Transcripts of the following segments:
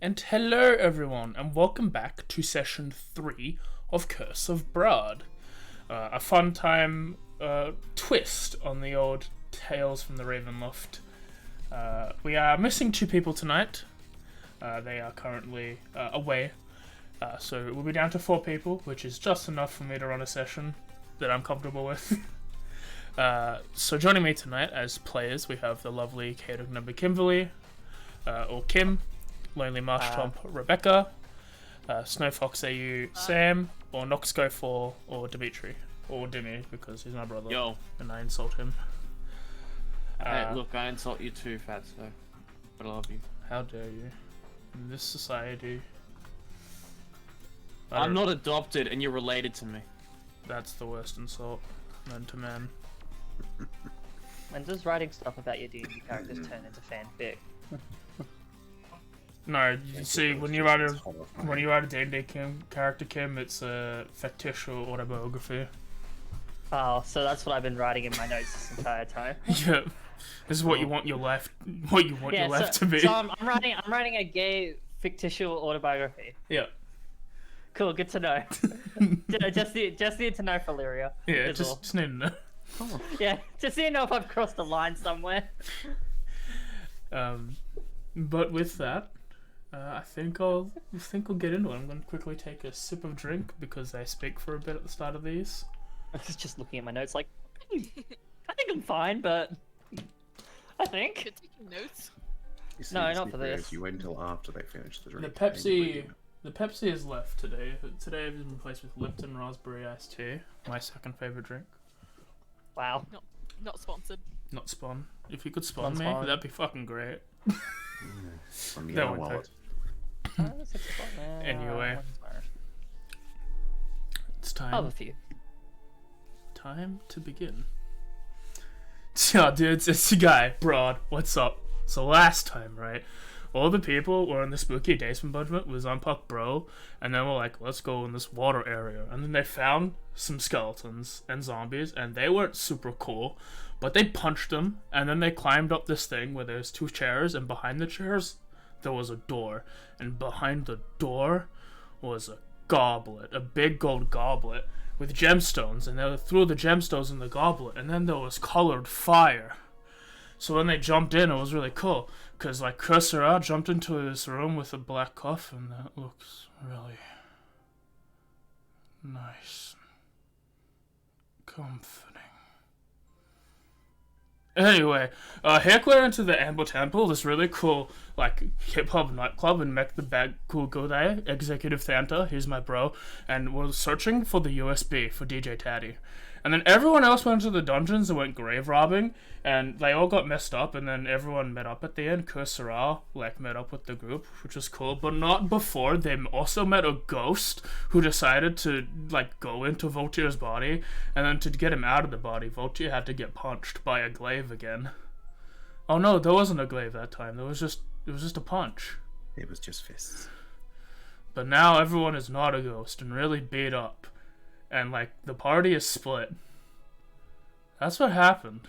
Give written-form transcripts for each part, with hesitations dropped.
And hello everyone, and welcome back to session 3 of Curse of Brahd. A fun time twist on the old Tales from the Ravenloft. We are missing 2 people tonight. They are currently away. So we'll be down to 4 people, which is just enough for me to run a session that I'm comfortable with. So joining me tonight as players, we have the lovely Number Kimberly, or Kim, Lonely Marsh Chomp Rebecca, Snowfox AU Sam, or Noxco 4, or Dimitri, or Dimmy, because he's my brother. Yo. And I insult him. Hey, look, I insult you too, Fatso. But I love you. How dare you? In this society. I'm not adopted and you're related to me. That's the worst insult, man to man. When does writing stuff about your D&D characters turn into fanfic? No, you see, when you write a D&D character, Kim, it's a fictitious autobiography. Oh, so that's what I've been writing in my notes this entire time. Yeah, this is what you want your life, to be. So I'm writing a gay fictitious autobiography. Yeah. Cool, good to know. just need to know for Lyria. Yeah, just need to know. Oh. Yeah, just need to know if I've crossed a line somewhere. But with that, I think I'll get into it. I'm going to quickly take a sip of drink because I speak for a bit at the start of these. I was just looking at my notes like, I think I'm fine, but I think. You're taking notes? No, not for this. You wait until after they finish the drink. The Pepsi is left today. Today I've been replaced with Lipton Raspberry Iced Tea, my second favorite drink. Wow. Not sponsored. Not spawn. If you could spawn me, that'd be fucking great. From That your one wallet. Anyway, it's I have time. a few. Time to begin. Yeah, dude, it's the guy, Brahd. What's up? So last time, right? All the people were in the spooky basement budget was on Puck Bro, and then we're like, let's go in this water area. And then they found some skeletons and zombies, and they weren't super cool, but they punched them, and then they climbed up this thing where there's 2 chairs, and behind the chairs, there was a door. And behind the door was a goblet, a big gold goblet with gemstones, and they threw the gemstones in the goblet, and then there was colored fire. So when they jumped in, it was really cool, because like Kursara jumped into this room with a black coffin that looks really nice, comforting. Anyway, Heckler into the Amber Temple, this really cool, like, hip-hop nightclub, and met the bad cool guy, Executive Santa, he's my bro, and we're searching for the USB for DJ Taddy. And then everyone else went to the dungeons and went grave robbing, and they all got messed up, and then everyone met up at the end. Kursara, like, met up with the group, which was cool, but not before they also met a ghost who decided to, like, go into Voltier's body, and then to get him out of the body, Voltier had to get punched by a glaive again. Oh no, there wasn't a glaive that time, it was just a punch. It was just fists. But now everyone is not a ghost and really beat up. And, like, the party is split. That's what happened.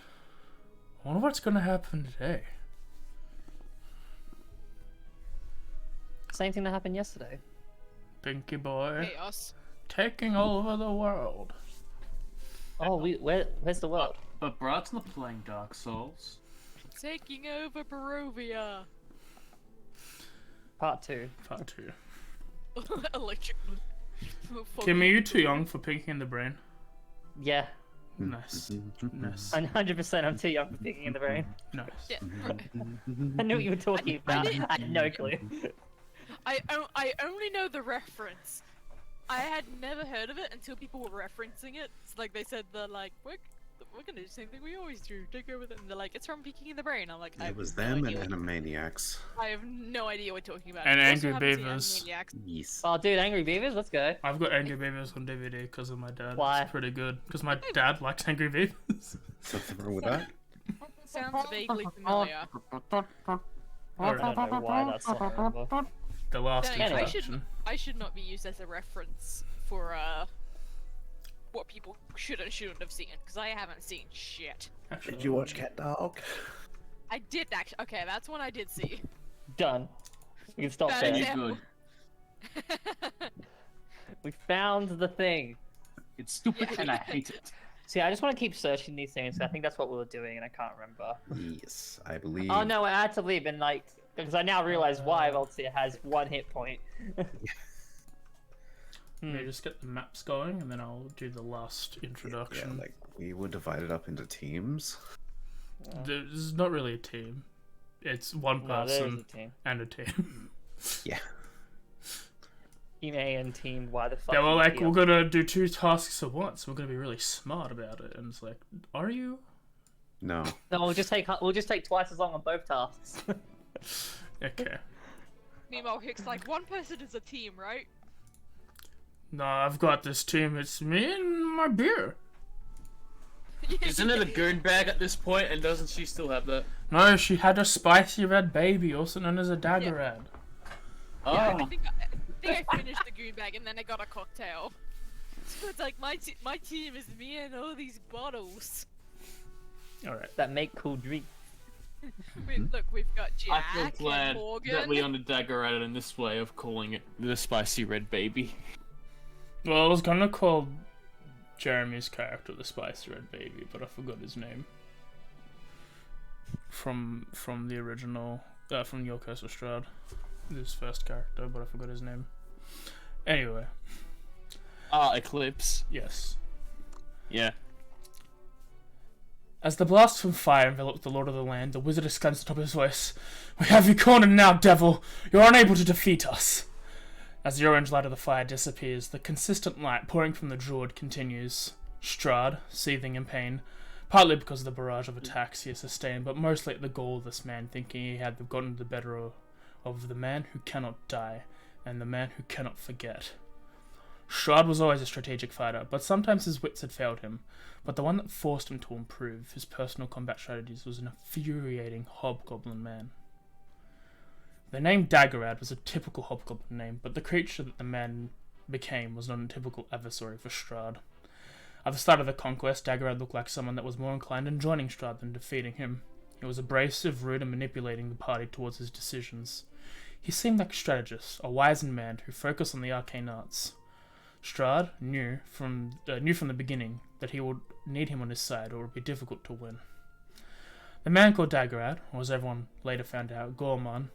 I wonder what's gonna happen today. Same thing that happened yesterday. Pinky boy. Chaos. Taking over the world. Oh, where's the world? But Brad's not playing Dark Souls. Taking over Barovia. Part 2. Part 2. Electric. Kim, are you too young for Pinky in the Brain? Yeah, Nice. Nice. 100% I'm too young for thinking in the brain. Nice. Yeah. I knew what you were talking about. I had no clue. I only know the reference. I had never heard of it until people were referencing it. It's like they said they're like, we're gonna do the same thing we always do. Take over them. And they're like, it's from Peeking in the Brain. I'm like, It was them and Animaniacs. I have no idea what you're talking about. And I also Angry haven't seen Beavers. Animaniacs. Yes. Oh, dude, Angry Beavers, let's go. I've got Angry Beavers on DVD because of my dad. Why? It's pretty good. Because my dad likes Angry Beavers. Something wrong with that? Sounds vaguely familiar. I don't know why that's not memorable. The last Anyway, introduction. I should not be used as a reference for what people should and shouldn't have seen, because I haven't seen shit. Did you watch Cat Dog? I did actually. Okay, that's one I did see. Done. We can stop Bad there. Any example. good. We found the thing. It's stupid Yeah. and I hate it. See, I just want to keep searching these things. I think that's what we were doing, and I can't remember. Yes, I believe. Oh no, I had to leave, and like, because I now realize why Voltia has 1 hit point. Let me just get the maps going, and then I'll do the last Yeah, introduction. like we were divided up into teams. There's not really a team. It's one No, there is person a team. and a team. Yeah. Team A and Team Y. The fuck? They were is like, here? we're gonna do 2 tasks at once. We're gonna be really smart about it. And it's like, are you? No. No, we'll just take twice as long on both tasks. Okay. Meanwhile, Hick's like, one person is a team, right? No, I've got this team. It's me and my beer. Isn't it a goon bag at this point, and doesn't she still have that? No, she had a spicy red baby, also known as a dagger red. Oh, I think I finished the goon bag and then I got a cocktail. So it's like my team is me and all these bottles. Alright. That make cool drink. Look, we've got I Jack feel and glad Morgan. that Leon and Dagger added in this way of calling it the spicy red baby. Well, I was gonna call Jeremy's character the spicy red baby, but I forgot his name. From the original, from Yoko Strad. His first character, but I forgot his name. Anyway, Eclipse. yes. Yeah. As the blast from fire enveloped the Lord of the Land, the wizard exclaims at the top of his voice, "We have you cornered now, devil! You're unable to defeat us!" As the orange light of the fire disappears, the consistent light pouring from the druid continues. Strahd, seething in pain, partly because of the barrage of attacks he has sustained, but mostly at the gall of this man thinking he had gotten the better of the man who cannot die, and the man who cannot forget. Strahd was always a strategic fighter, but sometimes his wits had failed him. But the one that forced him to improve his personal combat strategies was an infuriating hobgoblin man. The name Daggerad was a typical hobgoblin name, but the creature that the man became was not a typical adversary for Strahd. At the start of the conquest, Daggerad looked like someone that was more inclined in joining Strahd than defeating him. He was abrasive, rude, and manipulating the party towards his decisions. He seemed like a strategist, a wizened man who focused on the arcane arts. Strahd knew from the beginning that he would need him on his side or it would be difficult to win. The man called Daggerad, or as everyone later found out, Gorman,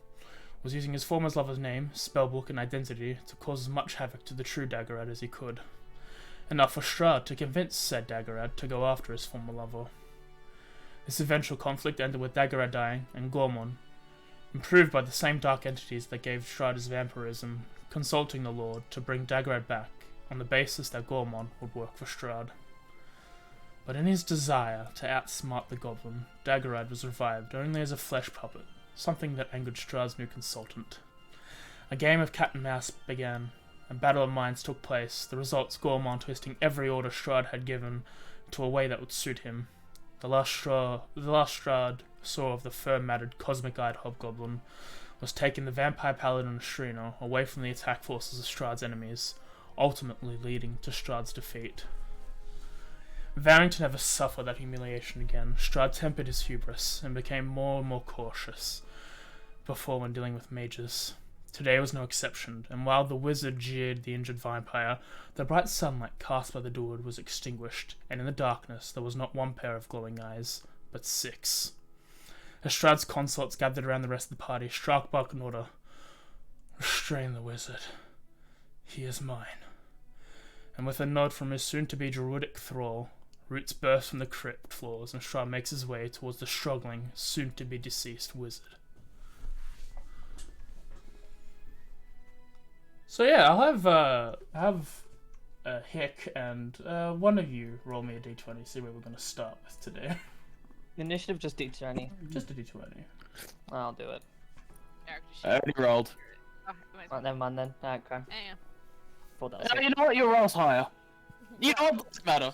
was using his former lover's name, spellbook, and identity to cause as much havoc to the true Daggerad as he could. Enough for Strahd to convince said Daggerad to go after his former lover. This eventual conflict ended with Daggerad dying, and Gorman, improved by the same dark entities that gave Strahd his vampirism, consulting the Lord to bring Daggerad back, on the basis that Gorman would work for Strahd. But in his desire to outsmart the goblin, Daggerad was revived only as a flesh puppet, something that angered Strahd's new consultant. A game of cat and mouse began. A battle of minds took place, the results Gorman twisting every order Strahd had given to a way that would suit him. The last Strahd saw of the fur-matted, cosmic-eyed hobgoblin was taking the vampire paladin Shrina away from the attack forces of Strahd's enemies, ultimately leading to Strahd's defeat. Vowing to never suffer that humiliation again, Strahd tempered his hubris and became more and more cautious before when dealing with mages. Today was no exception, and while the wizard jeered the injured vampire, the bright sunlight cast by the druid was extinguished, and in the darkness there was not one pair of glowing eyes, but 6. As Strahd's consorts gathered around the rest of the party, Strahd barked an order. "Restrain the wizard. He is mine." And with a nod from his soon-to-be druidic thrall, roots burst from the crypt floors, and Strahd makes his way towards the struggling, soon-to-be deceased wizard. So yeah, I'll have Hick and one of you roll me a d20, see where we're going to start with today. Initiative just D20. Just a d20. I'll do it. I already rolled. Oh, never mind then. Okay. Yeah. 4 dice. You know what? Your roll's higher. You know what? Doesn't matter.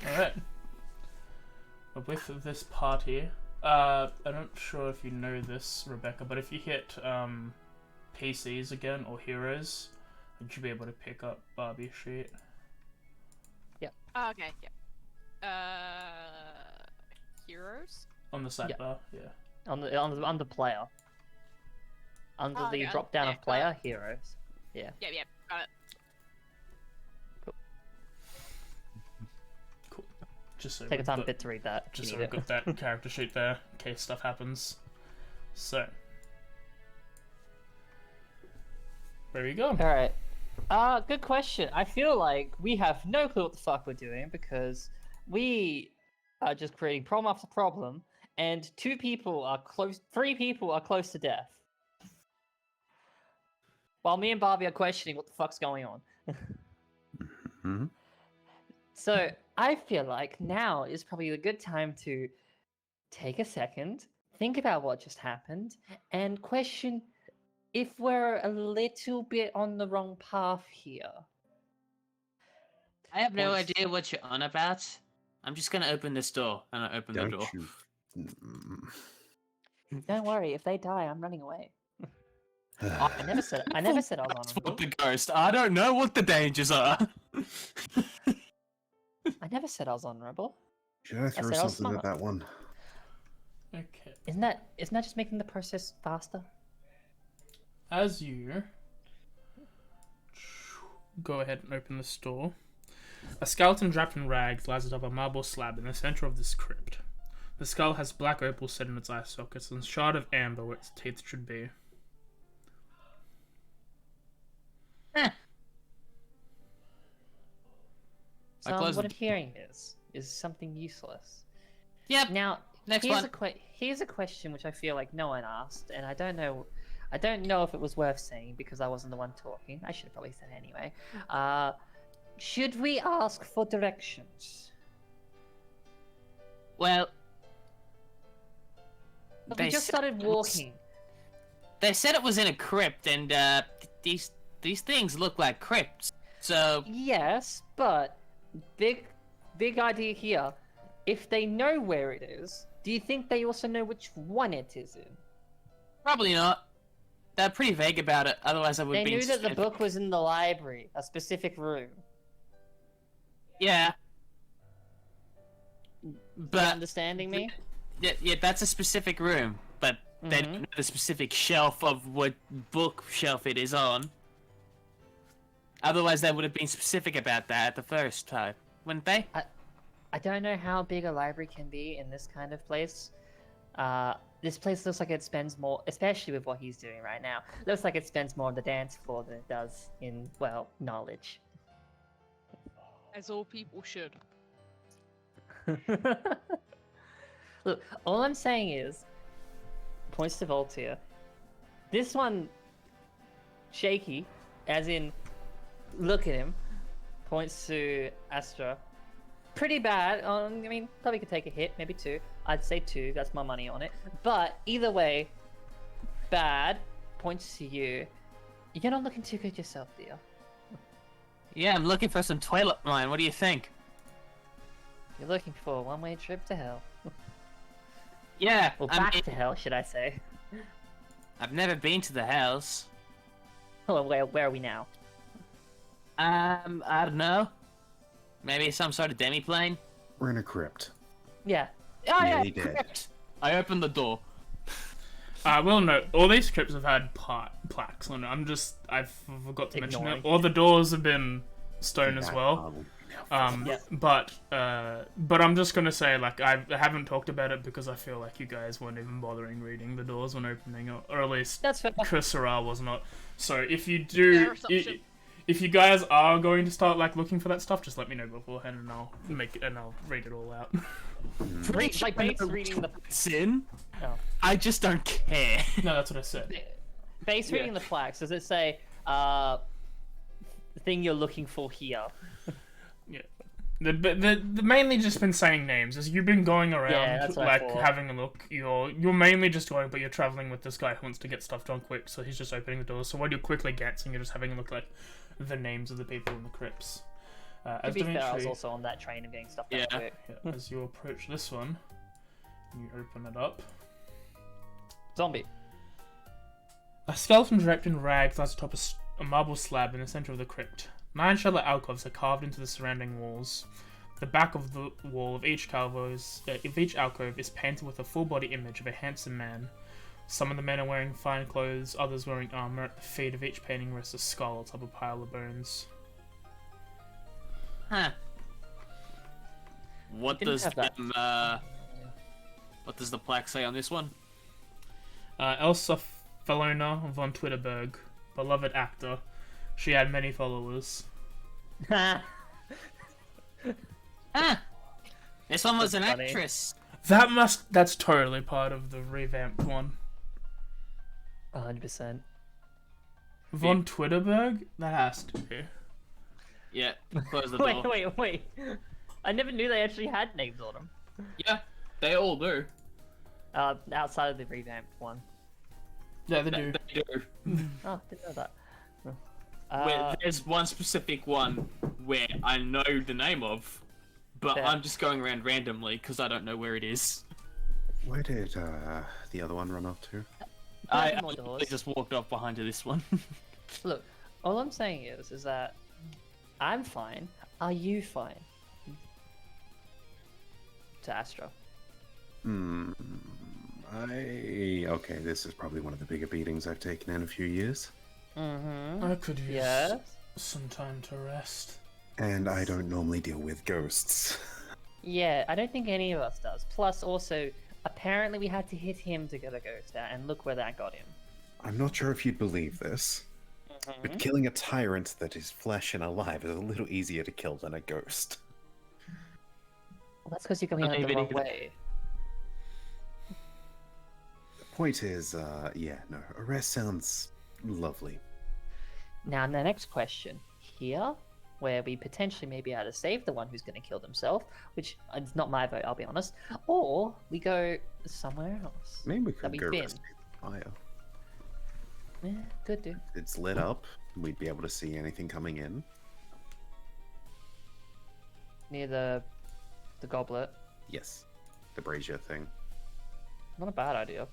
Alright. But with this party, I'm not sure if you know this, Rebecca, but if you hit PCs again, or heroes, you should be able to pick up Barbie sheet. Oh, okay, yeah. Heroes? On the sidebar, yeah. On the player. under Oh, the yeah, drop down yeah, of player heroes. Yeah. Yeah, got it. Cool. Just so Take a we've time a got- bit to read that. Just you so need we've it. got that character sheet there in case stuff happens. So, there you go. Alright. Good question. I feel like we have no clue what the fuck we're doing because we are just creating problem after problem, and 3 people are close to death. While me and Barbie are questioning what the fuck's going on. Mhm. So I feel like now is probably a good time to take a second, think about what just happened, and question if we're a little bit on the wrong path here. I have no Points. idea what you're on about. I'm just gonna open this door, and I open the door. Don't you? Don't worry, if they die, I'm running away. Mm. I never said I was What honorable. the ghost? I don't know what the dangers are. I never said I was honorable. Should I throw said I was something at smart. that one? Okay. Isn't that just making the process faster? As you go ahead and open the door, a skeleton wrapped in rags lies atop a marble slab in the center of this crypt. The skull has black opals set in its eye sockets and a shard of amber where its teeth should be. So I close what the I'm hearing is something useless. Yep. Now, Next here's one. Here's a question which I feel like no one asked, and I don't know if it was worth saying because I wasn't the one talking. I should have probably said it anyway. Should we ask for directions? Well, But They we just said started it was- walking. they said it was in a crypt, and these things look like crypts. So Yes, but big idea here. If they know where it is, do you think they also know which one it is in? probably not. They're pretty vague about it. Otherwise, I would They be. knew that the book was in the library, a specific room. Yeah. You But understanding me? yeah, that's a specific room. But they don't know the specific shelf of what bookshelf it is on. Otherwise, they would have been specific about that at the first time, wouldn't they? I don't know how big a library can be in this kind of place. This place looks like it spends more, especially with what he's doing right now. Looks like it spends more on the dance floor than it does in, well, knowledge. As all people should. Look, all I'm saying is, points to Voltaire. This one, shaky, as in, look at him. Points to Astra. Pretty bad. I mean, probably could take a hit, maybe 2. I'd say 2. That's my money on it. But either way, bad. Points to you. You're not looking too good yourself, dear. Yeah, I'm looking for some toilet wine. What do you think? You're looking for a one-way trip to hell. Yeah, Or I back mean, to hell, should I say? I've never been to the house. Oh, where are we now? I don't know. Maybe some sort of demi-plane? We're in a crypt. Yeah. Oh, Nearly yeah, dead. crypt. I opened the door. I will note, all these crypts have had plaques on it. I forgot to mention Ignoring. it. All the doors have been stone as That well. bottle. Yeah. But I'm just gonna say, like, I haven't talked about it because I feel like you guys weren't even bothering reading the doors when opening it, or at least That's fair. Kursara was not. So if you Fair do, assumption. if you guys are going to start like looking for that stuff, just let me know beforehand, and I'll read it all out. Like Bates reading the Sin? Oh. I just don't care. No, that's what I said. Base Yeah. reading the plaques. Does it say the thing you're looking for here? Yeah. The mainly just been saying names as you've been going around, Yeah, that's what I like thought. having a look. You're mainly just going, but you're traveling with this guy who wants to get stuff done quick, so he's just opening the doors. So while you're quickly getting, you're just having a look like the names of the people in the crypts. To As be fair, I was Dimitri, also on that train of getting stuff done Yeah. quick. yeah, as you approach this one, you open it up. Zombie. A skeleton draped in rags lies atop a marble slab in the center of the crypt. 9 shallow alcoves are carved into the surrounding walls. The back of the wall of each alcove is painted with a full-body image of a handsome man, Some of the men are wearing fine clothes, others wearing armor. At the feet of each painting rests a skull atop a pile of bones. Huh. What didn't does have that. what does the plaque say on this one? Elsa Felona von Twitterberg, beloved actor. She had many followers. Ah, this one was That's an funny. actress. That's totally part of the revamped one. 100%. Von Twitterberg? That has to be. Yeah, close the door. Wait. I never knew they actually had names on them. Yeah, they all do. Outside of the revamped one. Yeah, they do. They do. Oh, didn't know that. There's one specific one where I know the name of, but Yeah. I'm just going around randomly because I don't know where it is. Where did the other one run off to? I more literally doors. just walked off behind this one. Look, all I'm saying is that I'm fine. Are you fine? To Astro. Okay, this is probably one of the bigger beatings I've taken in a few years. Mm-hmm. I could use Yes. some time to rest. And I don't normally deal with ghosts. Yeah, I don't think any of us does. Plus, also, apparently we had to hit him to get a ghost out, and look where that got him. I'm not sure if you'd believe this, but killing a tyrant that is flesh and alive is a little easier to kill than a ghost. Well, that's because you're coming out the Maybe wrong it- way. The point is, yeah, no, a rest sounds lovely. Now, the next question here, where we potentially may be able to save the one who's going to kill themselves, which is not my vote, I'll be honest, or we go somewhere else. Maybe we That could we've go been. rest the fire. Yeah, good do. It's lit up. We'd be able to see anything coming in. Near the goblet. Yes, the brazier thing. Not a bad idea.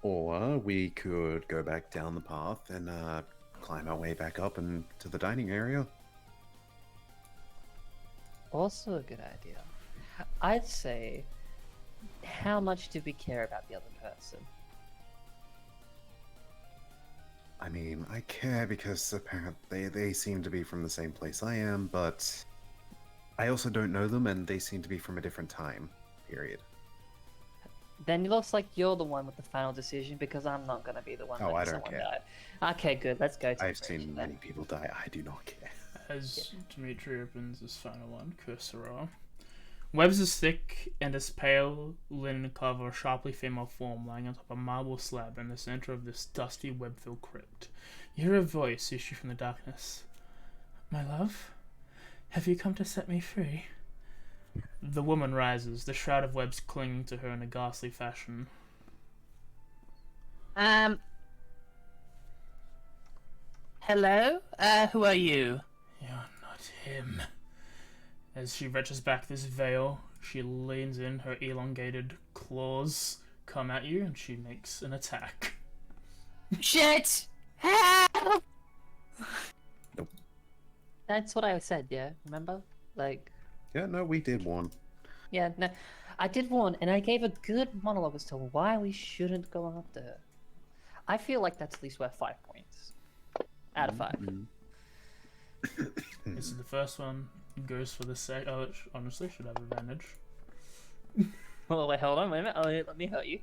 Or we could go back down the path and climb our way back up and to the dining area. Also a good idea. I'd say, how much do we care about the other person? I mean, I care because apparently they seem to be from the same place I am, but I also don't know them and they seem to be from a different time period. Then it looks like you're the one with the final decision because I'm not going to be the one Oh, letting I don't someone care. die. Okay, good. Let's go to I've the seen bridge many then. people die. I do not care. As Dimitri opens his final one, cursor. Webs as thick and as pale linen cover a sharply female form lying on top of a marble slab in the center of this dusty web-filled crypt. You hear a voice issue from the darkness. My love, have you come to set me free? The woman rises, the shroud of webs clinging to her in a ghastly fashion. Hello? Who are you? You're not him. As she reaches back this veil, she leans in, her elongated claws come at you, and she makes an attack. Shit! Help! That's what I said, yeah? Remember? Like, Yeah, no, we did one. yeah, no. I did warn, and I gave a good monologue as to why we shouldn't go after her. I feel like that's at least worth 5 points. Out of 5. This is the first one. Goes for the sec. Oh, it honestly should have advantage. Oh, wait, hold on, wait a minute. Oh, let me hurt you.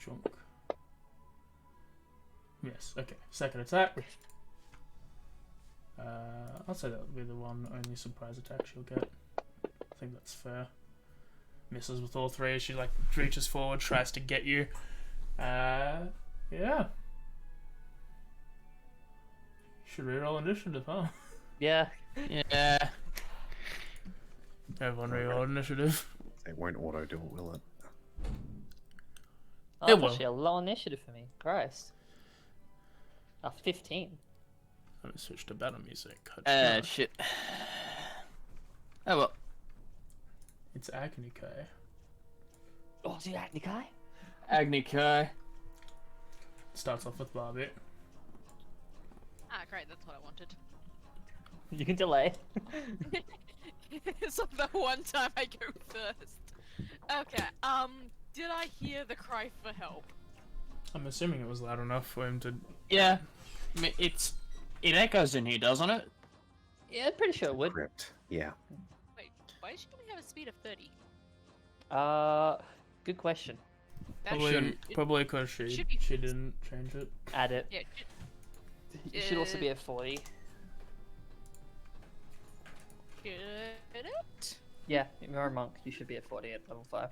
Chunk. Yes, okay. Second attack. I'll say that'll be the one only surprise attack she'll get. I think that's fair. Misses with all three. She like reaches forward, tries to get you. Yeah. Should reroll initiative, huh? Yeah. Yeah. Everyone reroll initiative. It won't auto do it, will it? Oh, It that's will. actually a low initiative for me. Christ. 15. Let me switch to battle music. Shit. Oh well. It's Agni Kai. Oh, is it Acne Guy? Agni Kai. Starts off with Barbie. Ah, great, that's what I wanted. You can delay. It's like the one time I go first. Okay. Did I hear the cry for help? I'm assuming it was loud enough for him to. Yeah, it echoes in here, doesn't it? Yeah, pretty sure it would. Crypt. Yeah. Wait, why is she gonna have a speed of 30? Good question. That Probably, should- probably because she should be- didn't change it. Add it. Yeah. It should also be at 40. Should it? Yeah, you're a monk. You should be at 40 at level 5.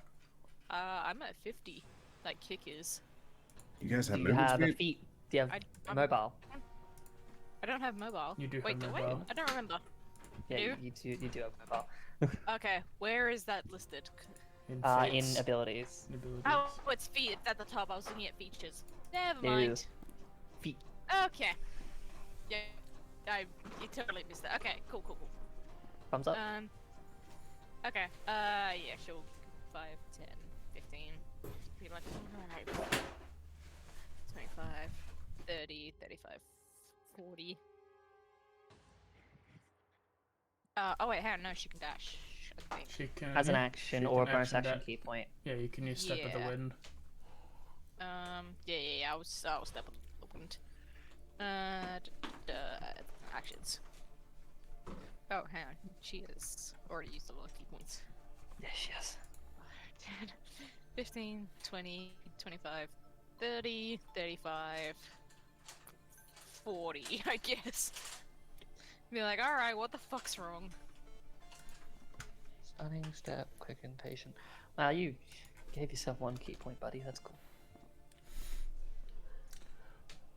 I'm at 50. Like Kick is. You guys Do have you movement have a speed? feet? Do you have I'm- mobile? I don't have mobile. You do Wait, have wait, mobile. I don't remember. Yeah, do? you do have mobile. Okay, where is that listed? In, In feats, abilities. abilities. Oh, it's feet. It's at the top. I was looking at features. Never Ew. mind. Feet. Okay. Yeah, you totally missed that. Okay, cool. Thumbs up. Okay. Yeah, sure. 5, 10, 15. Be like, alright. 25, 30, 35, 40. Oh wait, hang on, no, she can dash. I think. She can. As an yeah, action she or a can bonus action that. key point. Yeah, you can use step of the Yeah. wind. Yeah, I'll step on the wind. Actions. Oh, hang on. She has already used a lot of key points. Yes, yes. 10, 15, 20, 25, 30, 35, 40, I guess. Be like, alright, what the fuck's wrong? Stunning step, quick invitation. Wow, you gave yourself 1 key point, buddy. That's cool.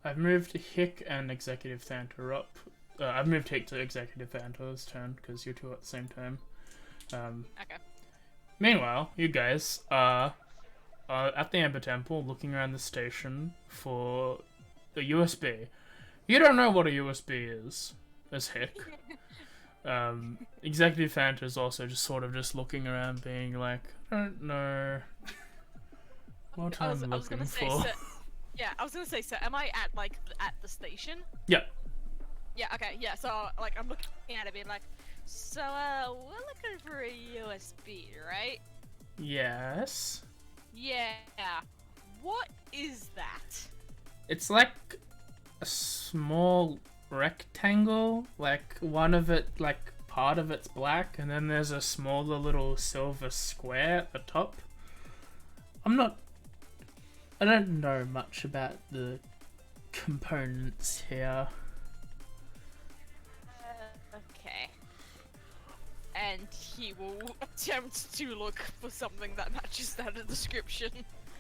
I've moved Hick and Executive Thanta up. I've moved Hick to Executive Thanta's turn because you're two at the same time. Okay. Meanwhile, you guys are at the Amber Temple looking around the station for a USB. You don't know what a USB is, as Hick. Executive Thanta is also just sort of just looking around being like, I don't know what I I'm was looking gonna say, for. so, yeah, I was gonna say, so am I at, like, at the station? Yeah. Yeah, okay, yeah, so, like, I'm looking at it being like, so, we're looking for a USB, right? Yes. Yeah. What is that? It's like a small rectangle, like one of it, like part of it's black, and then there's a smaller little silver square at the top. I don't know much about the components here. Okay. And he will attempt to look for something that matches that description.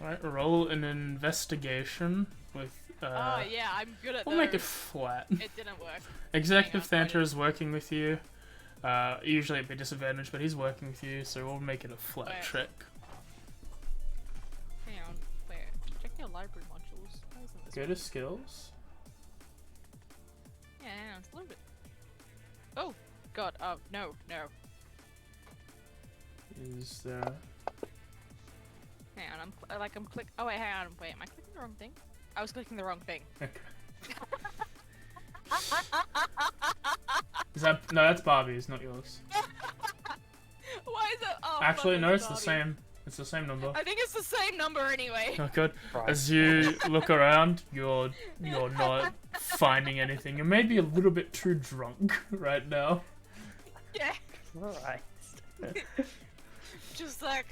Right, roll an investigation with. Oh yeah, I'm good at We'll make it those. flat. It didn't work. Executive Hang on, Thanta is working with you. Usually it'd be disadvantage, but he's working with you, so we'll make it a flat Wait. trick. Hang on, wait. Check your library modules. Why isn't this Go one? to skills. Yeah, hang on, it's a little bit. Oh god, no. Is there? Hang on, I'm click. Oh wait, hang on, wait. Am I clicking the wrong thing? I was clicking the wrong thing. Okay. Is that no? That's Barbie's, not yours. Why is it? Oh, Actually, fuck, no, it's the Bobby. same. It's the same number. I think it's the same number anyway. Oh, good. Right. As you look around, you're not finding anything. You're maybe a little bit too drunk right now. Yeah, Alright. just like,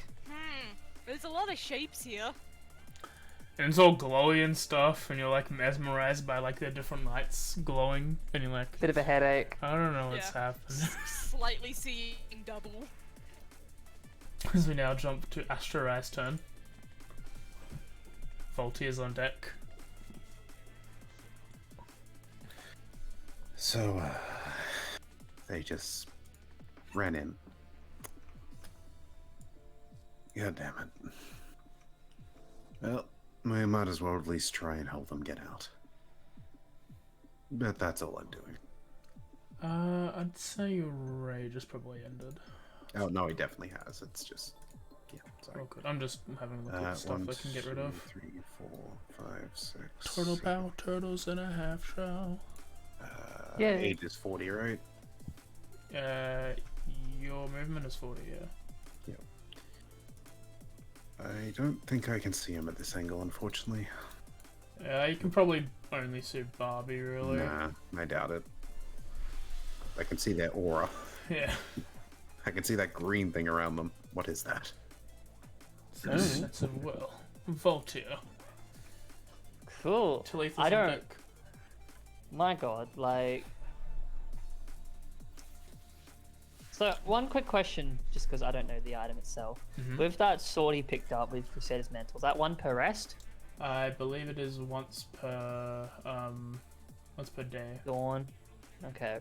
there's a lot of shapes here. And it's all glowy and stuff, and you're like mesmerized by like the different lights glowing, and you're like, Bit of a headache. I don't know what's Yeah. happening. Slightly seeing double. As we now jump to Astrorai's turn. Volti is on deck. So, they just ran in. God damn it. Well, we might as well at least try and help them get out. But that's all I'm doing. I'd say your rage is probably ended. Oh, no, he definitely has. It's just... Yeah, sorry. Oh, good. I'm just having a look at stuff I can get rid of. 3, 4, 5, 6... Turtle pow, turtles in a half shell. Yeah. Age is 40, right? Your movement is 40, yeah. I don't think I can see him at this angle, unfortunately. Yeah, you can probably only see Barbie, really. Nah, I doubt it. I can see their aura. Yeah. I can see that green thing around them. What is that? That's a will. Voltaire. Cool. Talitha's I on don't. deck. My God, like. So one quick question, just because I don't know the item itself. With that sword he picked up with Crusader's Mantle, is that one per rest? I believe it is once per day. Dawn. Okay.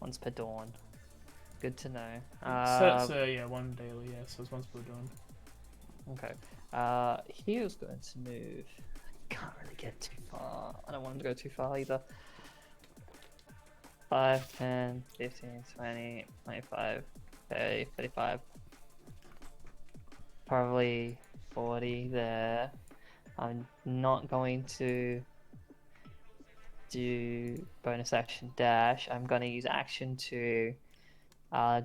Once per dawn. Good to know. So yeah, one daily. Yeah, so it's once per dawn. Okay. He was going to move. Can't really get too far. I don't want him to go too far either. 5, 10, 15, 20, 25, 30, 35. Probably 40 there. I'm not going to do bonus action dash. I'm going to use action to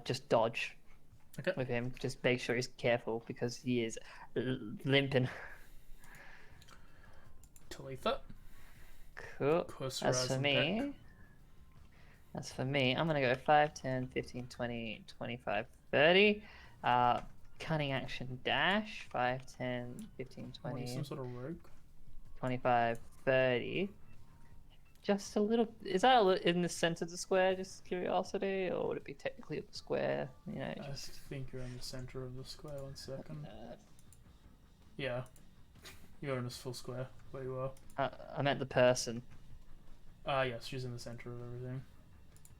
just dodge with him. Just make sure he's careful because he is limping. Talitha. Cool. Closer As eyes for on me, deck. I'm going to go 5, 10, 15, 20, 25, 30. Cunning action dash. 5, 10, 15, What, he's 20, some sort of rogue? 25, 30. Just a little. Is that in the center of the square? Just curiosity, or would it be technically at the square? You know, I just. think you're in the center of the square. 1 second. Yeah. You're in this full square where you are. I meant the person. Yes, she's in the center of everything.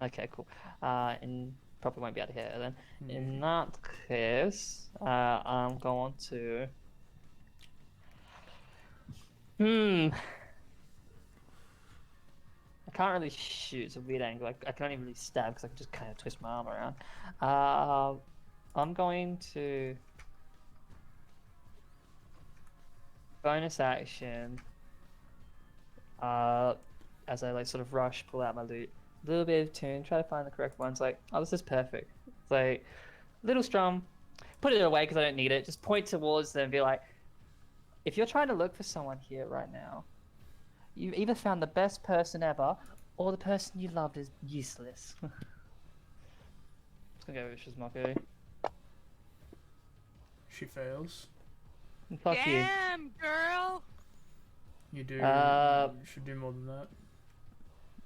Okay, cool. And probably won't be able to hit her then. In that case, I'm going to. I can't really shoot. It's a weird angle. I can only really stab because I can just kind of twist my arm around. I'm going to bonus action. As I like sort of rush, pull out my loot, a little bit of tune, try to find the correct one. It's like, oh, this is perfect. It's like, little strum, put it away because I don't need it. Just point towards them and be like, if you're trying to look for someone here right now, you've either found the best person ever, or the person you loved is useless. Let's go with Shizmako. She fails. Fuck you. Damn, girl! You do. Uh, You should do more than that.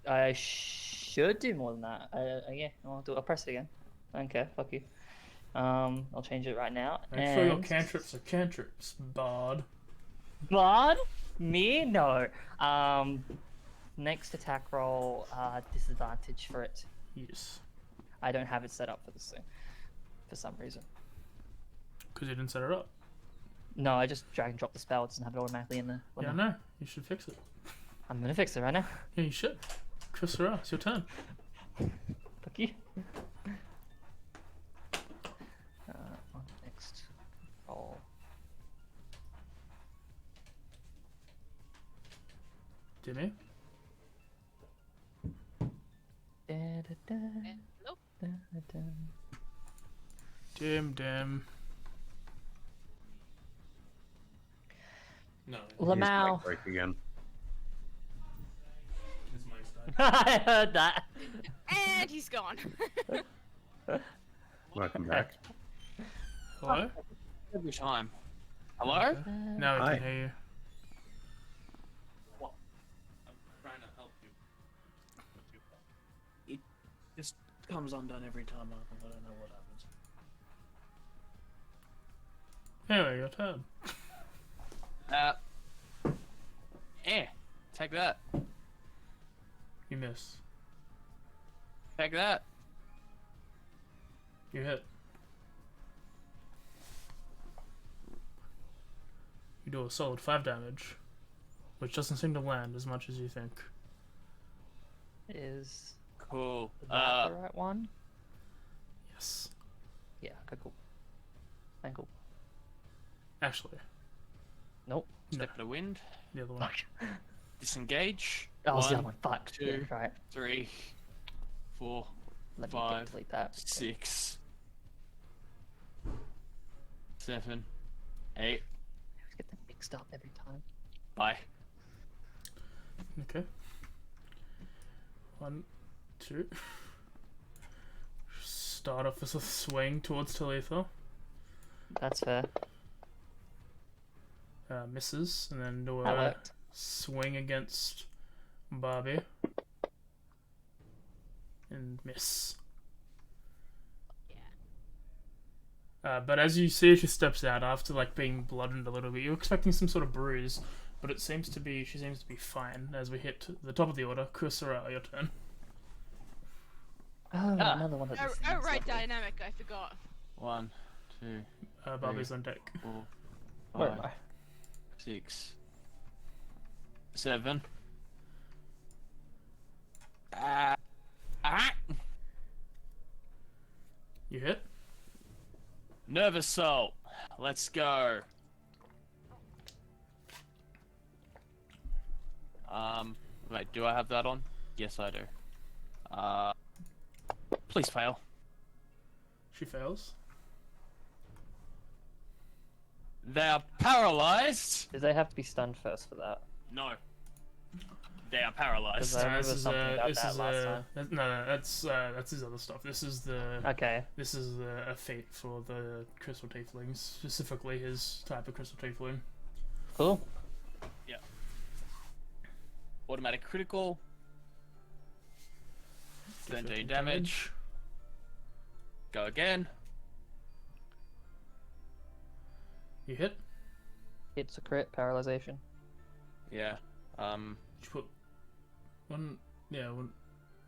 I should do more than that. Yeah, I'll press it again. I don't care. Fuck you. I'll change it right now. Make sure your cantrips are cantrips, Bard. Bard? Me? No. Next attack roll, disadvantage for it. Yes. I don't have it set up for this thing, for some reason. Because you didn't set it up. No, I just drag and drop the spell. It doesn't have it automatically in there. Yeah, no. You should fix it. I'm gonna fix it right now. Yeah, you should. Chris Sarah, it's your turn. Fuck you. On next roll. Dimmy. Nope. Dim. No. Lamau. Break again. It's my style. I heard that. And he's gone. Welcome back. Hello? Every time. Hello? Now we Hi. can hear you. What? I'm trying to help you. It just comes undone every time I don't know what happens. Anyway, your turn. Take that. You miss. Take that. You hit. You do a solid 5 damage, which doesn't seem to land as much as you think. Is Cool. that the right one? Yes. Yeah, okay, cool. Thank you. Actually, Nope. Step of the wind. the other one. Fuck. Disengage. Oh, it's the other 1, one. Fuck. 2, Yeah, right. 3, 4, Let me 5, delete that. 6, 7, 8. I always get them mixed up every time. Bye. Okay. 1, 2. Start off with a swing towards Talitha. That's fair. Misses, and then do That a worked. swing against Barbie. And miss. But as you see, she steps out after like being bludgeoned a little bit. You're expecting some sort of bruise, but she seems to be fine. As we hit the top of the order, Kusara, your turn. Oh, another one of Oh, these oh things, right, lovely. dynamic. I forgot. 1, 2, Barbie's on deck. 4, Where am 5, I? 6, 7. Ah. You hit. Nerve assault. Let's go. Wait, do I have that on? Yes, I do. Please fail. She fails. They are paralyzed. Do they have to be stunned first for that? No. They are paralyzed. Because I remember this is something about this that is last time. no, that's his other stuff. This is the Okay. this is a feat for the crystal tieflings, specifically his type of crystal tiefling. Cool. Automatic critical. 17 damage. Go again. You hit. It's a crit, paralyzation. Yeah. You put one. Yeah, one.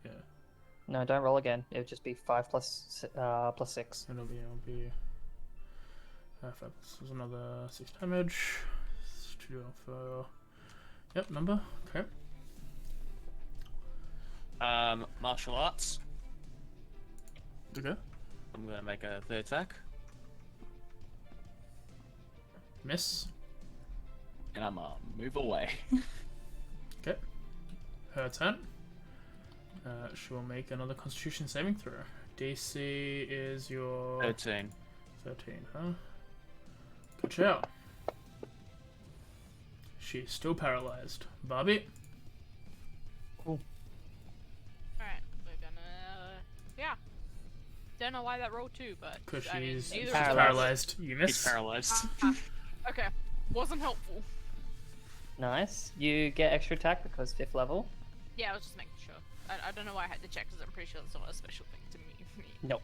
Yeah. No, don't roll again. It would just be 5 plus 6. It'll be 5 plus another 6 damage. 2 for. Yep, number. Okay. Martial arts. Okay. I'm gonna make a third attack. Miss. And I'm move away. Okay. Her turn. She will make another Constitution saving throw. DC is your 13. 13, huh? Good job. She's still paralyzed. Barbie. Alright, we're gonna. Yeah. Don't know why that rolled 2, but. Because I mean, she's neither paralyzed. paralyzed. You He's miss. paralyzed. Okay. Wasn't helpful. Nice. You get extra attack because 5th level. Yeah, I was just making sure. I don't know why I had to check because I'm pretty sure it's not a special thing to me. Nope.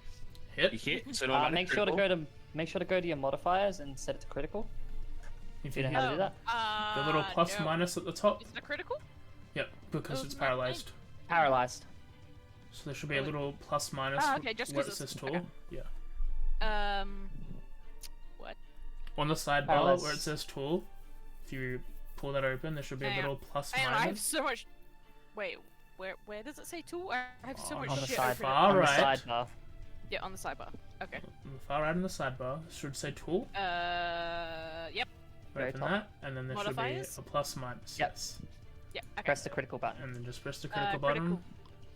Hit. You hit. So automatic Make sure to critical. go to your modifiers and set it to critical. If You you know how hit to do that? the little plus no. minus at the top. Is it a critical? Yep, because Oh, it's it's not paralyzed. Paralyzed. So there should be a little plus minus okay, just where 'cause it it's- says tool. okay. Yeah. What? On the sidebar Paralyzed. where it says tool, if you pull that open, there should be a Hang on. little plus Hang on, I have minus. so much. Wait, where does it say tool? I have so much On the shit sidebar. open. All on right. the sidebar. Yeah, on the sidebar. Okay. On the far right on the sidebar should say tool. Yep. Very Open top. that, and then there Modifiers? should be a plus minus. Yep. Yes. Yeah. Okay. Press the critical button. And then just press the critical Critical. button,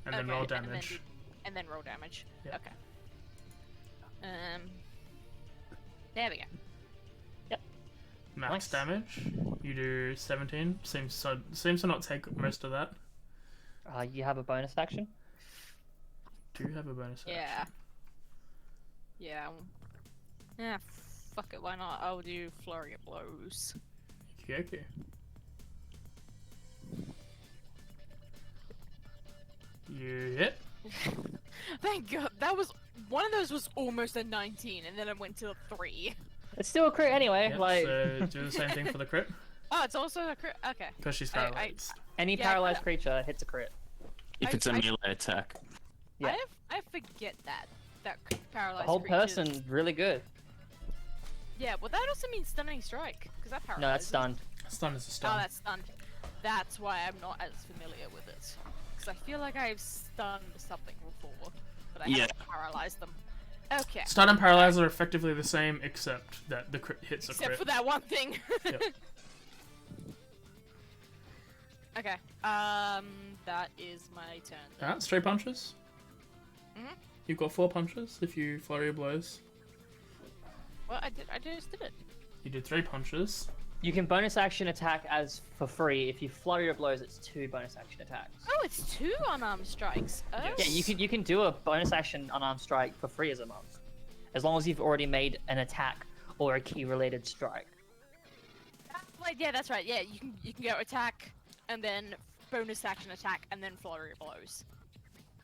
and then Okay, roll and then damage. And then roll damage. Yeah. Okay. There we go. Max Nice. damage. You do 17. Seems to not take most of that. You have a bonus action. Do you have a bonus action? Yeah. Yeah. Yeah. Fuck it. Why not? I'll do flurry of blows. Okay. You hit. Thank God. That was one of those was almost a 19, and then it went to a 3. It's still a crit anyway. Yep, like so do the same thing for the crit Oh, it's also a crit. Okay. because she's I- paralyzed. any yeah, paralyzed creature hits a crit. If it's a I- melee attack. Yeah. I forget that The paralyzed. whole creatures- person really good. Yeah, well, that also means stunning strike because that paralyzes. No, that's stunned. Stun is a Oh, stun. that's stunned. That's why I'm not as familiar with it. Because I feel like I've stunned something before, but I Yeah. haven't paralyzed them. Okay. Stun and paralyze are effectively the same, except that the crit hits a Except crit. for that one thing. Yep. Okay. That is my turn. Then. Alright, straight punches. Mhm. You've got 4 punches if you flurry of blows. Well, I just did it. You did 3 punches. You can bonus action attack as for free. If you flurry of blows, it's 2 bonus action attacks. Oh, it's 2 unarmed strikes. Oh. Yes. Yeah, you can do a bonus action unarmed strike for free as a monk, as long as you've already made an attack or a key related strike. Like, yeah, that's right. Yeah, you can go attack and then bonus action attack and then flurry of blows.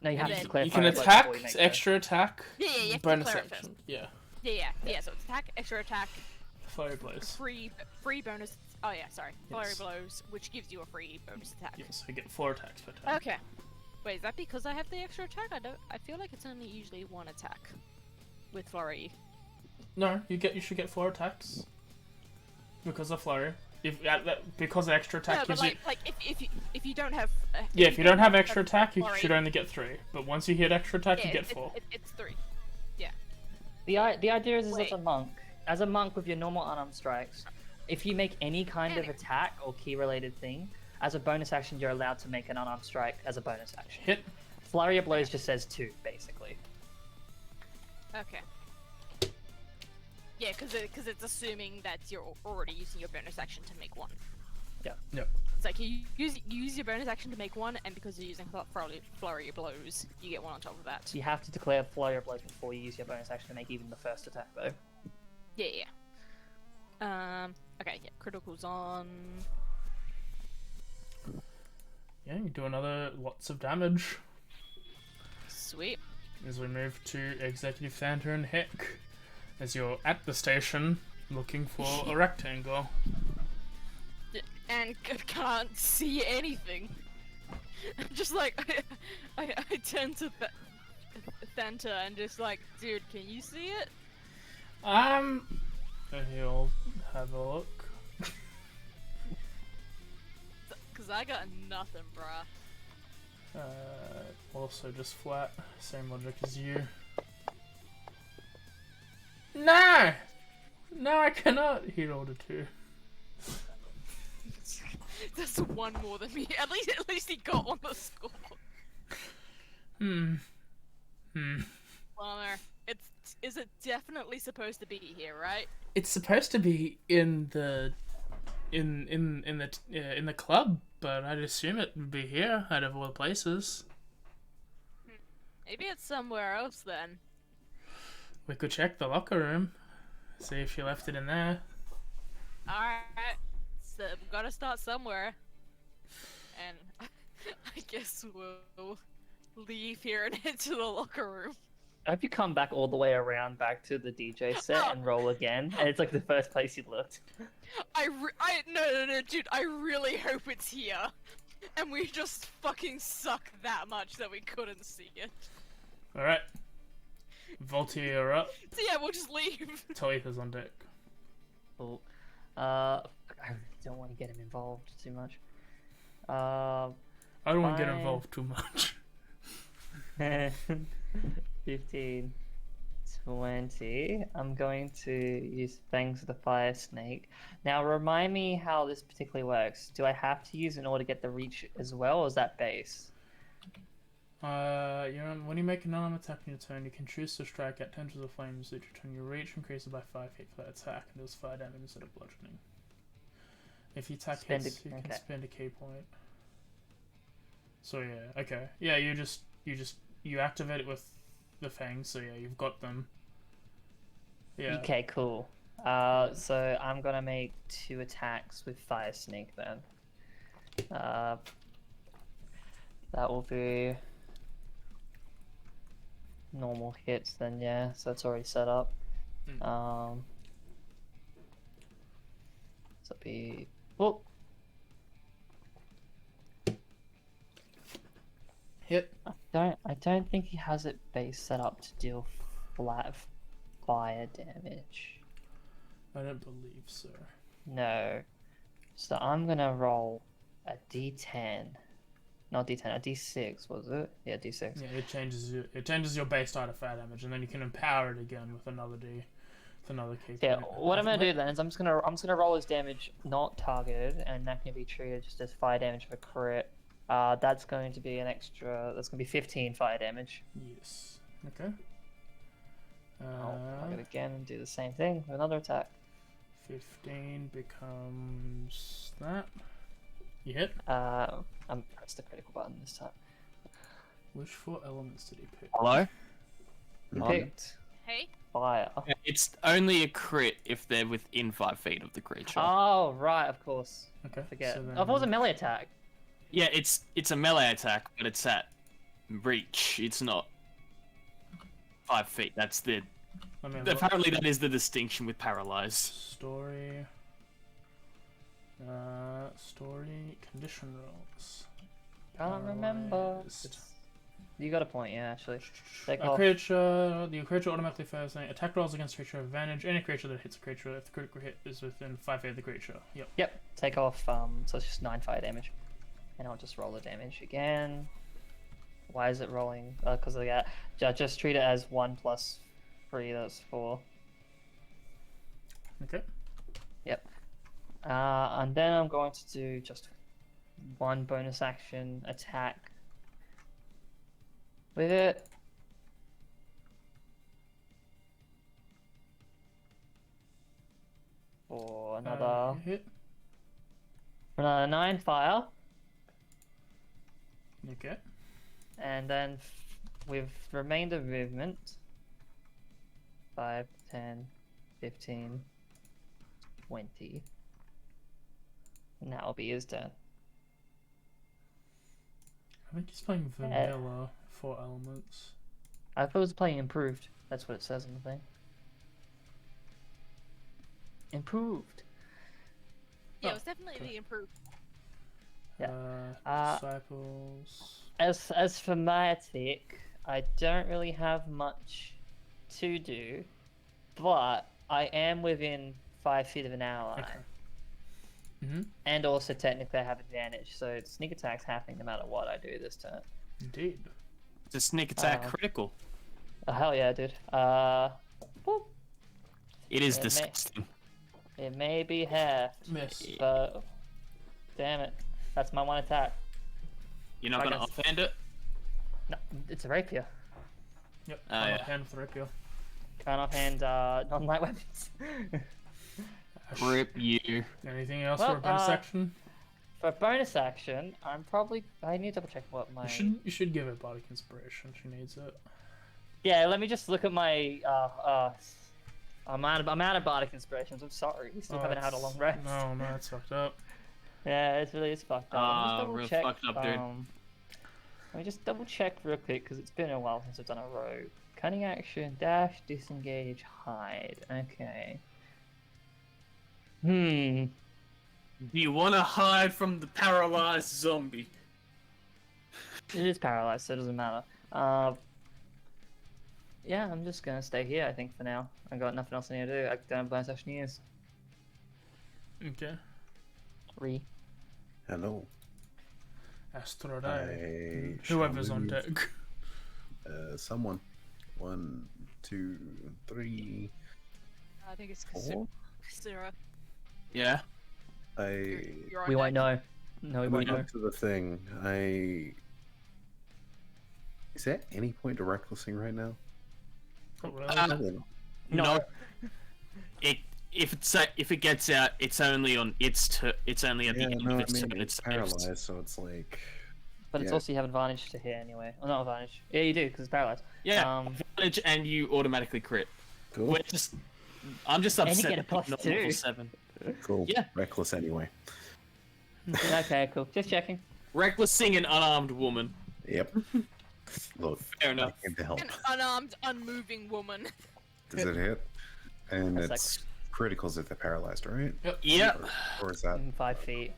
No, you have then- to declare You can flurry of blows attack, before you make extra attack, Yeah, you have to bonus declare it action. first. Yeah, Yeah. So it's attack, extra attack, flurry blows. free bonus. Oh yeah, sorry, flurry Yes. blows, which gives you a free bonus attack. Yes, I get 4 attacks per turn. Okay. Wait, is that because I have the extra attack? I feel like it's only usually 1 attack with flurry. No, you should get 4 attacks because of flurry. Because the extra attack No, but gives you. like if you don't have. Yeah, if you don't have extra attack, you flurry, should only get 3. But once you hit extra attack, you yeah, get 4. It's 3. The idea is Wait. as a monk with your normal unarmed strikes, if you make any kind of Anyway. attack or key related thing, as a bonus action, you're allowed to make an unarmed strike as a bonus action. Hit. Flurry of blows just says 2, basically. Okay. Yeah, because it's assuming that you're already using your bonus action to make 1. Yep. It's like you use your bonus action to make 1, and because you're using flurry of blows, you get 1 on top of that. So you have to declare flurry of blows before you use your bonus action to make even the first attack, though. Yeah. Okay. Yeah. Critical's on. Yeah, you do another lots of damage Sweet. as we move to Executive Fanta and Hick. As you're at the station looking for a rectangle. And can't see anything. Just like I turn to Thanta and just like, dude, can you see it? And he'll have a look. Cause I got nothing, bruh. Also just flat, same logic as you. No! No, I cannot. He rolled a 2. That's 1 more than me. At least he got on the score. Bummer. Is it definitely supposed to be here, right? It's supposed to be in the in the club, but I'd assume it would be here out of all the places. Maybe it's somewhere else then. We could check the locker room, see if you left it in there. Alright. So we've gotta start somewhere. And I guess we'll leave here and head to the locker room. I hope you come back all the way around back to the DJ set and roll again, and it's like the first place you looked. No, dude, I really hope it's here. And we just fucking suck that much that we couldn't see it. Alright. Voltaire, you're up. So yeah, we'll just leave. Talitha's on deck. Cool. I don't want to get him involved too much. I don't want to get Fine. involved too much. 15, 20. I'm going to use Fangs of the Fire Snake. Now, remind me how this particularly works. Do I have to use in order to get the reach as well, or is that base? When you make an unarmed attack on your turn, you can choose to strike at tendrils of flames which return your reach increases by 5 feet for that attack and deals 5 damage instead of bludgeoning. If you attack hits, you can spend a key point. So yeah, okay. Yeah, you activate it with the fangs, so yeah, you've got them. Yeah. Okay, cool. So I'm gonna make 2 attacks with Fire Snake then. That will be normal hits then, yeah, so it's already set up. So it'll be... Oh! Hit. I don't think he has it base set up to deal flat fire damage. I don't believe so. No. So I'm gonna roll a d10. Not d10, a d6, was it? Yeah, d6. Yeah, it changes your base die to fire damage, and then you can empower it again with another key. Yeah, point. what I'm gonna do then is I'm just gonna roll his damage not targeted, and that can be treated just as fire damage for crit. That's going to be that's gonna be 15 fire damage. 15 becomes that. You hit? I'm pressed the critical button this time. Which 4 elements did he pick? Hello? He On. picked Hey? fire. It's only a crit if they're within 5 feet of the creature. Oh, right, of course. Okay. Forget. So then... I thought it was a melee attack. Yeah, it's a melee attack, but it's at reach. It's not 5 feet. That's the... Let me have a look. Apparently that is the distinction with paralyzed. Story. Story condition rolls. Can't remember. Paralyzed. You got a point, yeah, actually. Take The off. creature automatically fails any attack rolls against creature advantage. Any creature that hits a creature if the critical hit is within 5 feet of the creature. Yep. Yep, take off, so it's just 9 fire damage. And I'll just roll the damage again. Why is it rolling? Because of that. Just treat it as 1 plus 3, that's 4. Okay. Yep. And then I'm going to do just 1 bonus action attack with it. For another, Hit. for another 9 fire. Okay. And then with remainder movement, 5, 10, 15, 20. And that'll be his turn. I think he's playing vanilla 4 elements. I thought it was playing improved. That's what it says on the thing. Improved. Yeah, Oh, it was definitely okay. the improved. Yeah. Disciples. As for my attack, I don't really have much to do, but I am within 5 feet of an ally. Okay. Mm-hmm. And also technically I have advantage, so sneak attack's happening no matter what I do this turn. Indeed. It's a sneak attack critical. Oh, hell yeah, dude. Whoop. It is Yeah, disgusting. It may be half, Miss. but damn it, that's my 1 attack. You're not I gonna guess. offhand it? No, it's a rapier. Yep. Oh, I'm yeah. offhand with the rapier. Can't offhand non-light weapons. Rip you. Anything else Well, for a bonus action? For bonus action, I need to double check what my. You should give it Bardic Inspiration. She needs it. Yeah, let me just look at my. I'm out of Bardic Inspirations. I'm sorry. We still haven't had a long rest. No, it's fucked up. Yeah, it's fucked up. Let me Real just double fucked up, dude. Let me just double check real quick because it's been a while since I've done a rogue. Cunning action, dash, disengage, hide. Okay. Do you want to hide from the paralyzed zombie? It is paralyzed, so it doesn't matter. Yeah, I'm just gonna stay here, I think, for now. I got nothing else I need to do. I don't have bonus action use. Okay. 3. Hello. Extraordinaire. shall Whoever's on move. deck. Someone. 1, 2, 3, I think it's 4. Kasura. Yeah. You're on We won't deck. know. No, we When won't we know. got to the thing, Is there any point to recklessing right now? Oh, really? Probably not. No. If it gets out, it's only on it's only at the end of its turn. it's It's paralyzed, so it's like... But it's Yeah. also you have advantage to hit anyway. Oh, not advantage. Yeah, you do because it's paralyzed. Yeah, advantage and you automatically crit. Cool. I'm just And you upset. get a that plus not 2. level 7. Cool. Yeah. Reckless anyway. Okay, cool. Just checking. Recklessing an unarmed woman. Yep. Look, Fair enough. I came to help. An unarmed, unmoving woman. Does it hit? And That's it's criticals if they're paralyzed, right? Yep. Or is that... 5 feet.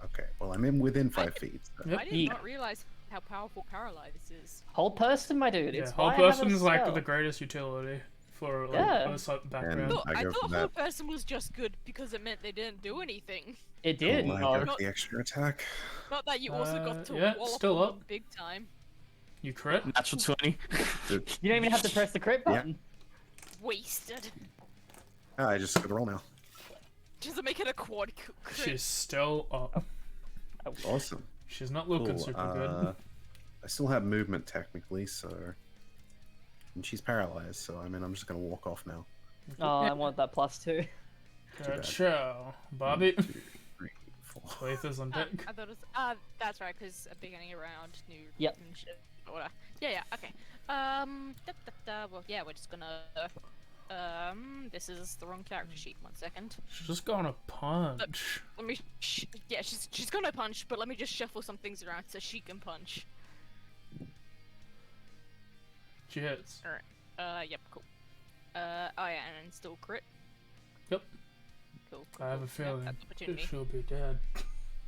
Okay, well, I'm in within 5 feet. So. Yep. I did Yeah. not realize how powerful paralyze is. Whole person, my dude. Yeah, It's whole why I have a person is like spell. the greatest utility for like Yeah. this like, background. And- Look, I I go thought for whole that. person was just good because it meant they didn't do anything. It did. Oh, I Oh, got the extra attack. Not that you also got to yeah, wallop still them up. big time. You crit? Natural 20. you don't even have to press the crit button. Wasted. Ah, I just got to roll now. Just to make it a quad crit. She's still up. Awesome. She's not looking Cool. super good. I still have movement technically, so... And she's paralyzed, so I mean, I'm just gonna walk off now. Oh, I want that plus 2. bad. Ciao, Bobby. 1, 2, 3, 4. Cleith on deck. I thought it was, that's right, because beginning around new Yep. and shit. Or whatever. Yeah, okay. Well, yeah, we're just gonna, this is the wrong character sheet, 1 second. She's just gonna punch. Let me, yeah, she's gonna punch, but let me just shuffle some things around so she can punch. She hits. Alright, yep, cool. Oh yeah, and still crit. Yep. Cool. I have a Yep, feeling that's opportunity. she'll be dead.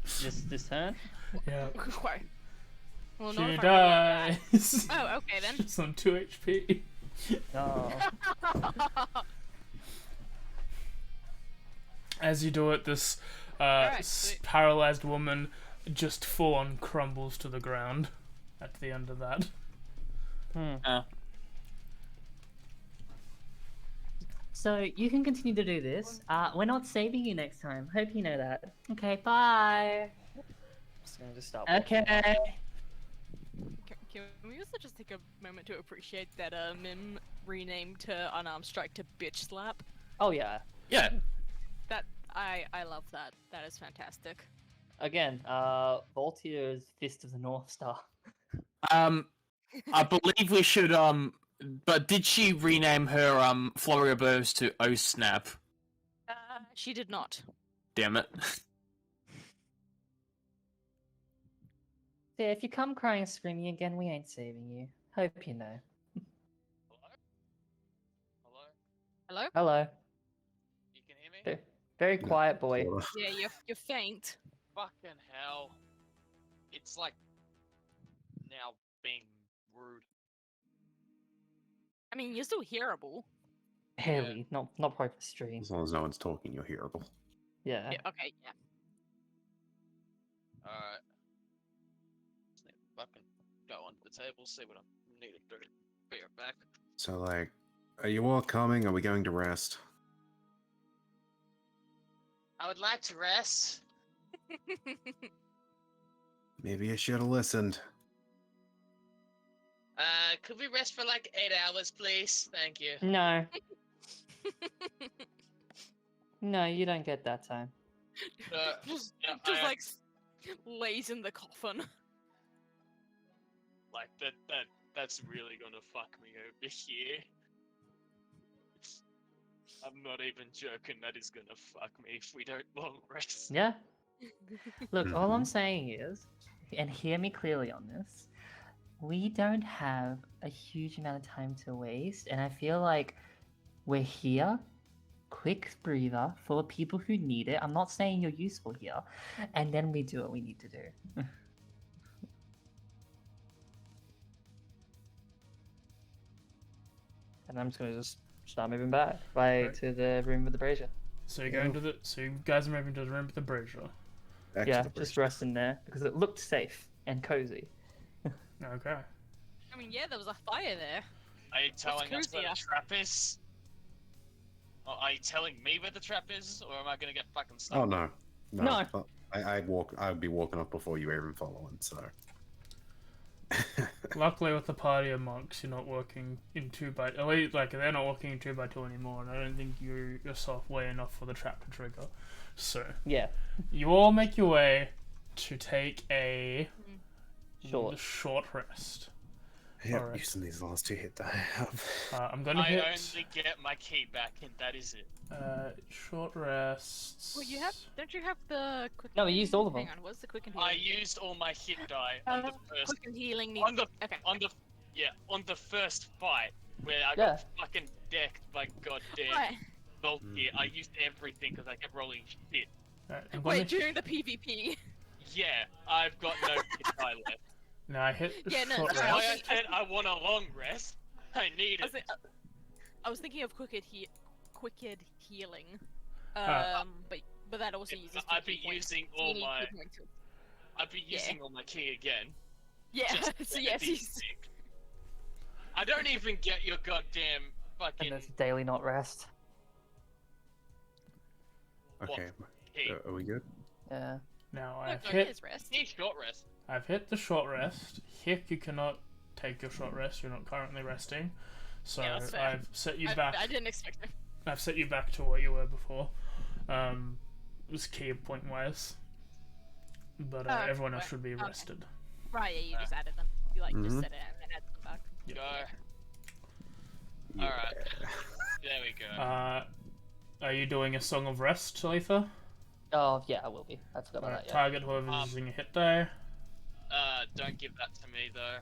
This turn? Yeah. Quite. Well, She not if I roll like dies. that. Oh, okay then. She's on 2 HP. No. As you do it, this Alright, sweet. paralyzed woman just full on crumbles to the ground at the end of that. So you can continue to do this. We're not saving you next time. Hope you know that. Okay, bye. Just gonna just stop. Okay. Can we also just take a moment to appreciate that Mim renamed her unarmed strike to bitch slap? Oh yeah. Yeah. That I love that. That is fantastic. Again, Voltier's Fist of the North Star. I believe we should, but did she rename her, Flurry of Blows to Oh Snap? She did not. Damn it. Yeah, if you come crying and screaming again, we ain't saving you. Hope you know. Hello? Hello? Hello. You can hear me? Very quiet boy. Sorta. Yeah, you're faint. Fucking hell. It's like now being rude. I mean, you're still hearable. Barely. Not probably for stream. As long as no one's talking, you're hearable. Yeah. Yeah, okay, yeah. Alright. Just need to fucking go onto the table, see what I need to do. Be right back. So, like, are you all coming? Are we going to rest? I would like to rest. Maybe I should have listened. Could we rest for like 8 hours, please? Thank you. No. No, you don't get that time. just yeah, just I- like lays in the coffin. Like that's really gonna fuck me over here. I'm not even joking, that is gonna fuck me if we don't long rest. Yeah. Look, all I'm Mhm. saying is, and hear me clearly on this, we don't have a huge amount of time to waste, and I feel like we're here. Quick breather for the people who need it. I'm not saying you're useful here, and then we do what we need to do. And I'm just gonna start moving back Right. to the room with the brazier. So you're going to the. So you guys are moving to the room with the brazier. Back to Yeah, the just bridge. rest in there because it looked safe and cozy. Okay. I mean, yeah, there was a fire there. Are you telling us where cozier? the trap is? Or are you telling me where the trap is? Or am I gonna get fucking stuck? Oh no, no. No. Oh, I'd be walking off before you even following. So. Luckily, with the party of monks, you're not working in 2x. At least, like, they're not working in 2x2 anymore, and I don't think you yourself weigh enough for the trap to trigger. So, Yeah, you all make your way to take a short. rest. Yep, Alright. using these last 2 hit die I have. I'm gonna I hit only get my key back and that is it. short rests. Well, don't you have the quick? No, we used all of them. Hang on, what's the quick and I healing? used all my hit die on the first Quick and healing needs. on the Okay. on the first fight where I Yeah. got fucking decked by goddamn Right. Voltier. I used everything because I kept rolling shit. Alright, I'm gonna Wait, during the PvP. Yeah, I've got no hit die left. now I hit the Yeah, no, short That's sorry, why rest. I said I want a long rest. I need I was, it. I was thinking of quick healing. Ah. But that also uses. I'd be key points. using So you all need my key points to- I'd be using all my key again. Yeah. Just so to yes, be he's. sick. I don't even get your goddamn And fucking there's daily not rest. Okay, key. are we good? Yeah. Now No, I've no, hit. his rest. Need short rest. I've hit the short rest. Hick, you cannot take your short rest. You're not currently resting. So Yeah, that's fair. I've set you back. I didn't expect it. I've set you back to what you were before. was key point wise. But Oh, everyone else right. should be Okay. rested. Right, yeah, you just added them. You like just Mhm. said it and then added them back. Yep. Go. Alright. There we go. Are you doing a Song of Rest, Letha? Oh, yeah, I will be. I forgot about Alright, that, yeah. target whoever's using a hit die. Don't give that to me though.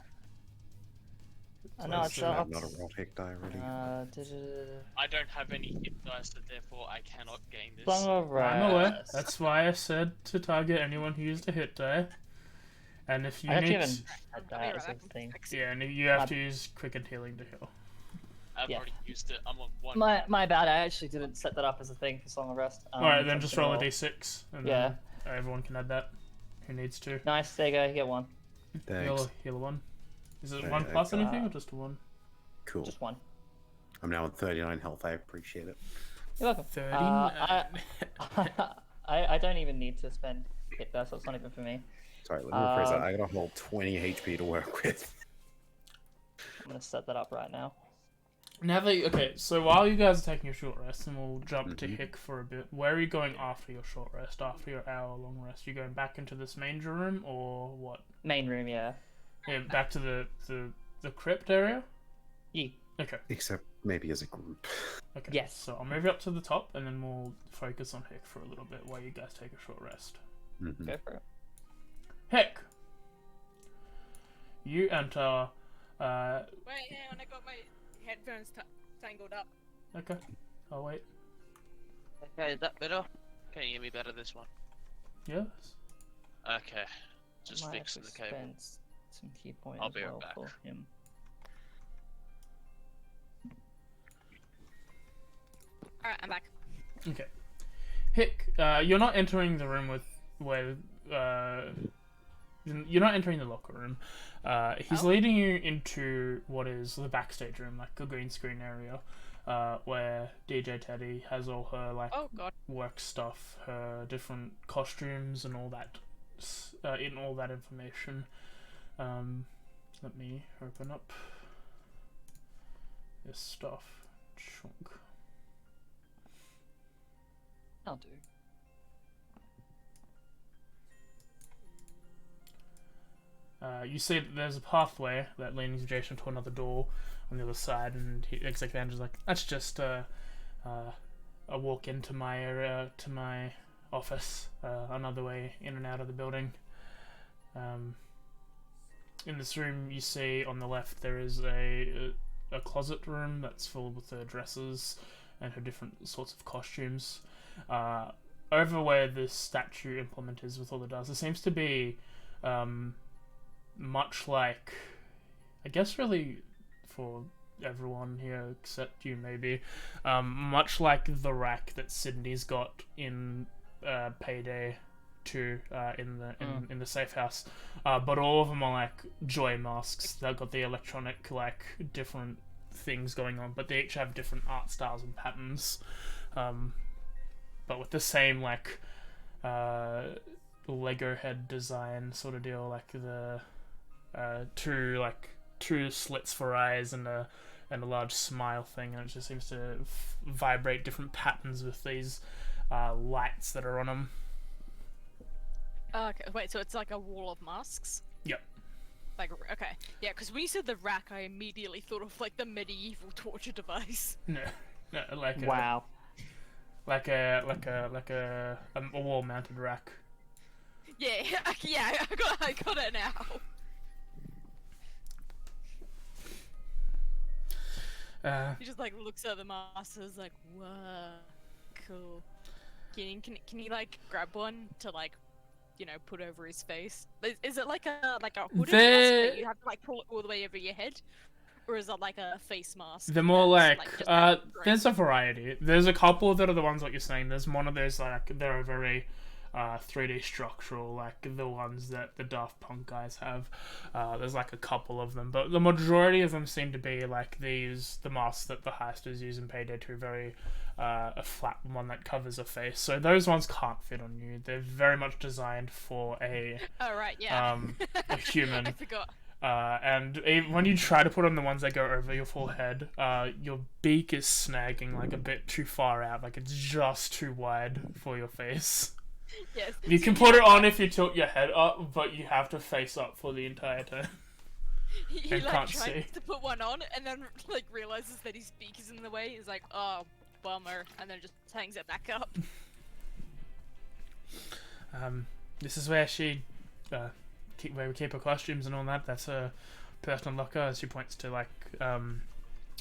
No, it's up. Not a erotic die already. I don't have any hit dice, so therefore I cannot gain this. Song of I'm aware. Rest. That's why I said to target anyone who used a hit die. And if you I actually need, haven't had I'll be that right as a back. thing. yeah, and you have to use quickened healing to heal. I've Yeah. already used it. I'm on one. My bad, I actually didn't set that up as a thing for Song of Rest. All right, so then I'm just gonna roll a d6, and Yeah. then everyone can add that. Who needs to? Nice, there you go, you get one. Thanks. Heal one. Is it Yeah, one plus I've got- anything or just a one? Cool. Just one. I'm now on 39 health. I appreciate it. You're welcome. 39. I don't even need to spend hit there, so it's not even for me. Sorry, let me rephrase that. I got a whole 20 HP to work with. I'm gonna set that up right now. Now that okay, so while you guys are taking your short rest, and we'll jump to Mhm. Hick for a bit. Where are you going after your short rest? After your hour-long rest, you going back into this manger room or what? Main room, yeah. Yeah, back to the crypt area. Yeah. Okay. Except maybe as a group. Okay. Yes. So I'll move you up to the top, and then we'll focus on Hick for a little bit while you guys take a short rest. Mhm. Go for it. Hick, you enter. Wait, hang on, I got my headphones tangled up. Okay. I'll wait. Okay, is that better? Can you hear me better this one? Yes. Okay. Just Might fixing the have to cable. spend some key points I'll as be right well back. for him. Alright, I'm back. Okay. Hick, you're not entering the room you're not entering the locker room. He's Oh. leading you into what is the backstage room, like a green screen area, where DJ Teddy has all her like Oh god. work stuff, her different costumes and all that, in all that information. Let me open up this stuff. Chunk. I'll do. You see that there's a pathway that leads adjacent to another door on the other side, and Executive Manager's like, that's just a walk into my area, to my office, another way in and out of the building. In this room, you see on the left there is a closet room that's filled with her dresses and her different sorts of costumes. Over where this statue implement is with all the dust, there seems to be much like, I guess really for everyone here except you maybe, much like the rack that Sydney's got in Payday 2 in the safe house, but all of them are like joy masks. They've got the electronic like different things going on, but they each have different art styles and patterns, but with the same like Lego head design sort of deal, like the two slits for eyes and a large smile thing, and it just seems to vibrate different patterns with these lights that are on them. Okay, wait, so it's like a wall of masks? Yep. Like, okay. Yeah, because when you said the rack, I immediately thought of like the medieval torture device. No, like Wow. a wall mounted rack. Yeah, yeah, I got it now. He just like looks at the masters like, whoa, cool. Can you like grab one to like, you know, put over his face? Is it like a hooded mask that you have to like pull it all the way over your head, or is it like a face mask? They're more that's, like, just out of there's a variety. There's a couple that are the ones like you're saying. There's one of those like they're very 3D structural, like the ones that the Daft Punk guys have. There's like a couple of them, but the majority of them seem to be like the masks that the heisters use in Payday 2, very a flat one that covers a face. So those ones can't fit on you. They're very much designed for a Oh right, yeah. a human. I forgot. And when you try to put on the ones that go over your full head, your beak is snagging like a bit too far out, like it's just too wide for your face. Yes. You can put it on if you tilt your head up, but you have to face up for the entire time. He and like can't tries see. to put one on and then like realizes that his beak is in the way. He's like, oh, bummer, and then just hangs it back up. This is where where we keep her costumes and all that. That's her personal locker, as she points to like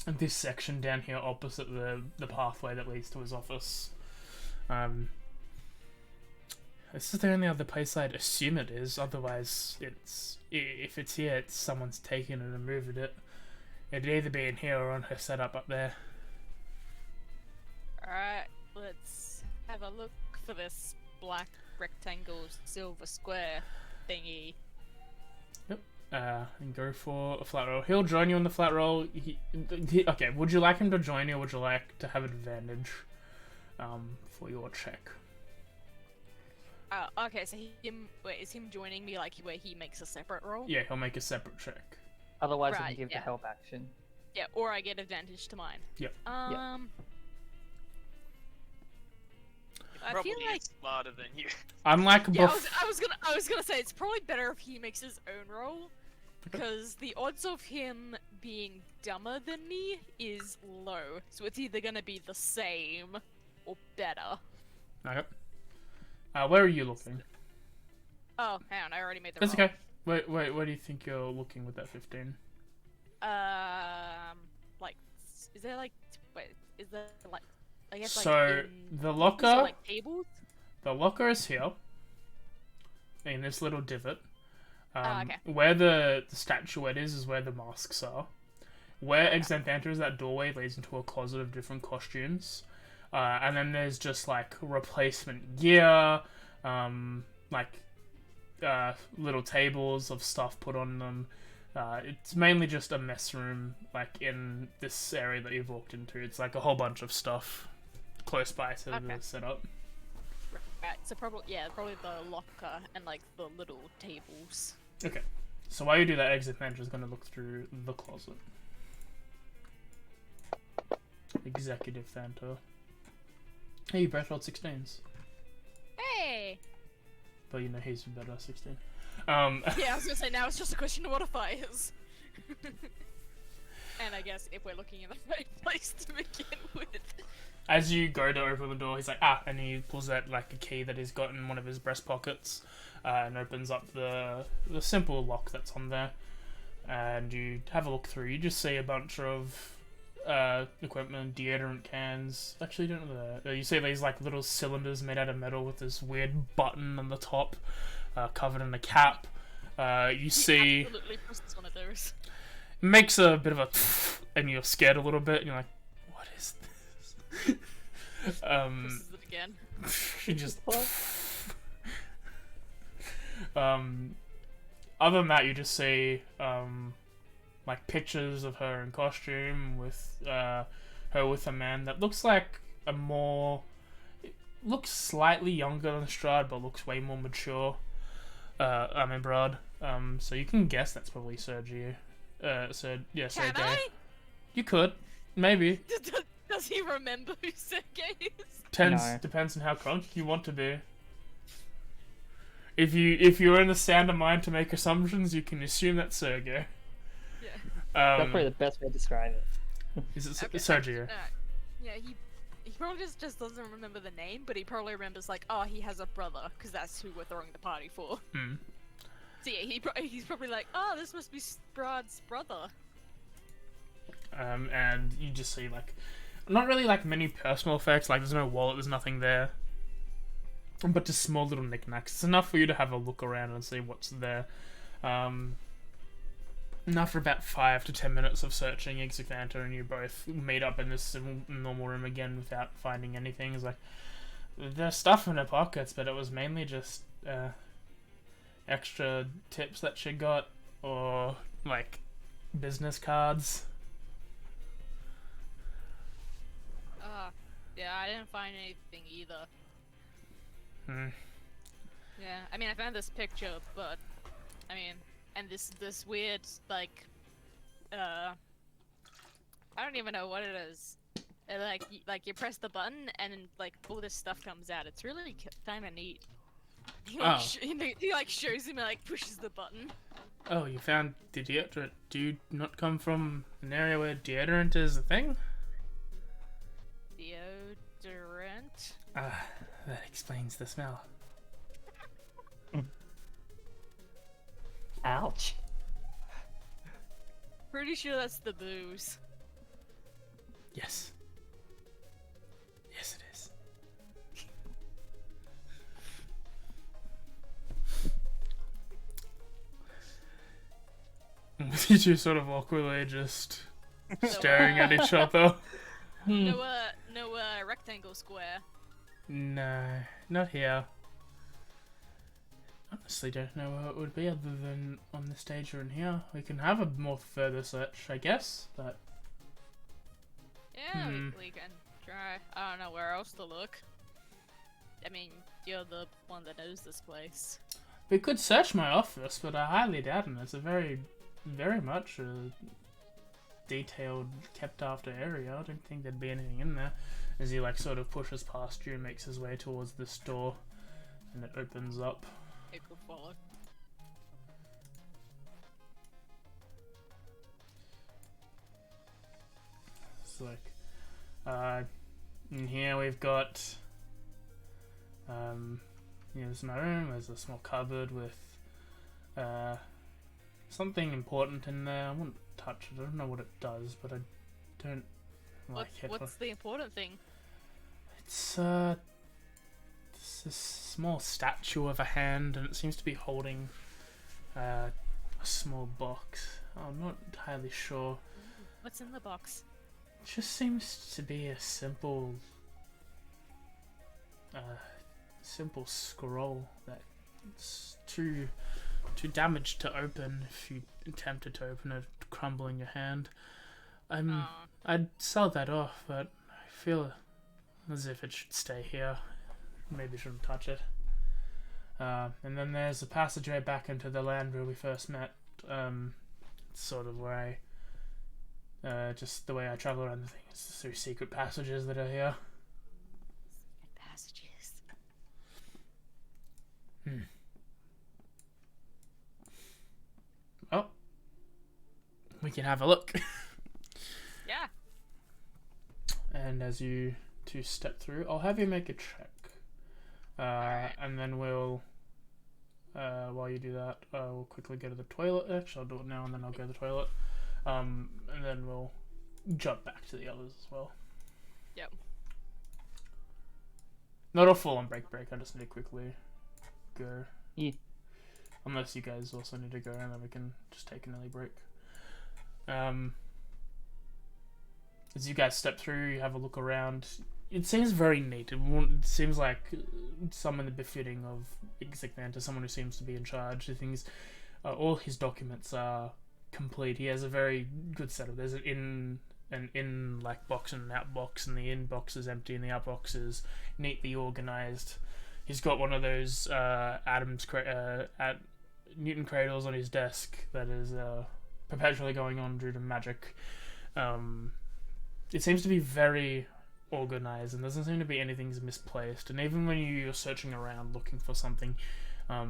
this section down here opposite the pathway that leads to his office. This is the only other place I'd assume it is. Otherwise, if it's here, it's someone's taken it and moved it. It'd either be in here or on her setup up there. Alright, let's have a look for this black rectangle silver square thingy. And go for a flat roll. He'll join you on the flat roll. Okay, would you like him to join you, or would you like to have advantage for your check? Okay, so is him joining me like where he makes a separate roll? Yeah, he'll make a separate check. Otherwise, you Right, can give yeah. the help action. Yeah, or I get advantage to mine. Yep. I Probably feel like smarter than you. Unlike yeah, before. I was gonna say it's probably better if he makes his own roll, because the odds of him being dumber than me is low. So it's either gonna be the same or better. Okay. Where are you looking? Oh, hang on, I already made the That's roll. okay. Wait, where do you think you're looking with that 15? Like, is there like, wait, is there like, I guess like So, in the tables or, locker, like tables? the locker is here. In this little divot. Okay. Where the statuette is where the masks are. Where Exant enters, that doorway leads into a closet of different costumes. And then there's just like replacement gear, little tables of stuff put on them. It's mainly just a mess room, like in this area that you've walked into. It's like a whole bunch of stuff close by to the setup. Right, so probably the locker and like the little tables. Okay, so while you do that, Exit Manager is going to look through the closet. Executive Fanta. Hey, you both rolled 16s. Hey! But you know he's better at 16. Yeah, I was gonna say now it's just a question of modifiers. And I guess if we're looking in the right place to begin with. As you go to open the door, he's like, and he pulls out like a key that he's got in one of his breast pockets, and opens up the simple lock that's on there. And you have a look through. You just see a bunch of equipment, deodorant cans. Actually, you don't know that. You see these like little cylinders made out of metal with this weird button on the top, covered in a cap. You see, Absolutely presses one of those. makes a bit of a, and you're scared a little bit. And you're like, what is this? Presses it again. She just. Other than that, you just see like pictures of her in costume with her with a man that looks like looks slightly younger than Strahd, but looks way more mature. Brahd. So you can guess that's probably Sergio. Can Sergei. I? You could, maybe. Does he remember who Sergei is? Depends on how crunk you want to be. If you're in the sound of mind to make assumptions, you can assume that's Sergio. Yeah. That's probably the best way to describe it. Is it Okay. Sergio? Yeah, he probably just doesn't remember the name, but he probably remembers like, oh, he has a brother, because that's who we're throwing the party for. Hmm. So yeah, he's probably like, oh, this must be Brad's brother. And you just see like, not really like many personal effects. Like there's no wallet, there's nothing there, but just small little knickknacks. It's enough for you to have a look around and see what's there. And after about 5 to 10 minutes of searching Exivanta, and you both meet up in this normal room again without finding anything. It's like, there's stuff in her pockets, but it was mainly just extra tips that she got, or like business cards. Yeah, I didn't find anything either. Hmm. Yeah, I mean, I found this picture, but I mean, and this weird I don't even know what it is. Like you press the button and like all this stuff comes out. It's really kind of neat. He like, he like shows him and like pushes the button. Oh, you found the deodorant. Do you not come from an area where deodorant is a thing? Deodorant. Ah, that explains the smell. Ouch. Pretty sure that's the booze. Yes. Yes, it is. You two sort of awkwardly just staring at each other. No rectangle square. No, not here. Honestly, don't know where it would be other than on the stage or in here. We can have a more further search, I guess, but Yeah, we can try. I don't know where else to look. I mean, you're the one that knows this place. we could search my office, but I highly doubt it. It's a very much detailed, kept after area. I don't think there'd be anything in there. As he like sort of pushes past you and makes his way towards this door, and it opens up. It could follow. It's like, in here we've got, there's my room. There's a small cupboard with, something important in there. I wouldn't touch it. I don't know what it does, but I don't like it. What's the important thing? It's this small statue of a hand, and it seems to be holding a small box. I'm not entirely sure. What's in the box? It just seems to be a simple scroll that's too damaged to open if you attempted to open it, crumbling your hand. I'd sell that off, but I feel as if it should stay here. Maybe shouldn't touch it. And then there's a passageway back into the land where we first met. It's sort of where just the way I travel around the thing is through secret passages that are here. Passages. Oh, we can have a look. Yeah. And as you two step through, I'll have you make a check. And then we'll, while you do that, we'll quickly go to the toilet. Actually, I'll do it now and then I'll go to the toilet. And then we'll jump back to the others as well. Yep. Not a full on break. I just need to quickly go. Yeah. Unless you guys also need to go, and then we can just take an early break. As you guys step through, you have a look around. It seems very neat. It seems like someone befitting of Exignator, someone who seems to be in charge. The things, all his documents are complete. He has a very good setup. There's an in like box and an out box, and the in box is empty and the out box is neatly organized. He's got one of those Newton cradles on his desk that is perpetually going on due to magic. It seems to be very organized, and doesn't seem to be anything misplaced. And even when you're searching around looking for something,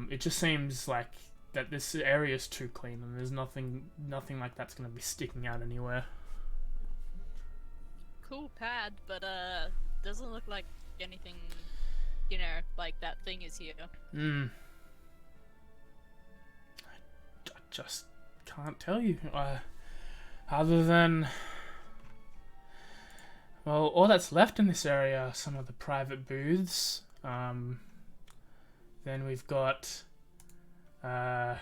it just seems like that this area is too clean, and there's nothing like that's going to be sticking out anywhere. Cool pad, but doesn't look like anything, like that thing is here. I just can't tell you. Other than, well, all that's left in this area are some of the private booths. Then we've got the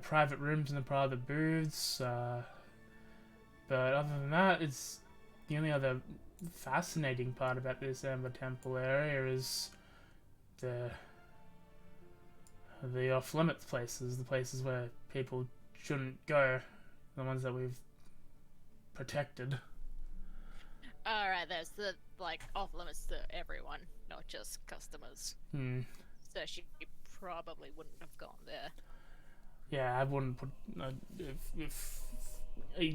private rooms and the private booths. But other than that, it's the only other fascinating part about this Amber Temple area is the off-limits places, the places where people shouldn't go, the ones that we've protected. Alright, there's the, off limits to everyone, not just customers. So she probably wouldn't have gone there. Yeah, I wouldn't put if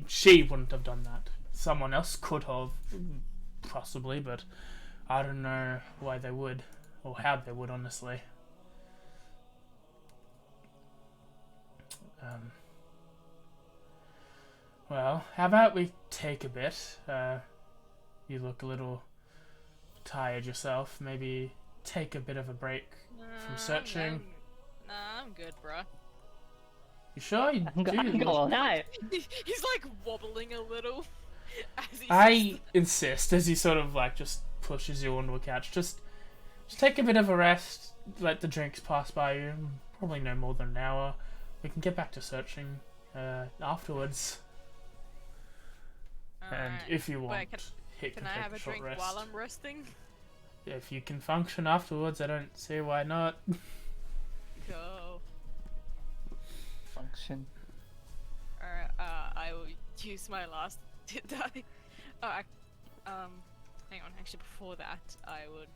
she wouldn't have done that. Someone else could have, possibly, but I don't know why they would or how they would, honestly. Well, how about we take a bit? You look a little tired yourself. Maybe take a bit of a break from searching. Nah, I'm good, bruh. You sure? You I'm do going look- all night. He's like wobbling a little. As he I insist as he sort of like just pushes you onto a couch. Just take a bit of a rest. Let the drinks pass by you. Probably no more than an hour. We can get back to searching afterwards. And Alright. if you want, Wait, Hit Can can I take have a short drink rest. while I'm resting? If you can function afterwards, I don't see why not. Go. Function. Alright, I will use my last hit die. Hang on, actually before that, I would,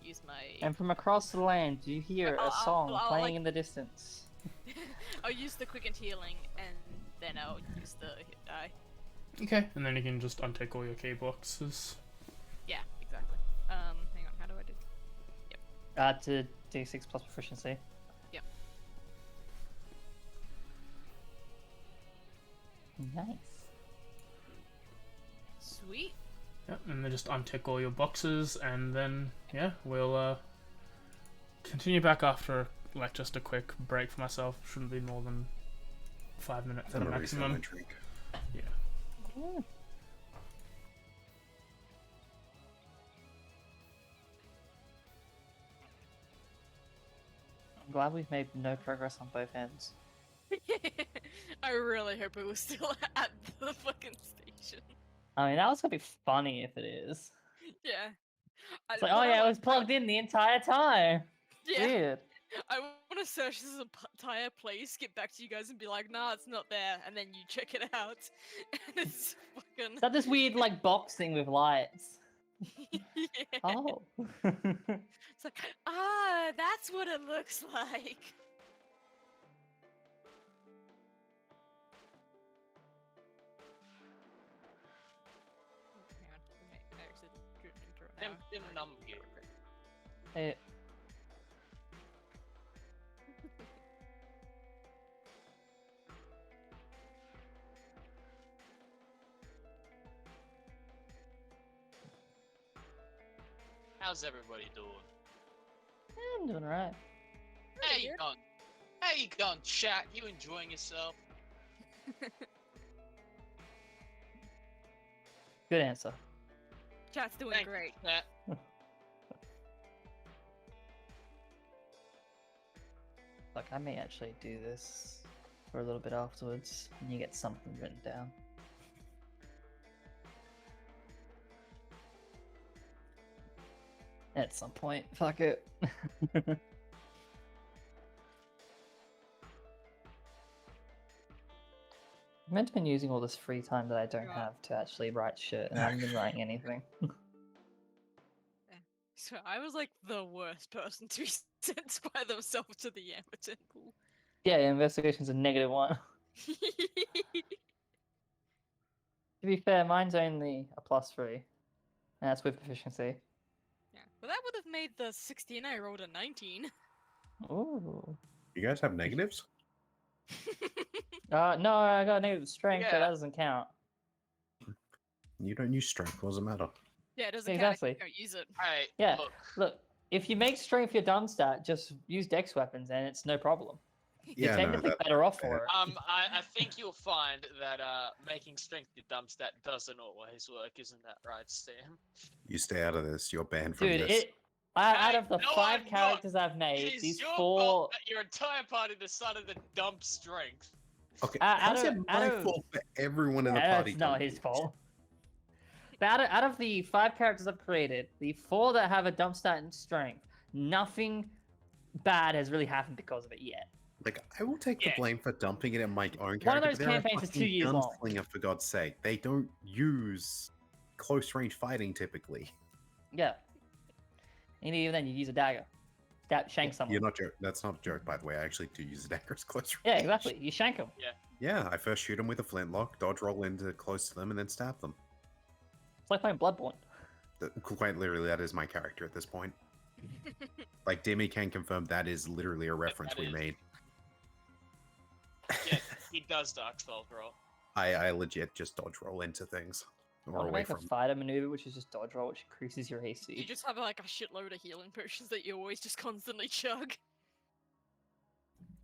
use my... And from across the land, you hear a song I'll, playing like- in the distance. I'll use the quickened healing, and then I'll use the hit die. Okay, and then you can just untake all your key boxes. Yeah, exactly. Hang on, how do I do? To D6 plus proficiency. Yep. Nice. Sweet. Yep, and then just untick all your boxes, and then yeah, we'll continue back after like just a quick break for myself. Shouldn't be more than 5 minutes at a I'm gonna refill my maximum. drink. Yeah. I'm glad we've made no progress on both ends. I really hope it was still at the fucking station. I mean, that was gonna be funny if it is. Yeah. It's like, oh yeah, it was plugged in the entire time. Yeah. Weird. I want to search this entire place, get back to you guys, and be like, nah, it's not there, and then you check it out, and it's fucking. Is that this weird like box thing with lights? Yeah. Oh. It's like, ah, that's what it looks like. Hang on, I actually drew it now. Them numb here. Hey, How's everybody doing? I'm doing alright. How you going? How you going, chat? You enjoying yourself? Good answer. Chat's doing Thank you, great. chat. Like, I may actually do this for a little bit afterwards, and you get something written down. At some point, fuck it. I'm meant to be using all this free time that I don't Yeah. have to actually write shit, and I haven't been writing anything. So I was like the worst person to be sent by themselves to the Yammer Temple. Yeah, investigation's a -1. To be fair, mine's only a +3, and that's with proficiency. Yeah, well, that would have made the 16. I rolled a 19. Ooh. You guys have negatives? No, I got negative strength, but Yeah. that doesn't count. You don't use strength. What does it matter? Yeah, it doesn't Exactly. count if you don't use it. Hey, Yeah. look. Look, if you make strength your dumb stat, just use dex weapons, and it's no problem. You're Yeah, no, technically that, better off for it. I think you'll find that making strength your dumb stat doesn't always work, isn't that right, Sam? you stay out of this. You're banned from Dude, this. out of the no, 5 I'm not. characters I've It made, is these your 4. fault that your entire party decided to dump strength. Okay, out how's of- it my out of- fault for everyone in the party? That's not dumping his it? fault. But out of the 5 characters I've created, the 4 that have a dump stat and strength, nothing bad has really happened because of it yet. Like, I will take the Yeah. blame for dumping it in my own character. One of those but they're a campaigns is 2 fucking years long. gunslinger, for God's sake. They don't use close range fighting typically. Yeah. And even then, you use a dagger. shank someone. You're not joke. That's not a joke, by the way. I actually do use a dagger as close range. Yeah, exactly. You shank them. Yeah, I first shoot them with a flintlock, dodge roll into close to them, and then stab them. It's like playing Bloodborne. Quite literally, that is my character at this point. Like, Demi can confirm that is literally a reference that we is. made. Yeah, he does Dark Souls roll. I legit just dodge roll into things. I Or want to away make a from. fighter maneuver, which is just dodge roll, which increases your You AC. just have like a shitload of healing potions that you always just constantly chug.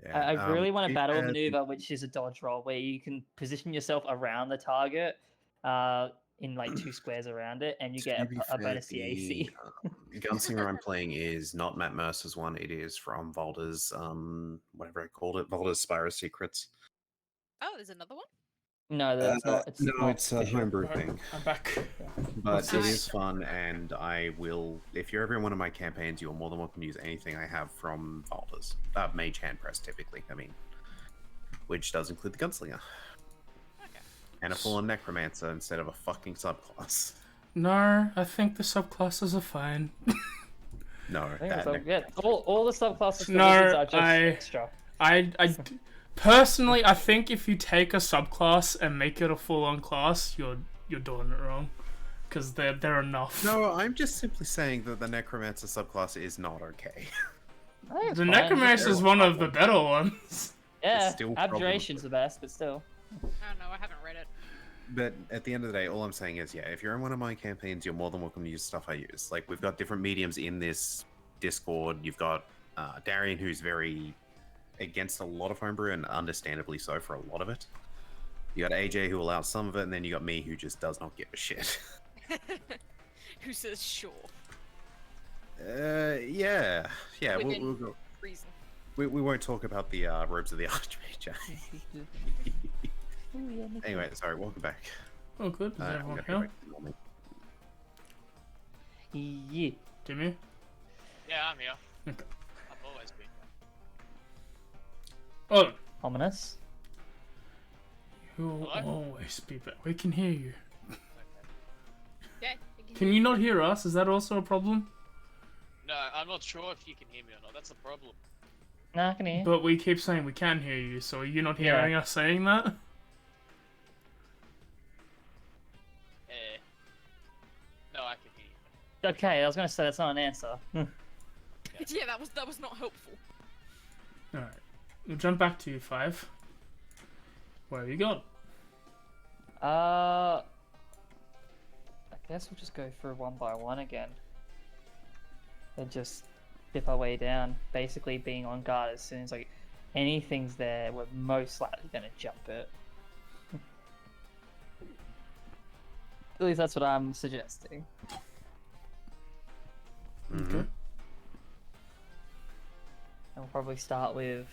Yeah, I really want a it battle has- maneuver, which is a dodge roll, where you can position yourself around the target in like 2 squares around it, and you To get be a fair, bonus to AC. the gunslinger I'm playing is not Matt Mercer's one. It is from Volder's, whatever I called it, Volder's Spyro Secrets. Oh, there's another one? No, that's not. It's no, not it's a official. homebrew Alright, thing. I'm back. But it Nice. is fun, and I will. If you're ever in one of my campaigns, you're more than welcome to use anything I have from Volder's. Mage hand press, typically. I mean, which does include the gunslinger. Okay. And a full-on necromancer instead of a fucking subclass. No, I think the subclasses are fine. No, I think that so. Yeah, all the subclasses for No, wizards are just I- extra. Personally, I think if you take a subclass and make it a full-on class, you're doing it wrong, because they're enough. No, I'm just simply saying that the necromancer subclass is not okay. I think it's The fine. Necromancer is one of the better ones. Yeah, It's still a problem. Abjuration's the best, but still. I don't know, I haven't read it. But at the end of the day, all I'm saying is, yeah, if you're in one of my campaigns, you're more than welcome to use stuff I use. Like, we've got different mediums in this Discord. You've got Darian, who's very against a lot of homebrew, and understandably so for a lot of it. You got AJ, who allows some of it, and then you got me, who just does not give a shit. Who says sure? Yeah. We'll Within go. reason. We won't talk about the robes of the Archmage. Anyway, sorry, welcome back. Oh, good. Is I'm everyone gonna go here? back to normal. Yeah. Jimmy? Yeah, I'm here. Okay. I've always been Oh, here. Ominous. you'll Hello? always be back. We can hear you. Yeah. Can you not hear us? Is that also a problem? No, I'm not sure if you can hear me or not. That's the problem. Nah, I can hear. But we keep saying we can hear you, so are you not hearing us saying that? No, I can hear you. Okay, I was gonna say that's not an answer. Yeah, that was not helpful. Alright. We'll jump back to you, 5. Where have you gone? I guess we'll just go through one by one again. And just dip our way down. Basically being on guard as soon as like anything's there, we're most likely gonna jump it. At least that's what I'm suggesting. Mhm. Okay. And we'll probably start with,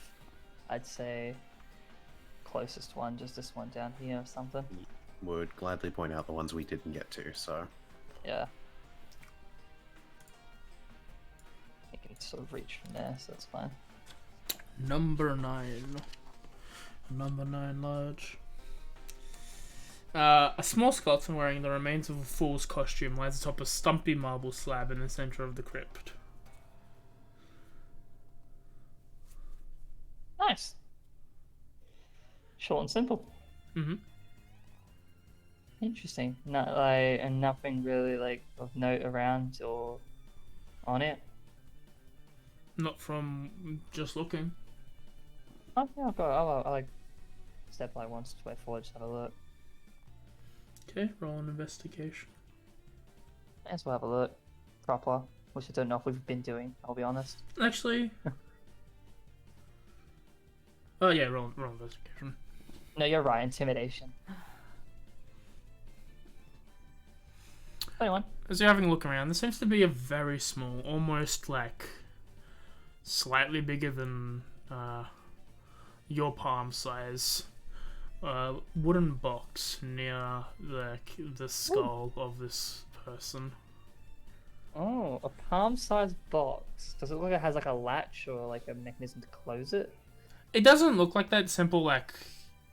I'd say, closest one, just this one down here or something. Would gladly point out the ones we didn't get to, so. Yeah. You can sort of reach from there, so that's fine. Number 9. Number 9 large. A small skeleton wearing the remains of a fool's costume lies atop a stumpy marble slab in the center of the crypt. Nice. Short and simple. Mm-hmm. Interesting. And nothing really like of note around or on it. Not from just looking. Oh yeah, I'll like step like once way forward, just have a look. Okay, roll an investigation. May as well have a look. Proper. Which I don't know if we've been doing, I'll be honest. Actually. Oh yeah, roll investigation. No, you're right, intimidation. 21. As you're having a look around, there seems to be a very small, almost like slightly bigger than your palm size, wooden box near the skull of this person. Oh, a palm-sized box. Does it look like it has like a latch or like a mechanism to close it? It doesn't look like that. Simple, like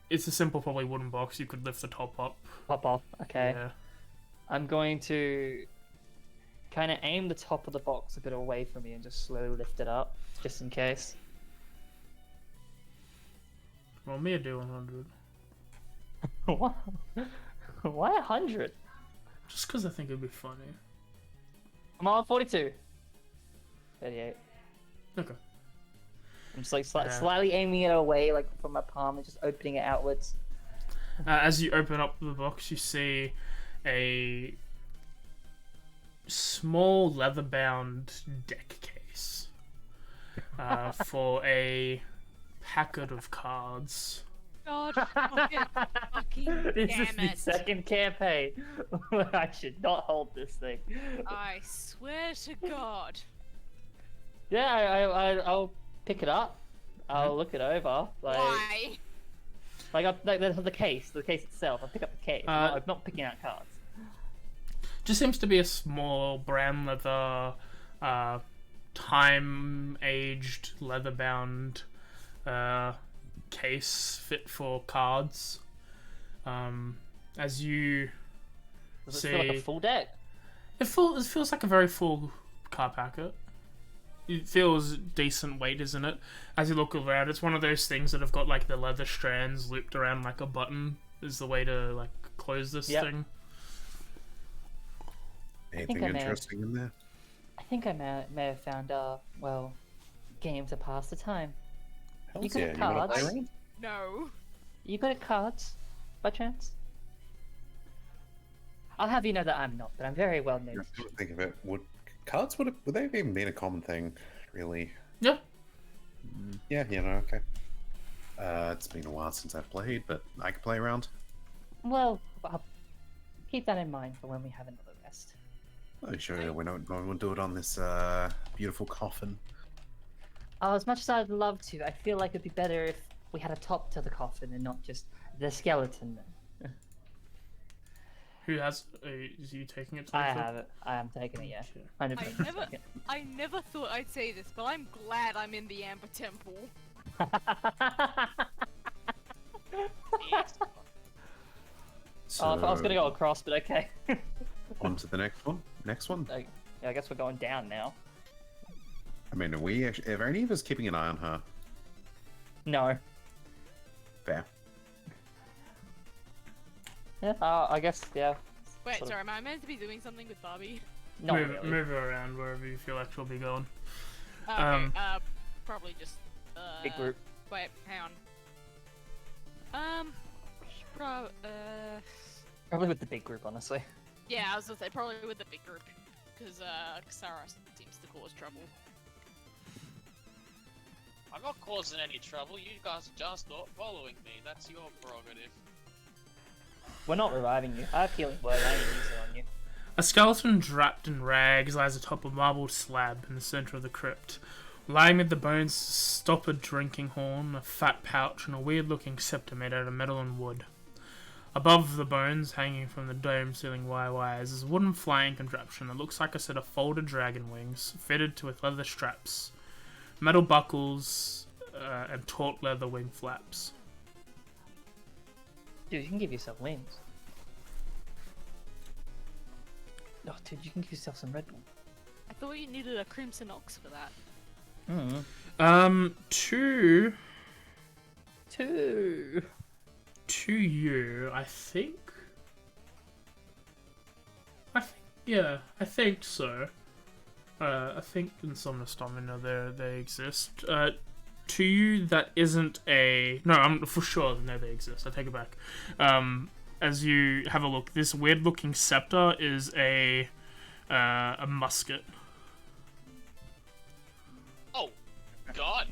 it's a simple, probably wooden box. You could lift the top up. Pop off. Okay. Yeah. I'm going to kind of aim the top of the box a bit away from you and just slowly lift it up, just in case. Roll me a D100. What? Why 100? Just because I think it'd be funny. I'm on 42. 38. Okay. I'm just like Yeah. slightly aiming it away, like from my palm, and just opening it outwards. As you open up the box, you see a small leather-bound deck case for a packet of cards. God fucking This is damn the it. second campaign where I should not hold this thing. I swear to God. Yeah, I'll pick it up. I'll look it over. Why? Like the case itself. I'll pick up the case. I'm not picking out cards. Just seems to be a small brown leather, time-aged, leather-bound case fit for cards. As you Does it see, feel like a full deck? it feels like a very full card packet. It feels decent weight, isn't it? As you look around, it's one of those things that have got like the leather strands looped around like a button. Is the way to like close this Yep. thing. Anything I may have- interesting in there? I think I may have found well, game to pass the time. Hells You got yeah, you wanna play cards? around? No. You got cards, by chance? I'll have you know that I'm not, but I'm very well known. I think of it. Would they have even been a common thing, really? Yeah. Yeah, okay. It's been a while since I've played, but I can play around. Well, I'll keep that in mind for when we have another rest. Oh, sure, we won't do it on this beautiful coffin. As much as I'd love to, I feel like it'd be better if we had a top to the coffin and not just the skeleton. Who has? Is you taking it? To the I floor? have it. I am taking it, yeah. Okay. 100%. I never thought I'd say this, but I'm glad I'm in the Amber Temple. So, Oh, I was gonna go across, but okay. on to the next one. Next one. Yeah, I guess we're going down now. I mean, are any of us keeping an eye on her? No. Fair. Yeah, I guess, yeah. Wait, Sort of- sorry, am I meant to be doing something with Barbie? Not move, really. move her around wherever you feel like she'll be going. Okay, probably just, Big group. Wait, hang on. Probably with the big group, honestly. Yeah, I was gonna say, probably with the big group. Because, Sarah seems to cause trouble. I'm not causing any trouble. You guys are just not following me. That's your prerogative. We're not reviving you. I have healing word. I ain't using it on you. A skeleton wrapped in rags lies atop a marble slab in the center of the crypt. Lying with the bones, stop a drinking horn, a fat pouch, and a weird-looking scepter made out of metal and wood. Above the bones, hanging from the dome ceiling wire wires, is a wooden flying contraption that looks like a set of folded dragon wings, fitted with leather straps, metal buckles, and taut leather wing flaps. Dude, you can give yourself wings. Oh, dude, you can give yourself some Red Bull. I thought you needed a Crimson Ox for that. To Two. you, I think, yeah, I think so. I think in some stamina they exist. To you, that isn't a no. I'm for sure no, they exist. I take it back. As you have a look, this weird-looking scepter is a musket. Oh, God.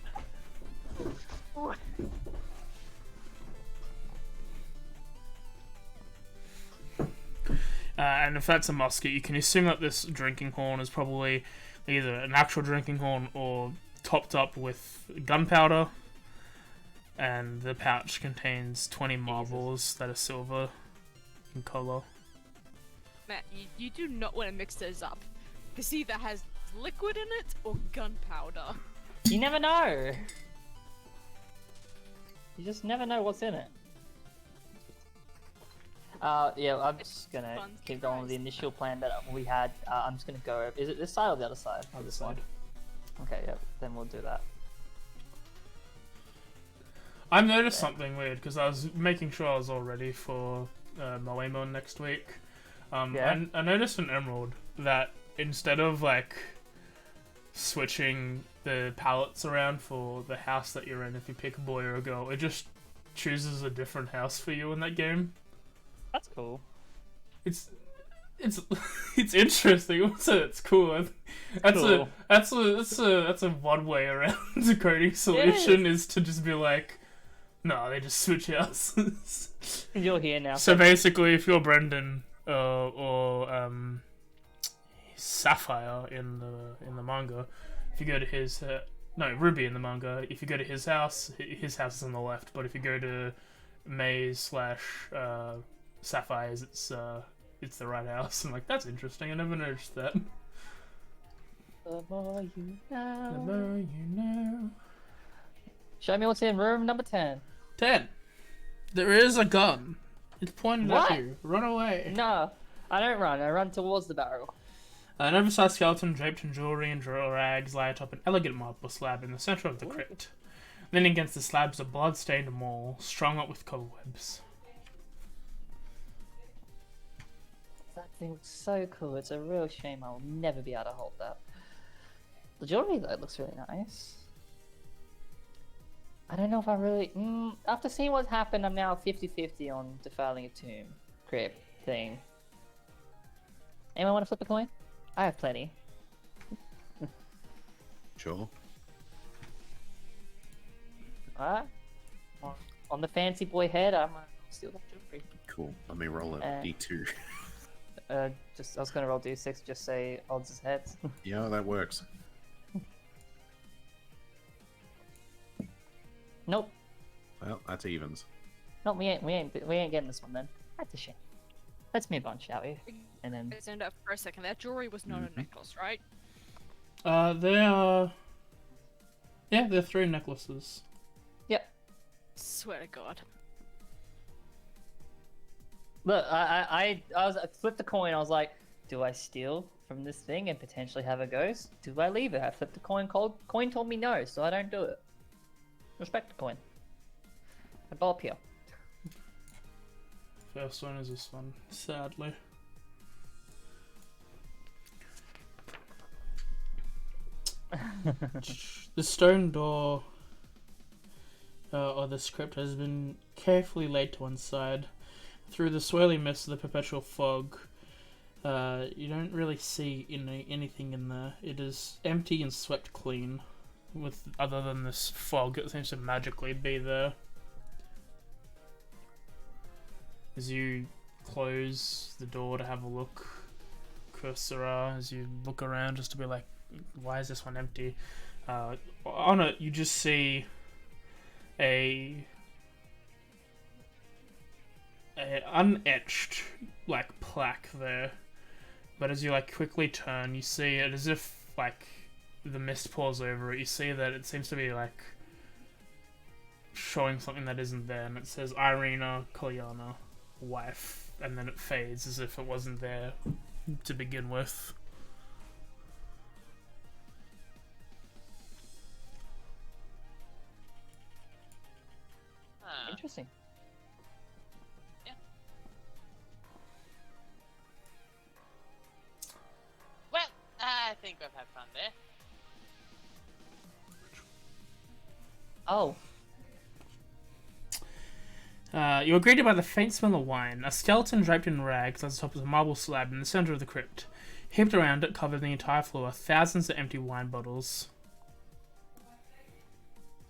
And if that's a musket, you can assume that this drinking horn is probably either an actual drinking horn or topped up with gunpowder. And the pouch contains 20 marbles that are silver in color. Matt, you do not want to mix those up. This either has liquid in it or gunpowder. You never know. You just never know what's in it. Yeah, I'm just gonna Fun keep going with the surprise. initial plan that we had. I'm just gonna go. Is it this side or the other side? Other This one. side. Okay, yeah. Then we'll do that. I've noticed something weird because I was making sure I was all ready for Moemo next week. Yeah. I noticed in Emerald that instead of like switching the palettes around for the house that you're in, if you pick a boy or a girl, it just chooses a different house for you in that game. That's cool. It's it's interesting. Also, it's cool. That's Cool. that's a one way around the coding solution is to just be like, no, they just switch houses. You're here now. So basically, if you're Brendan or Sapphire in the manga, if you go to his no Ruby in the manga, if you go to his house is on the left. But if you go to May's / Sapphire's, it's the right house. I'm like, that's interesting. I never noticed that. The more you know. The more you know. Show me what's in room number 10. 10. There is a gun. It's pointed What? at you. Run away. No, I don't run. I run towards the barrel. An oversized skeleton draped in jewelry and rags lie atop an elegant marble slab in the center of the crypt. Leaning against the slab is a blood-stained maul, strung up with cobwebs. That thing looks so cool. It's a real shame I'll never be able to hold that. The jewelry though looks really nice. I don't know if I really... after seeing what's happened, I'm now 50-50 on defiling a tomb. Crypt thing. Anyone want to flip a coin? I have plenty. Sure. Alright. On the fancy boy head, I'm gonna steal that jewelry. Cool. Let me roll a Uh, D2. I was gonna roll d6, just say odds as heads. Yeah, that works. Nope. Well, that's evens. Nope, we ain't getting this one then. That's a shame. Let's move on, shall we? And then Stand up for a second. That jewelry was not a necklace, right? They are... Yeah, they're 3 necklaces. yep. Swear to God. Look, I flipped the coin. I was like, do I steal from this thing and potentially have a ghost? Do I leave it? I flipped the coin. Coin told me no, so I don't do it. Respect the coin. I ball up here. First one is this one, sadly. The stone door of the script has been carefully laid to one side. Through the swirling mist of the perpetual fog, you don't really see anything in there. It is empty and swept clean, with other than this fog that seems to magically be there. As you close the door to have a look, Kursara, as you look around just to be like, why is this one empty? On it, you just see a unetched like plaque there, but as you like quickly turn, you see it as if like the mist pours over it. You see that it seems to be like showing something that isn't there, and it says Irina Kolyana, wife, and then it fades as if it wasn't there to begin with. Interesting. Well, I think I've had fun there. Oh, You are greeted by the faint smell of wine. A skeleton draped in rags at the top of a marble slab in the center of the crypt. Heaped around it, covered the entire floor, thousands of empty wine bottles.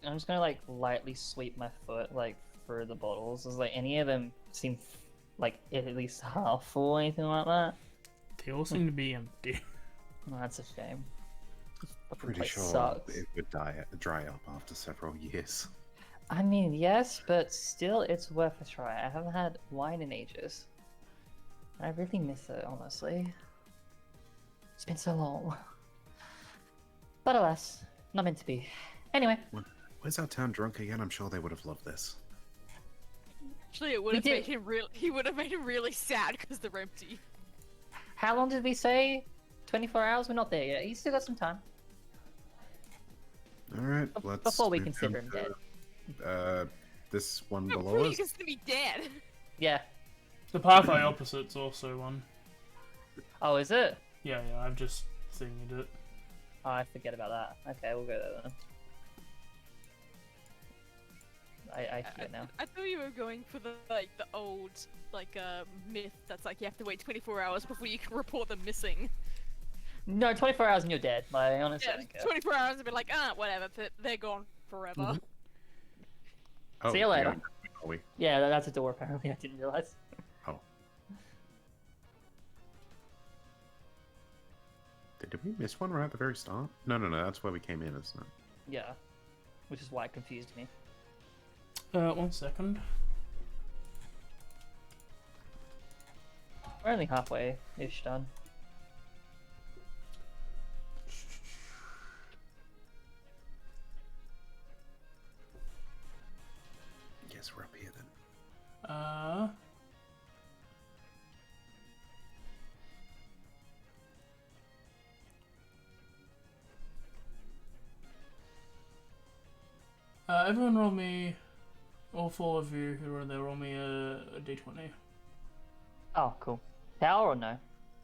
I'm just gonna like lightly sweep my foot like through the bottles. Does like any of them seem like at least half full or anything like that? They all seem to be empty. Oh, that's a shame. Fucking Pretty place sure sucks. it would dry up after several years. I mean, yes, but still, it's worth a try. I haven't had wine in ages. I really miss it, honestly. It's been so long. But alas, not meant to be. Anyway, Where's our town drunk again? I'm sure they would have loved this. Actually, it would We have made did- him real. He would have made him really sad because they're empty. How long did we say? 24 hours? We're not there yet. He's still got some time. All right, let's Before we move consider down him to, this one No, below before us. you consider me dead. Yeah. The pathway opposite's also one. Oh, is it? Yeah, I've just thingied it. Oh, I forget about that. Okay, we'll go there then. I forget now. I thought you were going for the old myth that's like you have to wait 24 hours before you can report them missing. No, 24 hours and you're dead. Like, honestly, I Yeah, don't care. 24 hours and be like, whatever, they're gone forever. Oh, See you later. Are we? Yeah, that's a door apparently. I didn't realize. Oh. Did we miss one right at the very start? No, that's where we came in, isn't it? Yeah. Which is why it confused me. 1 second. We're only halfway-ish done. Yes, we're up here then. Everyone roll me, all 4 of you who are there, roll me a d20. Oh, cool. Tower or no?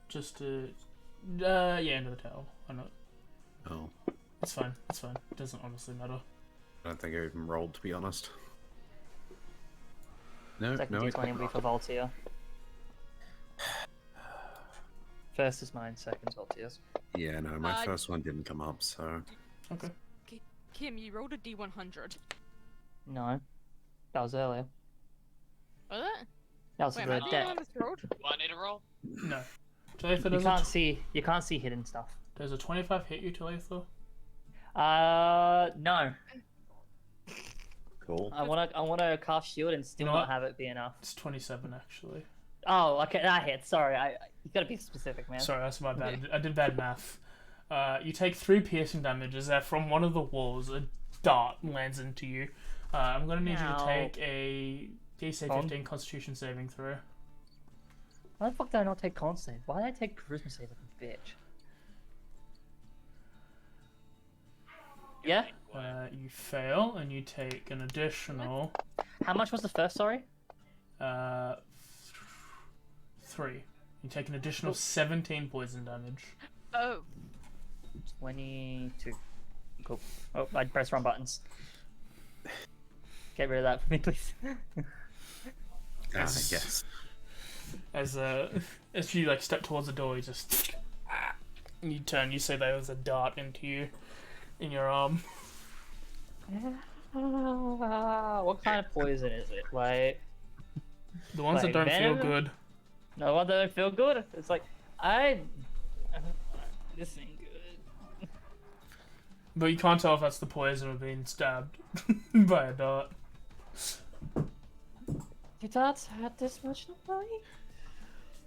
Just to, yeah, into the tower. I know. Oh, It's fine, it's fine. It doesn't honestly matter. I don't think I even rolled, to be honest. No, Second no, I D20 will be for Voltia. First is mine, second's Voltia's. Yeah, no, my Uh, first one didn't come up, so... Okay. Kim, you rolled a D100. No. That was earlier. Was it? That was Wait, for am the I the deck. only one that's rolled? Do I need to roll? No. Talitha, You can't see hidden stuff. does a 25 hit you, Talitha? No. Cool. I wanna cast shield and still You know not what? have it be enough. It's 27 actually. Oh, okay, that hits. Sorry, you gotta be specific, man. Sorry, that's my bad. I did bad math. You take 3 piercing damage as that from one of the walls a dart lands into you. I'm gonna need you to Ow. take a DC 15 Constitution saving throw. Why the fuck did I not take con save? Why did I take charisma save like a bitch? Yeah? You fail, and you take an additional How much was the first, sorry? 3. You take an additional 17 poison damage. Oh, 22. Cool. Oh, I pressed wrong buttons. Get rid of that for me, please. Yes. As you like step towards the door, you just you turn. You say there was a dart into you in your arm. What kind of poison is it? Like, The ones Like that don't feel venom? good. no one that don't feel good. It's like, this ain't good. But you can't tell if that's the poison or being stabbed by a dart. Do darts hurt this much? Really?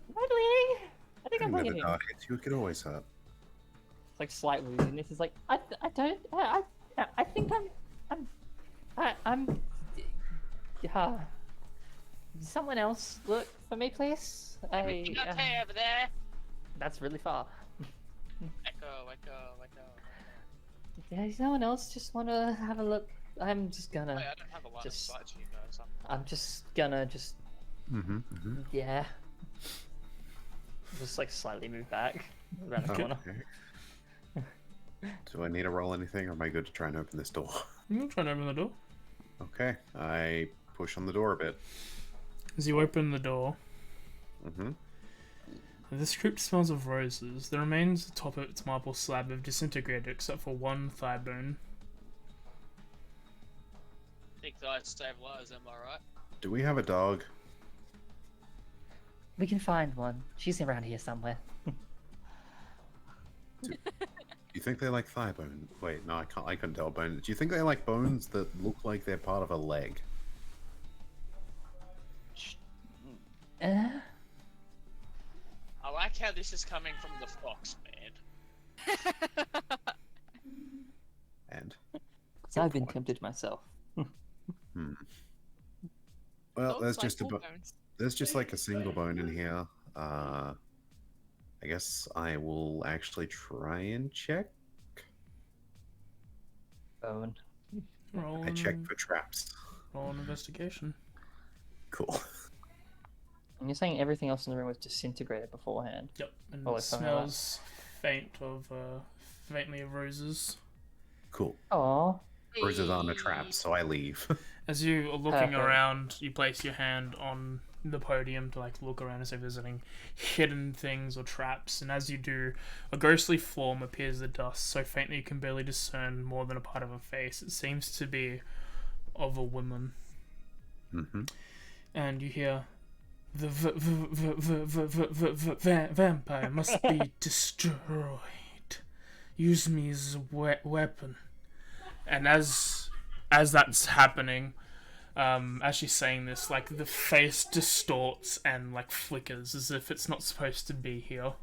Am I bleeding? I think I'm When the bleeding. dart hits you, it could always hurt. It's like slight woundedness. It's like I think I'm yeah. Someone else look for me, please. Okay, over there. That's really far. Echo. Yeah, someone else just want to have a look. I'm just Wait, gonna. I don't have a line Just- of sight to you guys. I'm just gonna yeah. Just like slightly move back around the Okay. corner. Okay. Do I need to roll anything, or am I good to try and open this door? I'm trying to open the door. Okay, I push on the door a bit. As you open the door, Mm-hmm. this crypt smells of roses. The remains atop its marble slab have disintegrated except for one thigh bone. Think that I save lives, am I right? Do we have a dog? We can find one. She's around here somewhere. Do you think they like thigh bone? Wait, no, I couldn't tell bone. Do you think they like bones that look like they're part of a leg? Uh, I like how this is coming from the fox, man. And so I've been tempted myself. Well, Dogs there's like just all bones. there's just like a single bone in here. I guess I will actually try and check. Bone. Roll I check an, for traps. roll an investigation. Cool. And you're saying everything else in the room was disintegrated beforehand. Yep, and Oh, it like something like that. smells faintly of roses. Cool. Oh, Bruises aren't a trap, so I leave. As you are looking Perfect. around, you place your hand on the podium to like look around and see if there's any hidden things or traps. And as you do, a ghostly form appears in the dust, so faintly you can barely discern more than a part of a face. It seems to be of a woman. Mm-hmm. And you hear, the vampire must be destroyed. Use me as a weapon. And as that's happening, as she's saying this, like the face distorts and like flickers as if it's not supposed to be here.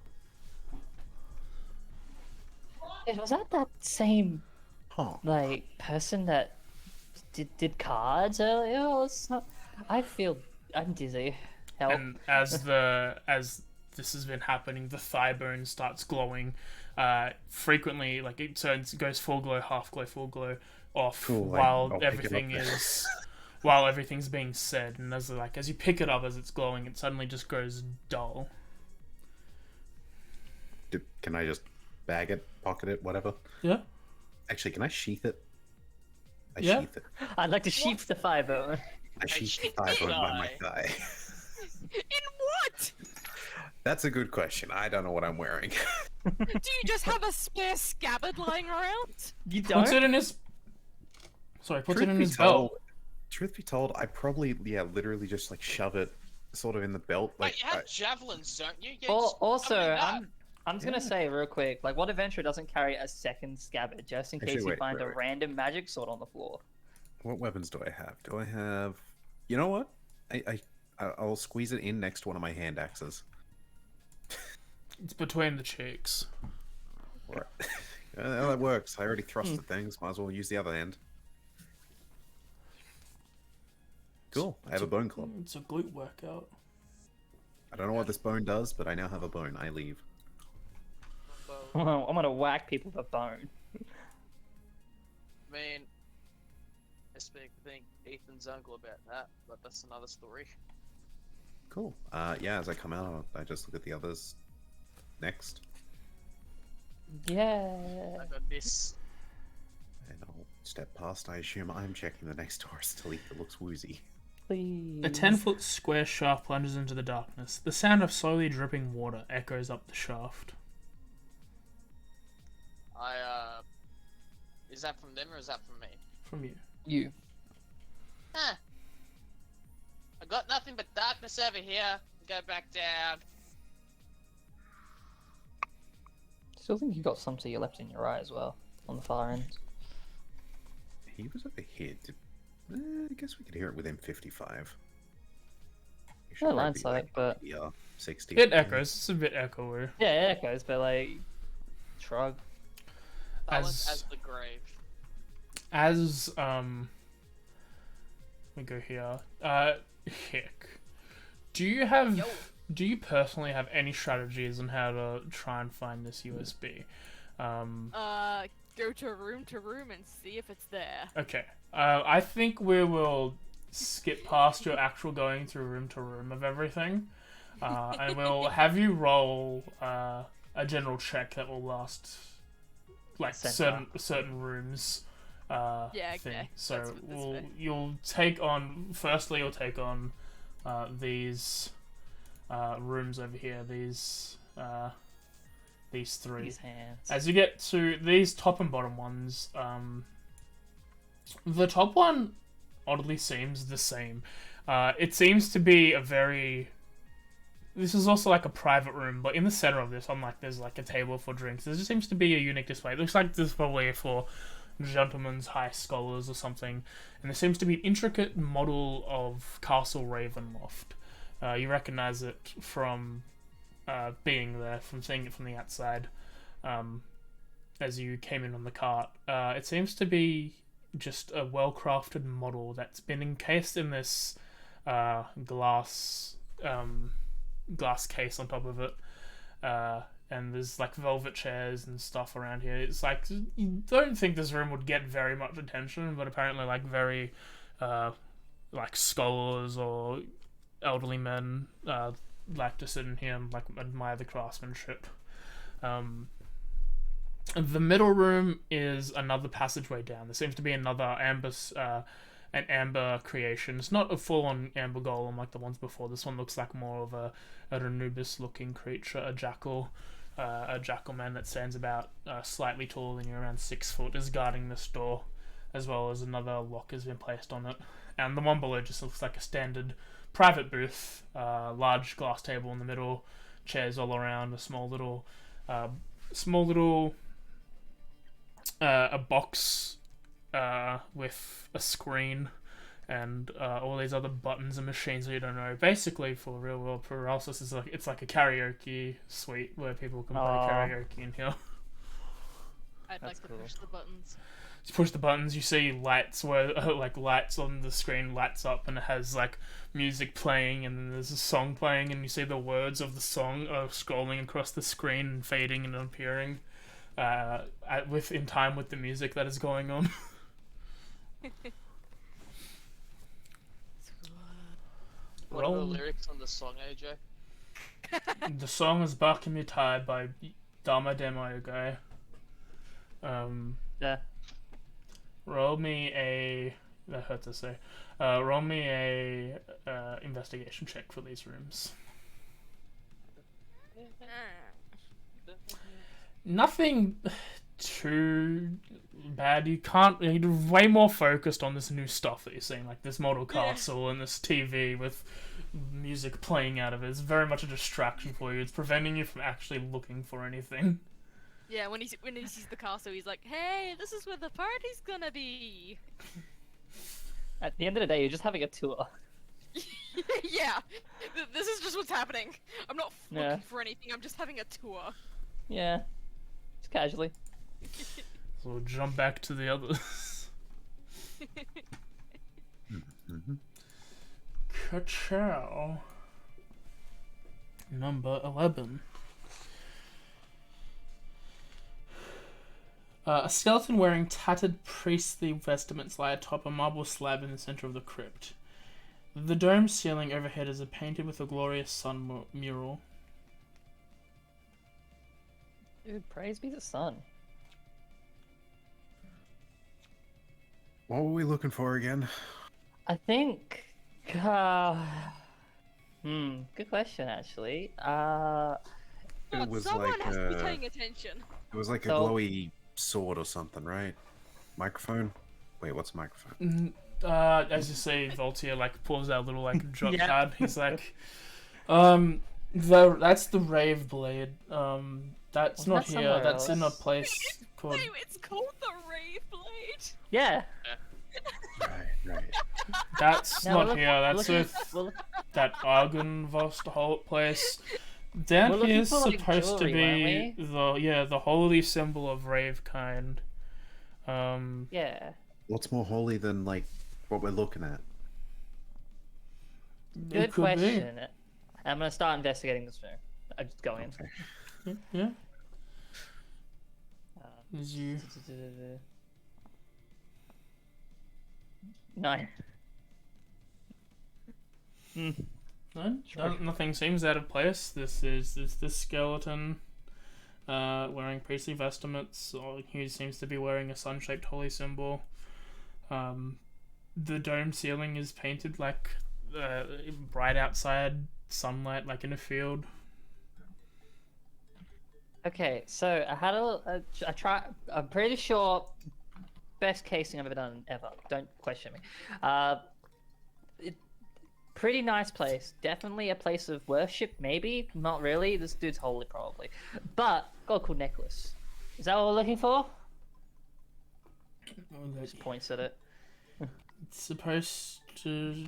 was that same Huh. like person that did cards earlier? Or some- I'm dizzy. Help. And as this has been happening, the thigh bone starts glowing. Frequently, like it goes full glow, half glow, full glow off Cool, while I'll pick it up everything then. is while everything's being said. And as you pick it up as it's glowing, it suddenly just goes dull. Can I just bag it, pocket it, whatever? Yeah. Actually, can I sheath it? I Yeah. sheath it. I'd like to sheath the fiber. I sheath sheath the thigh the bone by my thigh. thigh. In what? That's a good question. I don't know what I'm wearing. Do you just have a spare scabbard lying around? You Puts don't? it in his. Sorry, puts it in his belt. Truth be told, I probably literally just like shove it sort of in the belt. Like Wait, you have javelins, don't you? Yeah, Al- just- Also, I mean, I'm just gonna say real quick, like, what adventurer doesn't carry a second scabbard just in Actually, case you wait, find wait, a wait. random magic sword on the floor? what weapons do I have? Do I have? You know what? I'll squeeze it in next to one of my hand axes. It's between the cheeks. Right. That works. I already thrusted things. Might as well use the other hand. Cool. I have a bone club. It's a glute workout. I don't know what this bone does, but I now have a bone. I leave. I'm gonna whack people with a bone. I mean, I speak to think Ethan's uncle about that, but that's another story. Cool. Yeah, as I come out, I just look at the others next, Yeah. I got this. and I'll step past. I assume I'm checking the next door still. Ether looks woozy. Please. A 10-foot square shaft plunges into the darkness. The sound of slowly dripping water echoes up the shaft. Is that from them or is that from me? From you. You. Huh. I got nothing but darkness over here. Go back down. Still think you got some to your left in your eye as well, on the far end. He was over here. I guess we could hear it within 55. He should Yeah, probably line be, sight, but 60. It echoes. It's a bit echoey. yeah, it echoes, but like, shrug. Balance As- as the grave. As we go here. Hick. Do you personally have any strategies on how to try and find this USB? Go to room and see if it's there. Okay. I think we will skip past your actual going through to room of everything, and we'll have you roll a general check that will last like Center. certain rooms. Yeah, Thing. okay. So That's fair. you'll take on these rooms over here. These three. These hands. As you get to these top and bottom ones, the top one oddly seems the same. It seems to be a very... This is also like a private room, but in the center of this, there's like a table for drinks. There just seems to be a unique display. It looks like this is probably for gentlemen's high scholars or something. And there seems to be an intricate model of Castle Ravenloft. You recognize it from being there, from seeing it from the outside, as you came in on the cart. It seems to be just a well-crafted model that's been encased in this glass glass case on top of it. And there's like velvet chairs and stuff around here. It's like you don't think this room would get very much attention, but apparently like very like scholars or elderly men like to sit in here and like admire the craftsmanship. The middle room is another passageway down. There seems to be another an amber creation. It's not a full-on amber golem like the ones before. This one looks like more of a Anubis-looking creature, a jackal man that stands about slightly taller than you, around 6 foot, is guarding this door, as well as another lock has been placed on it. And the one below just looks like a standard private booth, large glass table in the middle, chairs all around, a small little a box with a screen and all these other buttons and machines that you don't know. Basically, for real world paralysis, it's like a karaoke suite where people can play karaoke in here. I'd like to push the buttons. You push the buttons, you see lights where like lights on the screen lights up, and it has like music playing, and then there's a song playing, and you see the words of the song scrolling across the screen and fading and appearing in time with the music that is going on. What are the lyrics on the song, AJ? The song is Barking Tide by Dama Demo guy. Yeah. Roll me a... That hurt to say. Roll me a investigation check for these rooms. Nothing too bad. You're way more focused on this new stuff that you're seeing, like this model castle and this TV with music playing out of it. It's very much a distraction for you. It's preventing you from actually looking for anything. Yeah, when he sees the castle, he's like, "Hey, this is where the party's gonna be." At the end of the day, you're just having a tour. Yeah, this is just what's happening. I'm not looking for anything. I'm just having a tour. Yeah, just casually. So we'll jump back to the others. Ka-chow. Number 11. A skeleton wearing tattered priestly vestments lie atop a marble slab in the center of the crypt. The dome ceiling overhead is painted with a glorious sun mural. Dude, praise be the sun. What were we looking for again? I think... good question, actually. God, It was someone like has to be paying attention. It was like a glowy sword or something, right? Microphone? Wait, what's a microphone? As you see, Voltaire like pulls out a little like drop pad. He's like, that's the Rave Blade. That's not here. That's in a place called. Wait, it's called the Rave Blade. Yeah. Right. That's Now not here. That's with that Argunvost whole place. Down here is supposed to be the holy symbol of Rave kind. Yeah. What's more holy than like what we're looking at? Good question. I'm gonna start investigating this room. I'm just going. Okay. Yeah. Is you? 9. Nothing seems out of place. This skeleton wearing priestly vestments. He seems to be wearing a sun-shaped holy symbol. The dome ceiling is painted like bright outside sunlight, like in a field. Okay, so I had a try. I'm pretty sure best casing I've ever done ever. Don't question me. Pretty nice place. Definitely a place of worship, maybe. Not really. This dude's holy, probably. But got a cool necklace. Is that what we're looking for? Just points at it. It's supposed to.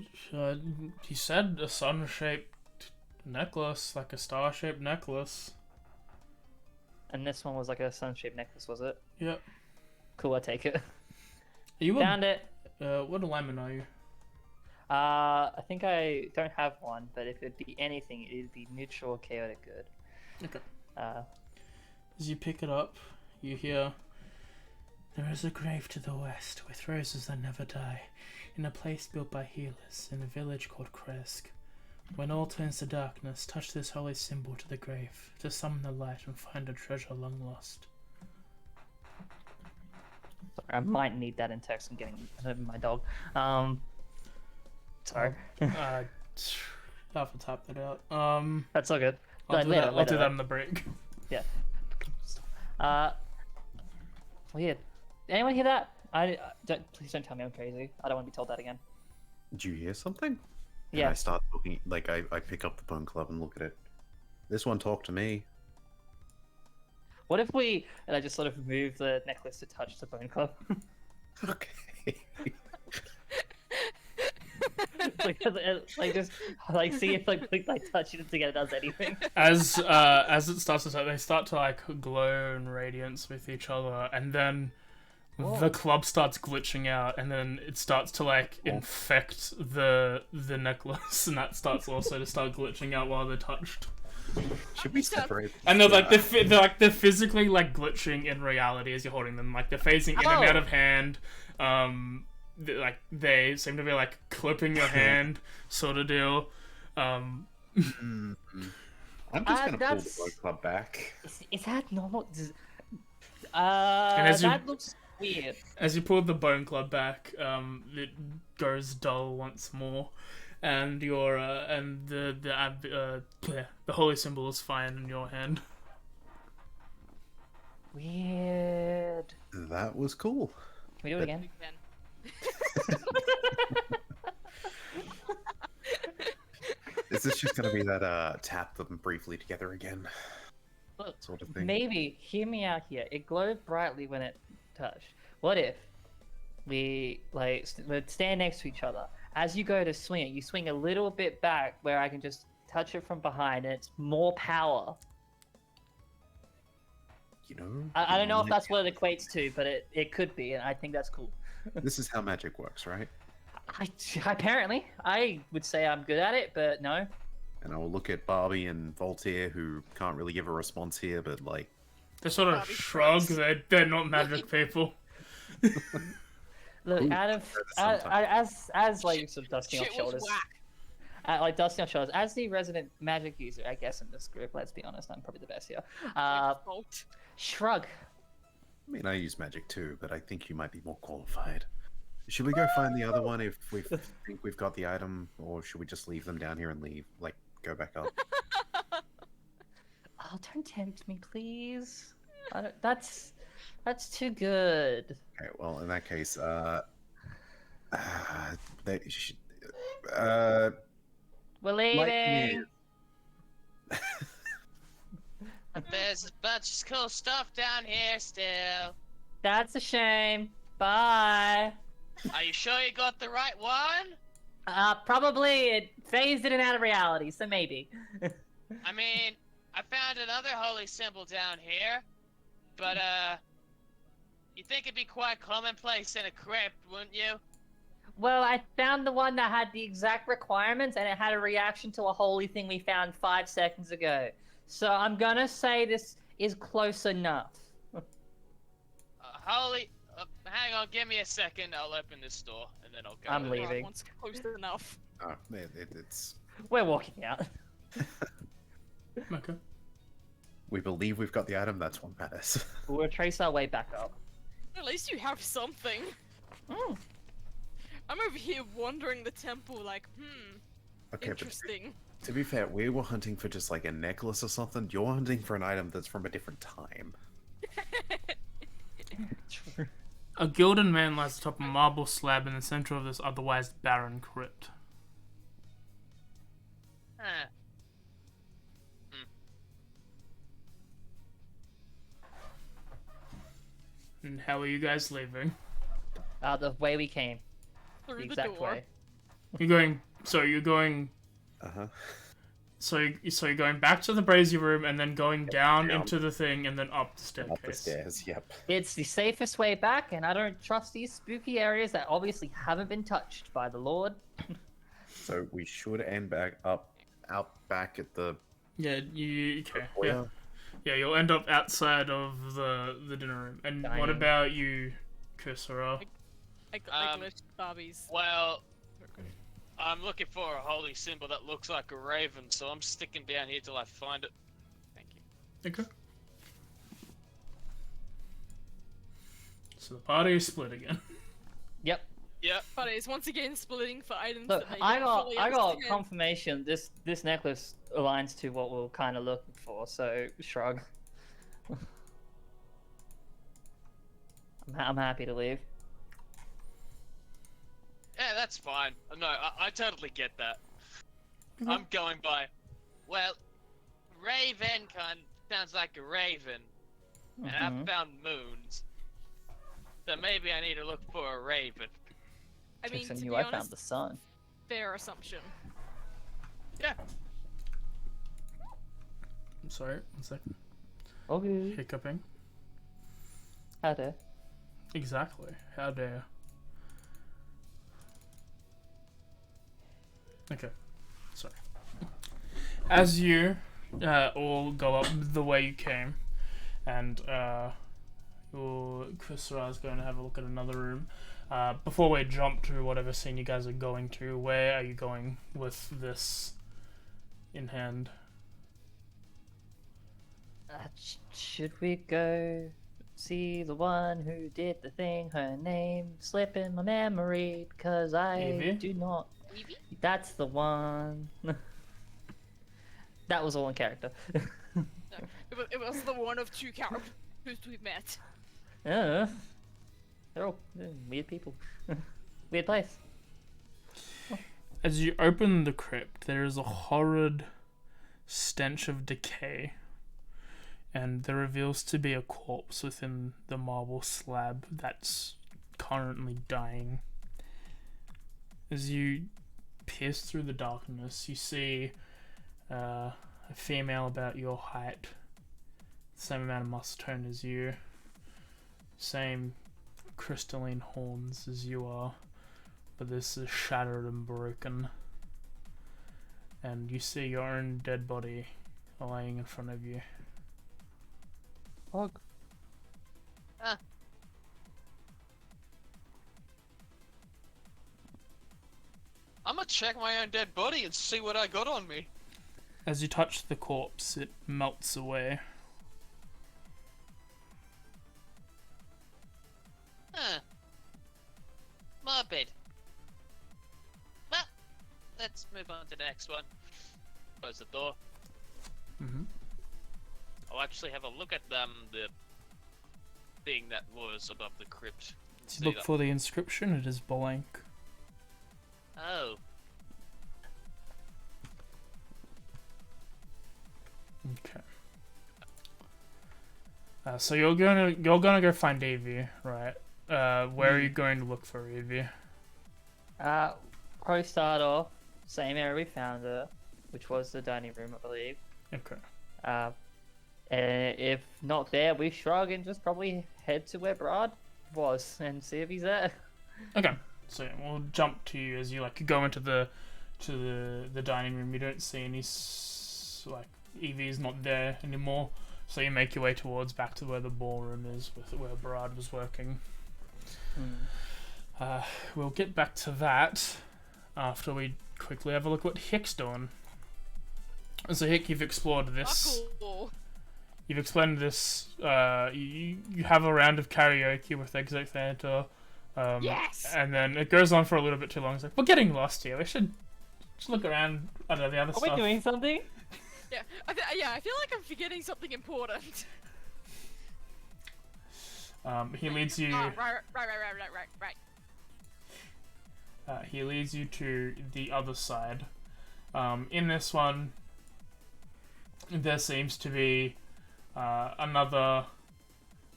He said a sun-shaped necklace, like a star-shaped necklace. And this one was like a sun-shaped necklace, was it? Yep. Cool, I take it. You Found it. What alignment are you? I think I don't have one, but if it'd be anything, it'd be neutral or chaotic good. Okay. Uh, As you pick it up, you hear, "There is a grave to the west, with roses that never die, in a place built by healers, in a village called Kresk. When all turns to darkness, touch this holy symbol to the grave, to summon the light and find a treasure long lost." sorry, I might need that in text. I'm getting my dog. Sorry. I'll have to type that out. That's all good. I'll do Later, that. I'll later, do that though. on the break. Yeah. Weird. Anyone hear that? Please don't tell me I'm crazy. I don't want to be told that again. Did you hear something? And Yeah. I start looking, like, I pick up the bone club and look at it. This one talked to me. What if we... And I just sort of move the necklace to touch the bone club. Okay. Just see if like touching it together does anything. As it starts to touch, they start to like glow and radiance with each other, and then the club starts glitching out, and then it starts to like infect the necklace, and that starts also to start glitching out while they're touched. Should we separate? And they're like they're physically like glitching in reality as you're holding them, like they're phasing in and out of hand. They seem to be like clipping your hand, sort of deal. I'm just gonna pull the bone club back. Is that normal? as you- that looks weird. As you pull the bone club back, it goes dull once more, and your the holy symbol is fine in your hand. Weird. That was cool. Can we do it again? Again. Is this just gonna be that tap them briefly together again Look, sort of thing? maybe, hear me out here. It glowed brightly when it touched. What if we would stand next to each other? As you go to swing it, you swing a little bit back where I can just touch it from behind, and it's more power. You know, I don't know if that's what it equates to, but it could be, and I think that's cool. This is how magic works, right? Apparently, I would say I'm good at it, but no. And I will look at Barbie and Voltaire, who can't really give a response here, but like, They sort of Bobby shrug. shrugs. They're not magic people. Look, Ooh, as like sort of dusting off Shit was shoulders, whack. like dusting off shoulders, as the resident magic user, I guess in this group. Let's be honest, I'm probably the best here. Fault. Shrug. I mean, I use magic too, but I think you might be more qualified. Should we go find the other one if we think we've got the item, or should we just leave them down here and leave, like, go back up? Oh, don't tempt me, please. That's too good. Okay, well, in that case, they should, We're like leaving. There's a bunch of cool stuff down here still. That's a shame. Bye. Are you sure you got the right one? Probably it phased in and out of reality, so maybe. I mean, I found another holy symbol down here, but you think it'd be quite commonplace in a crypt, wouldn't you? Well, I found the one that had the exact requirements, and it had a reaction to a holy thing we found 5 seconds ago. So I'm gonna say this is close enough. Holy... hang on, give me a second. I'll open this door, and then I'll go. I'm with it. leaving. Once close enough. Oh, it's. We're walking out. Okay. We believe we've got the item. That's what matters. We'll trace our way back up. At least you have something. Mm. I'm over here wandering the temple like, Okay, but interesting. to be fair, we were hunting for just like a necklace or something. You're hunting for an item that's from a different time. True. A gilded man lies atop a marble slab in the center of this otherwise barren crypt. Huh. And how are you guys leaving? The way we came. Through The the exact door. way. You're going. So you're going. Uh-huh. So you're going back to the brazier room and then going down down. into the thing and then up the staircase. Up the stairs. Yep. It's the safest way back, and I don't trust these spooky areas that obviously haven't been touched by the Lord. So we should end out back at the Yeah, okay. Yeah. foyer. Yeah, you'll end up outside of the dinner room. And what Dining. about you, Kusara? I glitched Barbie's. Well, I'm looking for a holy symbol that looks like a raven, so I'm sticking down here till I find it. Thank you. Okay. So the party is split again. Yep. Yeah. But it's once again splitting for items Look, that they I don't got fully I got understand. confirmation. This necklace aligns to what we're kind of looking for. So shrug. I'm happy to leave. Yeah, that's fine. No, I totally get that. I'm going by, well, raven sounds like a raven, and Mhm. I found moons. So maybe I need to look for a raven. I mean, Jackson to knew be I honest, found the sun. fair assumption. Yeah. I'm sorry, 1 second. Okay. Hiccuping. How dare. Exactly. How dare. Okay. Sorry. As you all go up the way you came, and your Kusara is going to have a look at another room. Before we jump to whatever scene you guys are going to, where are you going with this in hand? Should we go see the one who did the thing? Her name slipping my memory because I Evie? do not. Evie? That's the one. That was all in character. No, it was the one of two characters we've met. Yeah. They're all weird people. Weird place. As you open the crypt, there is a horrid stench of decay, and there reveals to be a corpse within the marble slab that's currently dying. As you pierce through the darkness, you see a female about your height, same amount of muscle tone as you, same crystalline horns as you are, but this is shattered and broken. And you see your own dead body laying in front of you. Fuck. I'm gonna check my own dead body and see what I got on me. As you touch the corpse, it melts away. Huh. Morbid. Well, let's move on to the next one. Close the door. Mm-hmm. I'll actually have a look at the thing that was above the crypt. As you look for the inscription, it is blank. Oh. Okay. So you're gonna go find Evie, right? Where are you going to look for Evie? Probably start off same area we found her, which was the dining room, I believe. Okay. And if not there, we shrug and just probably head to where Brahd was and see if he's there. Okay. So yeah, we'll jump to you as you like go into the dining room. You don't see any like Evie's not there anymore. So you make your way towards back to where the ballroom is, where Brahd was working. We'll get back to that after we quickly have a look what Hick's doing. So Hick, you've explored this. Cool. You've explained this. You have a round of karaoke with Exo Fanta. Yes! And then it goes on for a little bit too long. It's like, we're getting lost here. We should just look around under the other Are stuff. we doing something? Yeah, I feel like I'm forgetting something important. He leads you. Oh, right. He leads you to the other side. In this one, there seems to be another.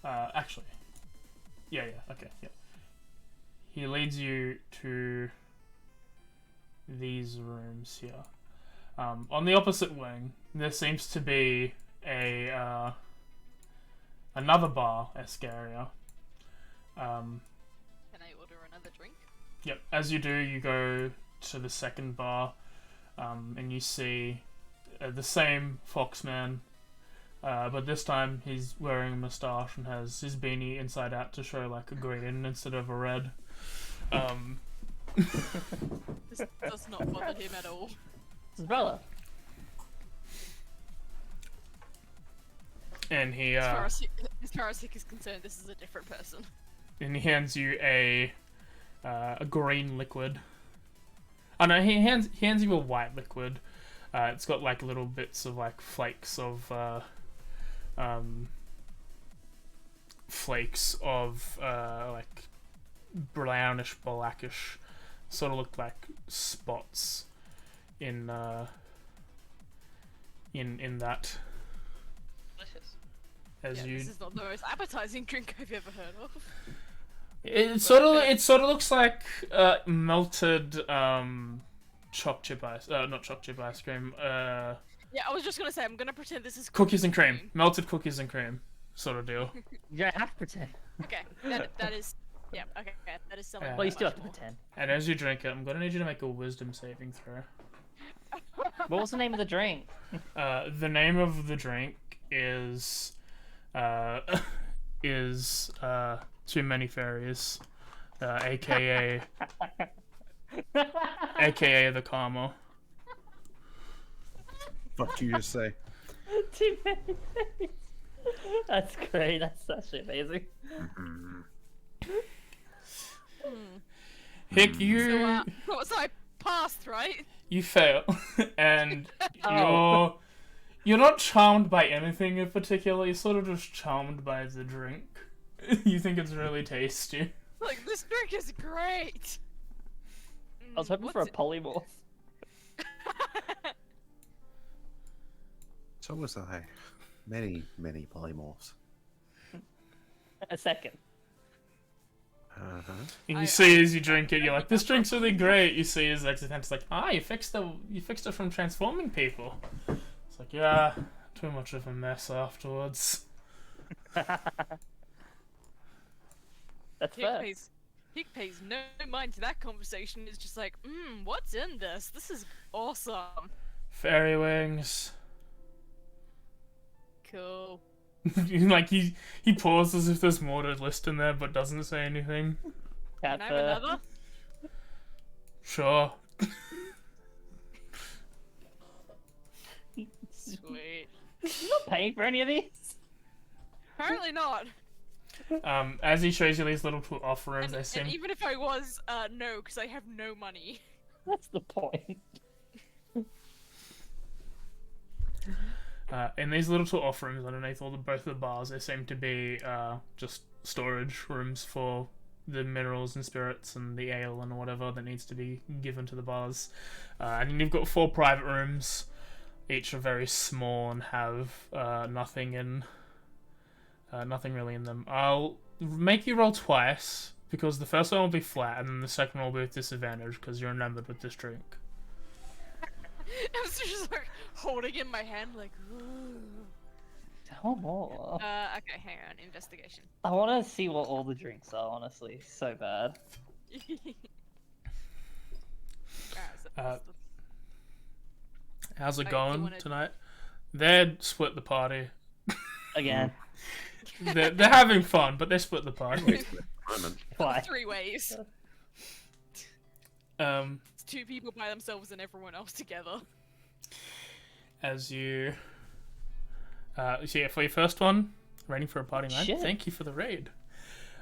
Actually, okay. He leads you to these rooms here. On the opposite wing, there seems to be a another bar-esque area. Can I order another drink? Yep. As you do, you go to the second bar, and you see the same Foxman, but this time he's wearing a moustache and has his beanie inside out to show like a green instead of a red. This does not bother him at all. It's his brother. And he As far as Hick is concerned, this is a different person. and he hands you a green liquid. Oh no, he hands you a white liquid. It's got like little bits of like flakes of like brownish blackish, sort of look like spots in that. Delicious. As you, This is not the most appetizing drink I've ever heard of. it sort of looks like melted choc chip ice, not choc chip ice cream. Yeah, I was just gonna say I'm gonna pretend this is Cookies and cream, melted cookies and cream, sort of deal. You don't have to pretend. Okay, that is. Yeah, okay, that is something. Well, Well, you still much have to more. pretend. And as you drink it, I'm gonna need you to make a wisdom saving throw. What was the name of the drink? The name of the drink is Too Many Fairies, aka the Karma. What you just say? Too many things. That's great. That's actually amazing. Hick, you So I passed, right? you fail, and Oh. you're not charmed by anything in particular. You're sort of just charmed by the drink. You think it's really tasty. Like, this drink is great! I was hoping for a polymorph. So was I. Many, many polymorphs. A second. Uh-huh. And you see as you drink it, you're like, this drink's really great. You see as it's like, you fixed it from transforming people. It's like, yeah, too much of a mess afterwards. That's fair. Hick pays no mind to that conversation. It's just like, what's in this? This is awesome. Fairy wings. Cool. Like he pauses if there's more to list in there, but doesn't say anything. Cat Can I have fur. another? Sure. Sweet. You're not paying for any of these? Apparently not. As he shows you these little two offerings, they And seem even if I was, no, because I have no money. That's the point. in these little two offerings underneath both of the bars, there seem to be just storage rooms for the minerals and spirits and the ale and whatever that needs to be given to the bars. And then you've got 4 private rooms. Each are very small and have nothing really in them. I'll make you roll twice because the first one will be flat and then the second one will be with disadvantage because you're enamored with this drink. I was just like holding in my hand, like. Ooh. Tell more. Okay, hang on. Investigation. I want to see what all the drinks are, honestly. So bad. Alright, so How's it Oh, you going wanna- tonight? They're split the party. Again. They're having fun, but they split the party. Moment. Why? 3 ways. It's 2 people by themselves and everyone else together. As you, so yeah, for your first one, raiding for a party night. Shit. Thank you for the raid.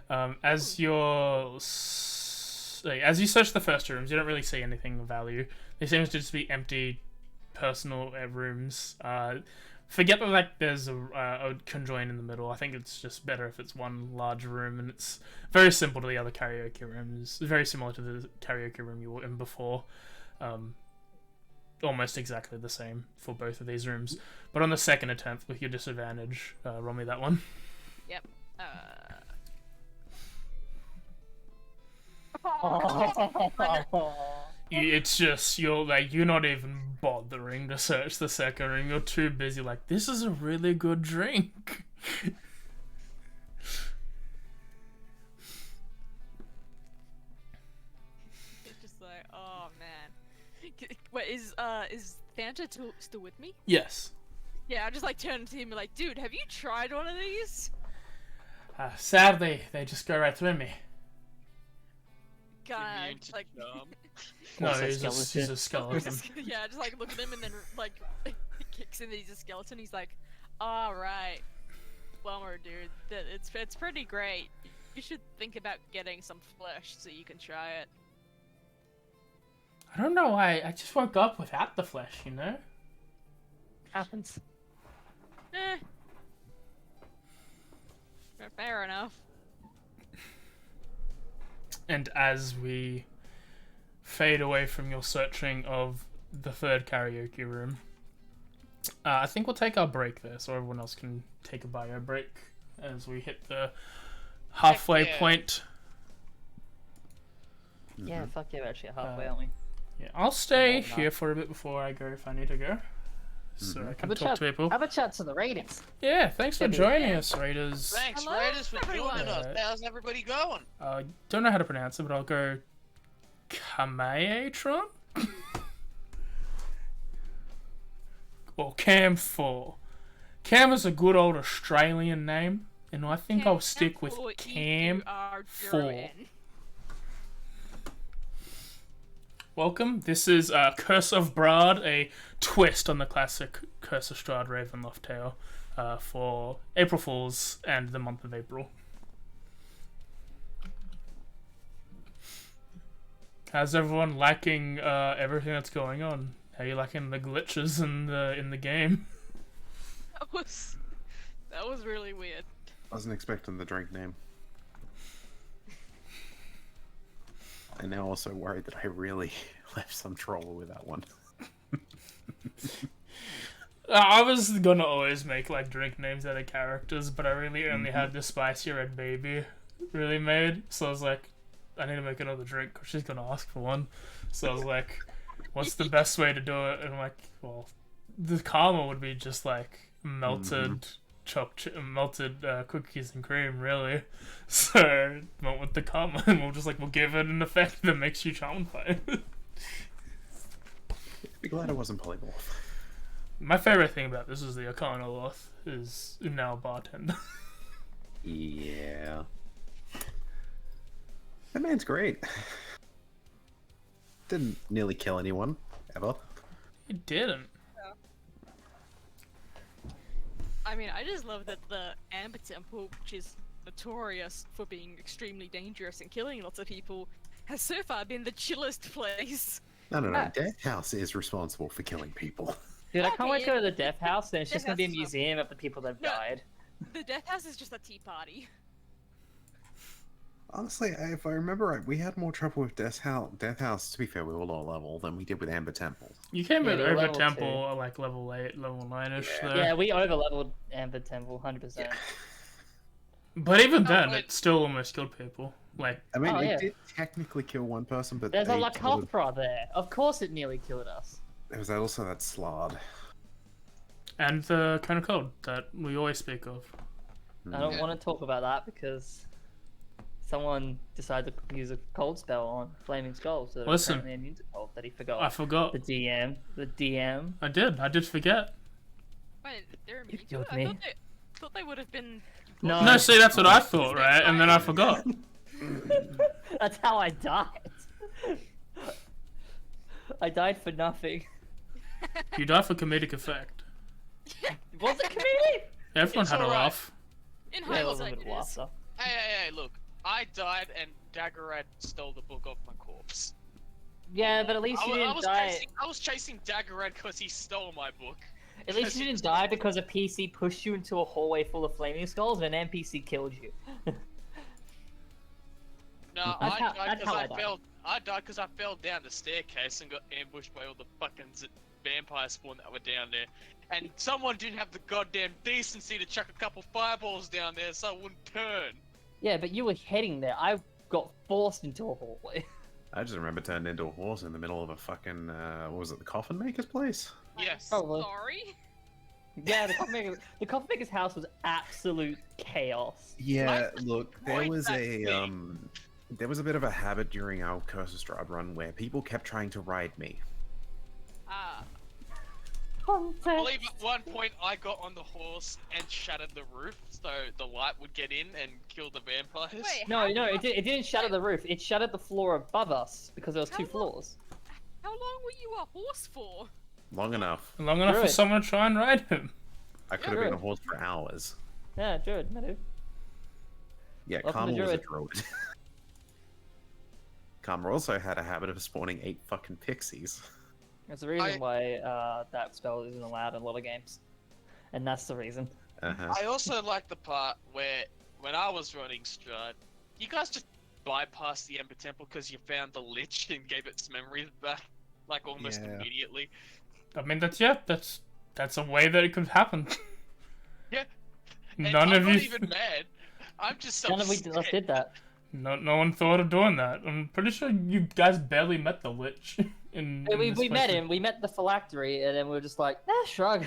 As you search the first 2 rooms, you don't really see anything of value. They seem to just be empty, personal rooms. Forget that like there's a conjoin in the middle. I think it's just better if it's one large room, and it's very simple to the other karaoke rooms. Very similar to the karaoke room you were in before. Almost exactly the same for both of these rooms. But on the second attempt, with your disadvantage, roll me that one. Yep. It's just you're not even bothering to search the second room. You're too busy. Like, this is a really good drink. It's just like, oh man. Wait, is Thanta still with me? Yes. Yeah, I just like turn to him and be like, dude, have you tried one of these? Sadly, they just go right through me. God, Immune to like, charm. No, Also he's a skeleton. skeleton. yeah, just like look at him and then like kicks in that he's a skeleton. He's like, all right, bummer, dude. It's pretty great. You should think about getting some flesh so you can try it. I don't know why. I just woke up without the flesh, you know? Happens. Eh. Fair enough. And as we fade away from your searching of the third karaoke room, I think we'll take our break there so everyone else can take a bio break as we hit the halfway yeah. point. Yeah, fuck yeah, we're actually halfway, aren't we? Yeah, I'll stay Well, here for a bit before I go if I need to go. So I can talk to people. Have a chat to the ratings. Yeah, thanks for Maybe. joining us, Raiders. Thanks, Hello, Raiders, for everyone. joining us. How's everybody going? Don't know how to pronounce it, but I'll go Kamaetron? Or Cam 4. Cam is a good old Australian name, and I think I'll stick with Cam 4. Welcome. This is Curse of Brahd, a twist on the classic Curse of Strahd Ravenloft tale for April Fools and the month of April. How's everyone liking everything that's going on? How you liking the glitches in the game? That was really weird. I wasn't expecting the drink name. I'm now also worried that I really left some trouble with that one. I was gonna always make like drink names out of characters, but I really only had the spicy red baby really made. So I was like, I need to make another drink because she's gonna ask for one. So I was like, what's the best way to do it? And I'm like, well, the karma would be just like melted melted cookies and cream, really. So went with the karma, and we'll give it an effect that makes you charmed by it. Be glad it wasn't polymorph. My favorite thing about this is the Arcana Loth is now a bartender. Yeah. That man's great. Didn't nearly kill anyone, ever. He didn't. I mean, I just love that the Amber Temple, which is notorious for being extremely dangerous and killing lots of people, has so far been the chillest place. No. Ah. Death House is responsible for killing people. Dude, I can't wait to Okay. go to the Death House, and it's just gonna be a Death House is museum of the people that have No. died. The Death House is just a tea party. Honestly, if I remember right, we had more trouble with Death House, to be fair, we were lower level, than we did with Amber Temple. You came Yeah, in they're over level Temple at like level 8, level 9ish there. Yeah, we over-leveled Amber Temple, 100%. But even then, but- it still almost killed people. Like, I mean, Oh, it yeah. did technically kill one person, but There's a they killed it. Lacothra there. Of course it nearly killed us. There was also that Slard. and the kind of code that we always speak of. I don't want to talk about that because someone decided to use a cold spell on Flaming Skull, so they're Listen. apparently immune to cold that he forgot. I forgot. The DM. I did forget. Wait, they're immune to killed it? I me. thought they would have been. No, No, see, that's what I thought, right? And then I forgot. that's how I died. I died for nothing. You die for comedic effect. Was it comedic? Everyone It's had a alright. laugh. In Yeah, it was a hindsight, bit it is. laughter. Hey, look. I died and Daggerad stole the book off my corpse. Yeah, but at least you didn't die. I was chasing Daggerad because he stole my book. At least you didn't die because a PC pushed you into a hallway full of flaming skulls and an NPC killed you. No, That's I how- died that's because how I I died. fell. I died because I fell down the staircase and got ambushed by all the fucking vampire spawn that were down there. And someone didn't have the goddamn decency to chuck a couple fireballs down there so I wouldn't turn. Yeah, but you were heading there. I got forced into a hallway. I just remember turned into a horse in the middle of a fucking, what was it, the Coffin Maker's place? Yes. Probably. Sorry. Yeah, the Coffin Maker's house was absolute chaos. Yeah, look, there Quite was that a, thing. there was a bit of a habit during our Curse of Strahd run where people kept trying to ride me. I believe at one point I got on the horse and shattered the roof so the light would get in and kill the vampires. Wait, No, how no, long- it didn't shatter the roof. It shattered the floor above us because there was How two long- floors. How long were you a horse for? Long enough. Long enough for Druid. someone to try and ride him. I could have been a Druid. horse for hours. Yeah, Druid, no, dude. Yeah, Welcome to Karma was a Druid. druid. Karma also had a habit of spawning 8 fucking pixies. There's a reason why that spell isn't allowed in a lot of games. And that's the reason. Uh-huh. I also like the part where, when I was running Strahd, you guys just bypassed the Ember Temple because you found the Lich and gave its memories back, like, almost Yeah. immediately. I mean, that's a way that it could happen. Yeah. And None I'm of not you, even mad. I'm just None of us upset. did that. no one thought of doing that. I'm pretty sure you guys barely met the Lich. In We this met playthrough. him, we met the phylactery, and then we were just like, shrug.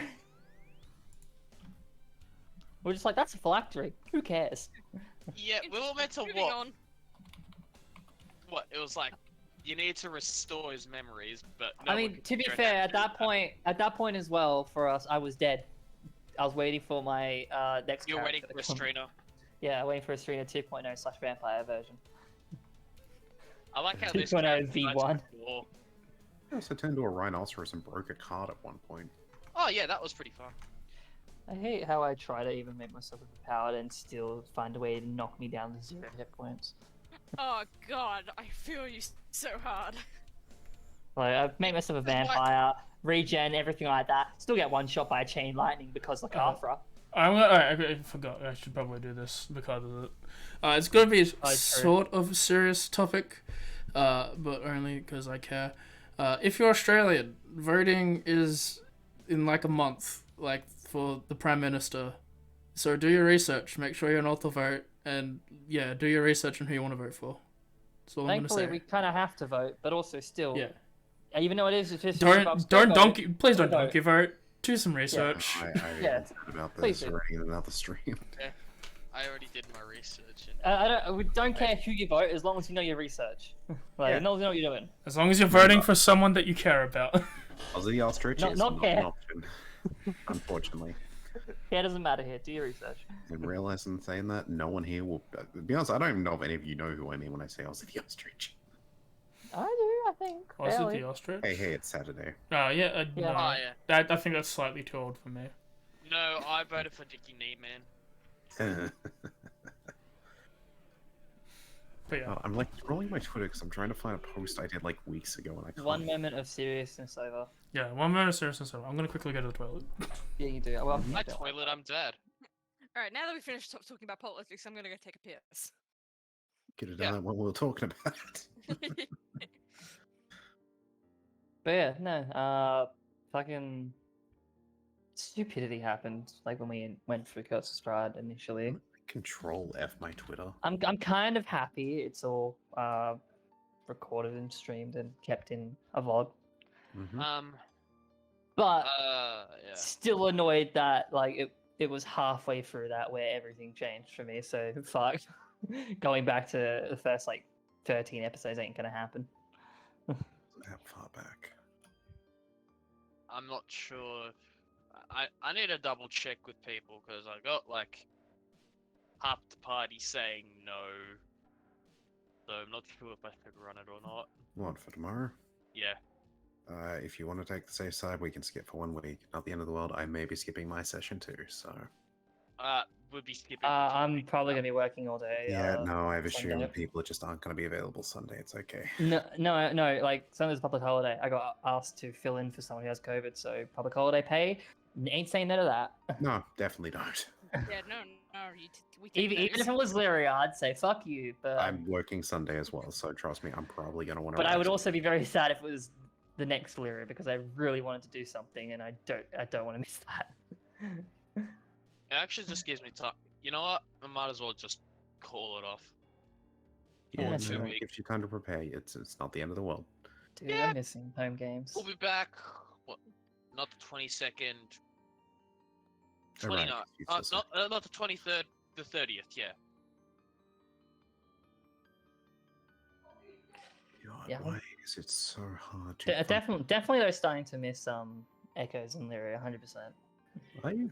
We're just like, that's a phylactery. Who cares? Yeah, we were meant to Moving what? on. What? It was like, you need to restore his memories, but no I one mean, could to be figure fair, out how to do at that point as well, for us, I was dead. I was waiting for my next You're waiting character for a to come. strainer. Yeah, waiting for a Serena 2.0/vampire version. I like how this 2.0 character V1. decides to war. I also turned into a rhinoceros and broke a card at one point. Oh yeah, that was pretty fun. I hate how I try to even make myself overpowered and still find a way to knock me down to 0 hit points. Oh god, I feel you so hard. Like, I've made myself a vampire, regen, everything like that. Still get one shot by a chain lightning because like Afra. I forgot. I should probably do this because of it. It's gonna be a Oh, true. sort of serious topic, but only because I care. If you're Australian, voting is in like a month, like for the Prime Minister. So do your research. Make sure you're an auto vote, and yeah, do your research on who you want to vote for. That's all I'm gonna Thankfully, say. we kind of have to vote, but also still. Yeah. Even though it is just Don't donkey. Please don't Vote. donkey vote. Do some research. I Yeah. said about Please this do. already in another stream. I already did my research. And... we don't care who you vote as long as you know your research. Like, Yeah. as long as you know what you're doing. As long as you're voting for someone that you care about. Aussie ostrich Not- is not not fair. an option, unfortunately. Yeah, it doesn't matter here. Do your research. And realizing saying that, no one here will. To be honest, I don't even know if any of you know who I mean when I say Aussie the ostrich. I do, I think. Was it fairly. the ostrich? Hey, it's Saturday. Oh yeah, Yeah. no. Oh yeah. I think that's slightly too old for me. No, I voted for Dickie Knee Man. But yeah, I'm like scrolling my Twitter because I'm trying to find a post I did like weeks ago and I can't. One moment of seriousness over. yeah. 1 minute of seriousness. I'm gonna quickly go to the toilet. Yeah, you do. Well, My toilet, I'm dead. Alright, now that we finished talking about politics, I'm gonna go take a piss. Could have Yeah. done that when we were talking about it. But yeah, no. Fucking stupidity happened. Like when we went through Curse of Strahd initially. Control F my Twitter. I'm kind of happy it's all recorded and streamed and kept in a VOD. Mhm. But Yeah. still annoyed that like it was halfway through that where everything changed for me. So fuck, going back to the first like 13 episodes ain't gonna happen. That far back. I'm not sure. I need to double check with people because I got like half the party saying no. So I'm not sure if I should run it or not. What for tomorrow? Yeah. If you want to take the safe side, we can skip for 1 week. Not the end of the world. I may be skipping my session too. So Would be skipping. I'm probably gonna be working all day. yeah, no, I've assumed Sunday. people just aren't going to be available Sunday. It's okay. No. Like Sunday's a public holiday. I got asked to fill in for someone who has COVID, so public holiday pay. Ain't saying no to that. No, definitely don't. Yeah, no, we take Even notes. if it was Lyria, I'd say fuck you. But I'm working Sunday as well, so trust me, I'm probably going to want to. but I would also be very sad if it was the next Lyria because I really wanted to do something and I don't want to miss that. It actually just gives me time. You know what? I might as well just call it off. Yeah, Yeah, that's no, right. it gives you time to prepare. It's not the end of the world. Dude, Yeah. I'm missing home games. We'll be back. What? Not the 22nd. Alright, 29th. useless. Not the 23rd. The 30th. Yeah. God, Yeah. why Because it's so hard to. Definitely, they're starting to miss Echoes and Lyria, 100%. Are you?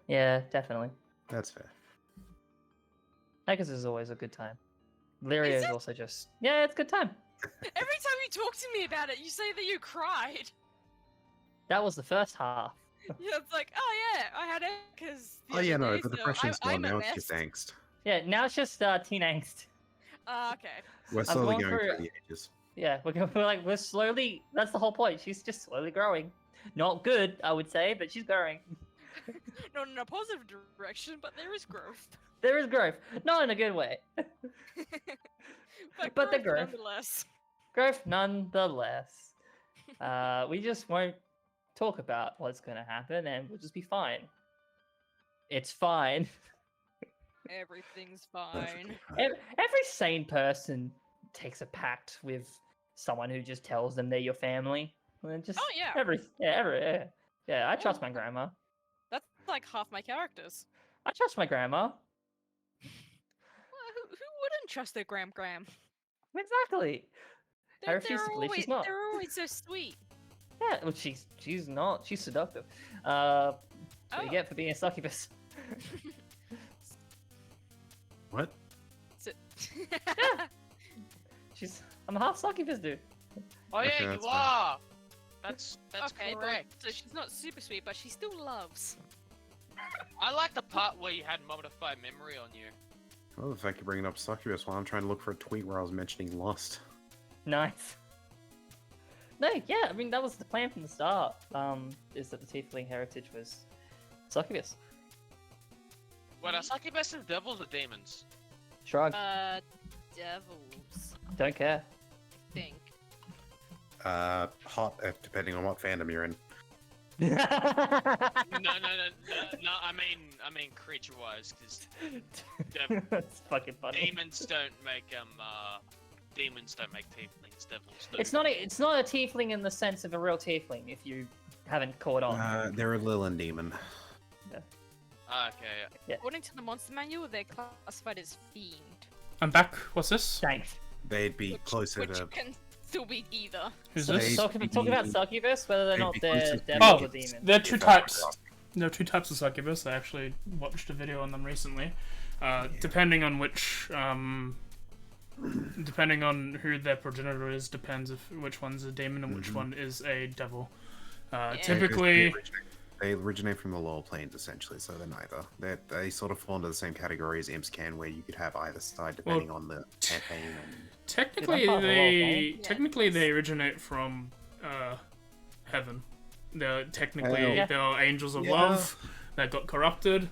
Yeah, definitely. That's fair. Echoes is always a good time. Lyria Is is it? also just it's a good time. Every time you talk to me about it, you say that you cried. That was the first half. Yeah, it's like, oh yeah, I had Echoes. Oh yeah, no, the depression's gone now. It's just angst. Yeah, now it's just teen angst. Okay. We're slowly going going through- through the ages. Yeah, we're slowly. That's the whole point. She's just slowly growing. Not good, I would say, but she's growing. Not in a positive direction, but there is growth. There is growth, not in a good way. But the growth. Nonetheless. Growth, nonetheless. We just won't talk about what's going to happen, and we'll just be fine. It's fine. Everything's fine. Every sane person takes a pact with someone who just tells them they're your family. And just Oh, yeah. Yeah, I trust my grandma. That's like half my characters. I trust my grandma. Well, who wouldn't trust their gram? Exactly. I They're, refuse to believe she's not. They're always so sweet. Yeah, well, she's not. She's seductive. That's what you Oh. get for being a succubus. What? So- I'm a half succubus, dude. Oh Okay, yeah, that's you fine. are. That's okay, correct. so she's not super sweet, but she still loves. I like the part where you had modified memory on you. Well, the fact you're bringing up succubus while I'm trying to look for a tweet where I was mentioning Lost. Nice. No, yeah, I mean that was the plan from the start. Is that the tiefling heritage was succubus? Wait, are succubus and devils or demons? Shrug. Devils. Don't care. Think. Hot, depending on what fandom you're in. No. I mean creature-wise, because That's fucking funny. demons don't make tieflings. Devils do. It's not a tiefling in the sense of a real tiefling. If you haven't caught on. They're a Lilin demon. Okay. According to the monster manual, they're classified as fiend. I'm back. What's this? Thanks. They'd be closer Which to. can still be either. Who's So this? They- talk about succubus, whether they're they'd not be they're closer to devils Oh, or demons. there are two If that's what types. you're asking. There are two types of succubus. I actually watched a video on them recently. Depending on which, depending on who their progenitor is, depends if which one's a demon and which one is a devil. Typically, They originate from the lower planes, essentially, so they're neither. They sort of fall into the same category as imps can, where you could have either side depending on the campaign. And... technically part of the law, they right? technically they originate from heaven. They're technically Yeah. they're angels of love that got corrupted,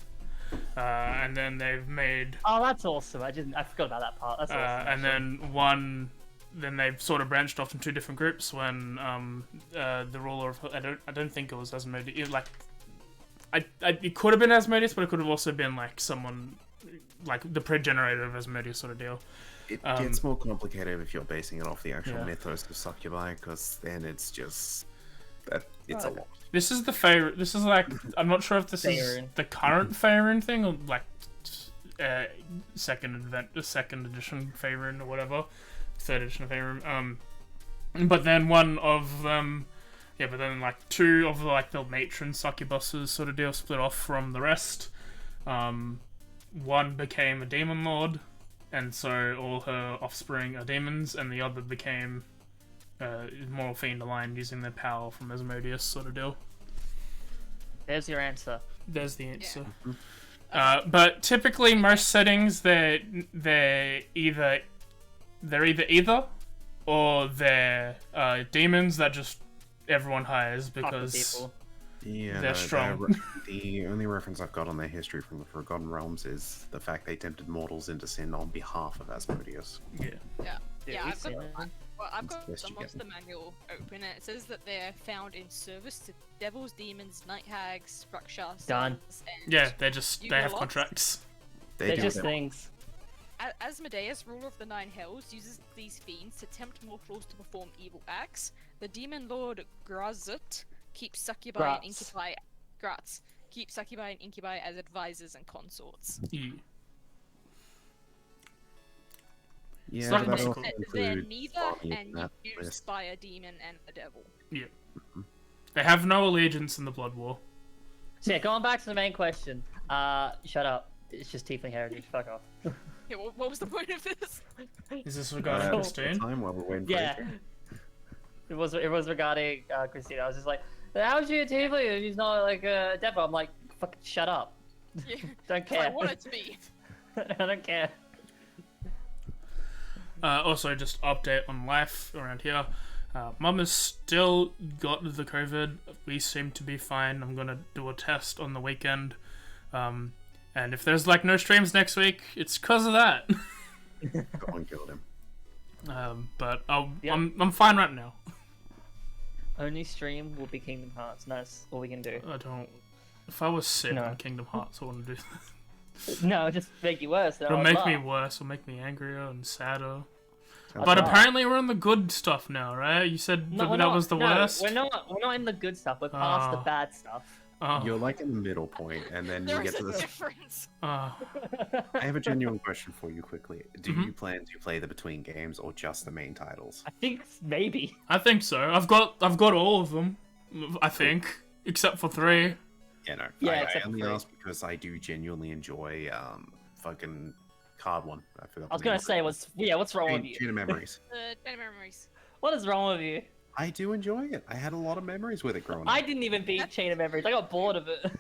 and then they've made Oh, that's awesome. I forgot about that part. That's awesome. and then they've sort of branched off in two different groups. When the ruler of I don't think it was Asmodeus. It could have been Asmodeus, but it could have also been like someone like the progenitor of Asmodeus sort of deal. It gets more complicated if you're basing it off the actual mythos of succubi, because then it's just that it's a lot. This is the favorite. This is like I'm not sure if this is Faerun. the current Faerun thing or like second edition Faerun or whatever, third edition of Faerun. But then one of them, but then like two of the matron succubuses sort of deal split off from the rest. One became a demon lord, and so all her offspring are demons, and the other became moral fiend aligned using their power from Asmodeus sort of deal. There's your answer. There's the answer. But typically, most settings they're either or they're demons that just everyone hires because people. Yeah, they're strong. The only reference I've got on their history from the Forgotten Realms is the fact they tempted mortals into sin on behalf of Asmodeus. yeah. Dude, Yeah, we've I've seen got, it. I've got Best the you monster manual open, and it says that they're found in service to devils, demons, night hags, structure, Done. and Yeah, they have Eugolots? contracts. They're do just that. things. Asmodeus, ruler of the Nine Hells, uses these fiends to tempt mortals to perform evil acts. The demon lord Grazut keeps succubi and incubi. Keeps succubi and incubi as advisors and consorts. Yeah. Yeah, not but gonna that be also cool. They're includes neither, Barney in and that used list. by a demon and a devil. They have no allegiance in the Blood War. So yeah, going back to the main question. Shut up. It's just tiefling heritage. Fuck off. Yeah, what was the point of this? Is this regarding Christine? Time while we're waiting for Yeah. Adrian. It was regarding Christina. I was just like, how's she a tiefling if she's not like a devil? I'm like, fucking shut up. Yeah, Don't 'cause I care. want it to be. I don't care. Also, just update on life around here. Mum has still got the COVID. We seem to be fine. I'm gonna do a test on the weekend. And if there's like no streams next week, it's cause of that. Got one killed him. But Yeah. I'm fine right now. Only stream will be Kingdom Hearts, and that's all we can do. I don't. If I was sick No. on Kingdom Hearts, I wouldn't do that. No, just make you worse. then It'll I'll make laugh. me worse. It'll make me angrier and sadder. That's But right. apparently we're on the good stuff now, right? You said No, we're that not. was the No, worst. We're not in the good stuff. We're past the Oh. bad stuff. Oh, You're like in the middle point, and then you There get is to a this. difference. oh. I have a genuine question for you quickly. Do Mhm. you plan to play the between games or just the main titles? I think maybe. I think so. I've got all of them. I think, except for 3. Yeah, no. Yeah, I except for only three. ask because I do genuinely enjoy fucking card one. I forgot. I was the gonna name. say, what's wrong with you? Chain of Memories. Chain of memories. What is wrong with you? I do enjoy it. I had a lot of memories with it growing I up. didn't even beat Chain of Memories. I got bored of it.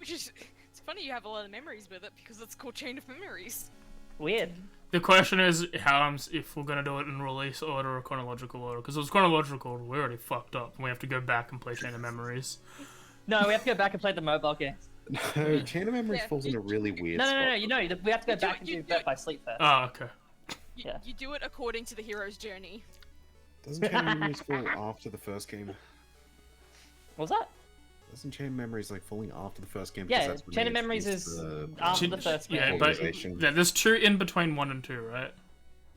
Which is, it's funny you have a lot of memories with it because it's called Chain of Memories. Weird. The question is if we're gonna do it in release order or chronological order. Because if it's chronological order, we're already fucked up, and we have to go back and play Chain of Memories. No, we have to go back and play the mobile game. No, Chain of Memories Yeah, falls in a really weird No, spot. you know, we have to go You do back it- and you do do Birth it. by Sleep first. Oh, okay. Yeah. You do it according to the hero's journey. Doesn't Chain of Memories fall after the first game? What was that? Doesn't Chain of Memories like falling after the first game? Yeah, Because that's when Chain they of Memories introduced is the- after the first game. Yeah, but Organization. yeah, there's 2 in between 1 and 2, right?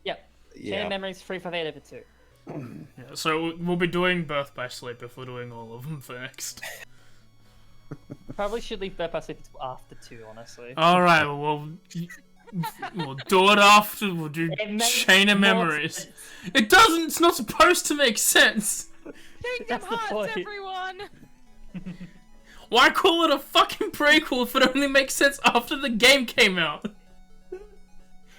Yep. Chain Yeah. of Memories 358 over 2. Yeah. So we'll be doing Birth by Sleep if we're doing all of them next. Probably should leave Birth by Sleep until after 2, honestly. All right. Well, we'll do it after. We'll do It makes Chain of more Memories. sense. It doesn't. It's not supposed to make sense. Kingdom That's the Hearts, point. everyone! Why call it a fucking prequel if it only makes sense after the game came out?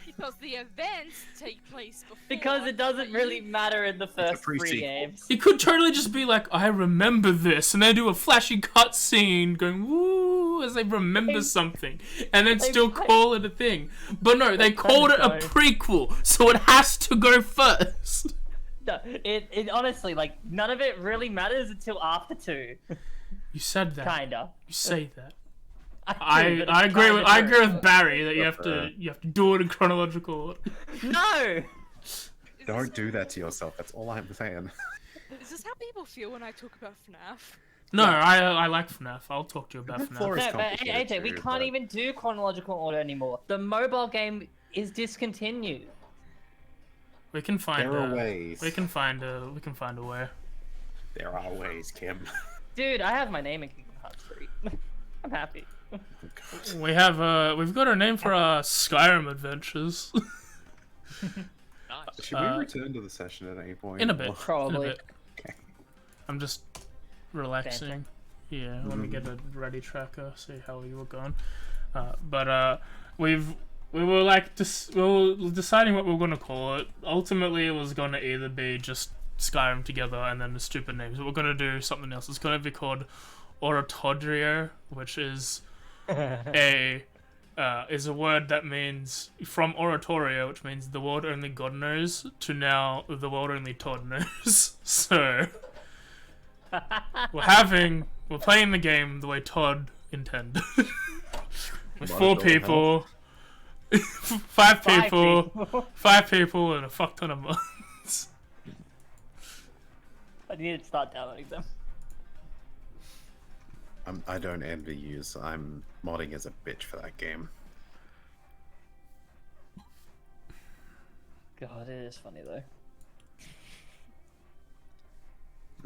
Because the events take place before. Because it doesn't but really you- matter in the first 3 pre-sequel. games. You could totally just be like, I remember this, and then do a flashy cutscene going woo as they remember They- something, and then they still kind- call it a thing. But no, they called it a don't. prequel, so it has to go first. No, it honestly, like, none of it really matters until after 2. You said that. Kinda. You say that. do, I but I it's agree with kinda true. Barry that you have Uh, to do it in chronological order. No! Is Don't do that to yourself. That's all I'm saying. Is this how people feel when I talk about FNAF? No, I like FNAF. I'll talk to you about FNAF floor FNAF. is No, but complicated AJ, we too, can't but- even do chronological order anymore. The mobile game is discontinued. We can find There are a ways. we can find a way. There are ways, Kim. Dude, I have my name in Kingdom Hearts 3. I'm happy. We have we've got a name for our Skyrim adventures. Nice. Should we return to the session at any point? in a bit. or- In a Probably. bit. I'm just relaxing. Yeah, let me get a ready tracker, see how you were going. We were like we were deciding what we were gonna call it. Ultimately, it was gonna either be just Skyrim together and then the stupid names. But we're gonna do something else. It's gonna be called Oratorio, which is a word that means from oratorio, which means the world only God knows, to now the world only Todd knows. So we're playing the game the way Todd intended. With What 4 a people, 5 people, 5 people, and a fuck ton of mods. I need to start downloading them. I don't envy you, so I'm modding as a bitch for that game. God, it is funny though.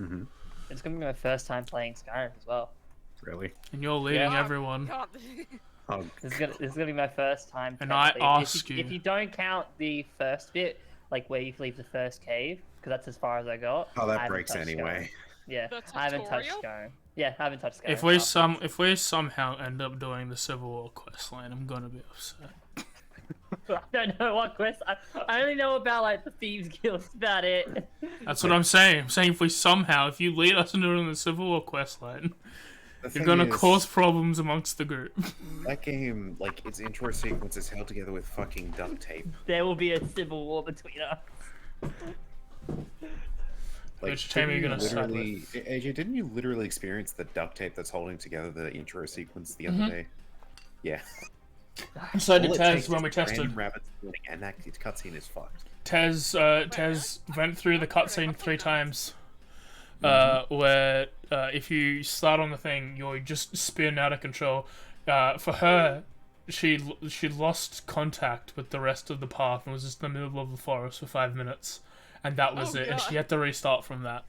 Mm-hmm. It's gonna be my first time playing Skyrim as well. Really? And you're leading Yeah. everyone. God. Oh, This is gonna be my first time. And I technically. ask you. If you don't count the first bit like where you leave the first cave, because that's as far as I got. Oh, I that haven't breaks touched anyway. Skyrim. Yeah, The I haven't touched tutorial? Skyrim. Yeah, I haven't touched Skyrim. If we somehow end up doing the Civil War quest line, I'm gonna be upset. I don't know what quest. I only know about like the Thieves Guild. That's about it. That's what I'm saying. I'm saying if you lead us into the Civil War quest line, The you're thing gonna is, cause problems amongst the group. that game, like its intro sequence is held together with fucking duct tape. There will be a civil war between us. Like, Which team are you didn't gonna side literally, AJ, didn't you literally experience the duct tape that's holding together the intro sequence the Mm-hmm. other day? Yeah. So did All it Tez takes when we is random tested. rabbits spawning, and that cutscene is fucked. Tez went through the cutscene 3 times. Where if you start on the thing, you'll just spin out of control. For her, she lost contact with the rest of the path and was just in the middle of the forest for 5 minutes, and that was Oh, it. And God. she had to restart from that.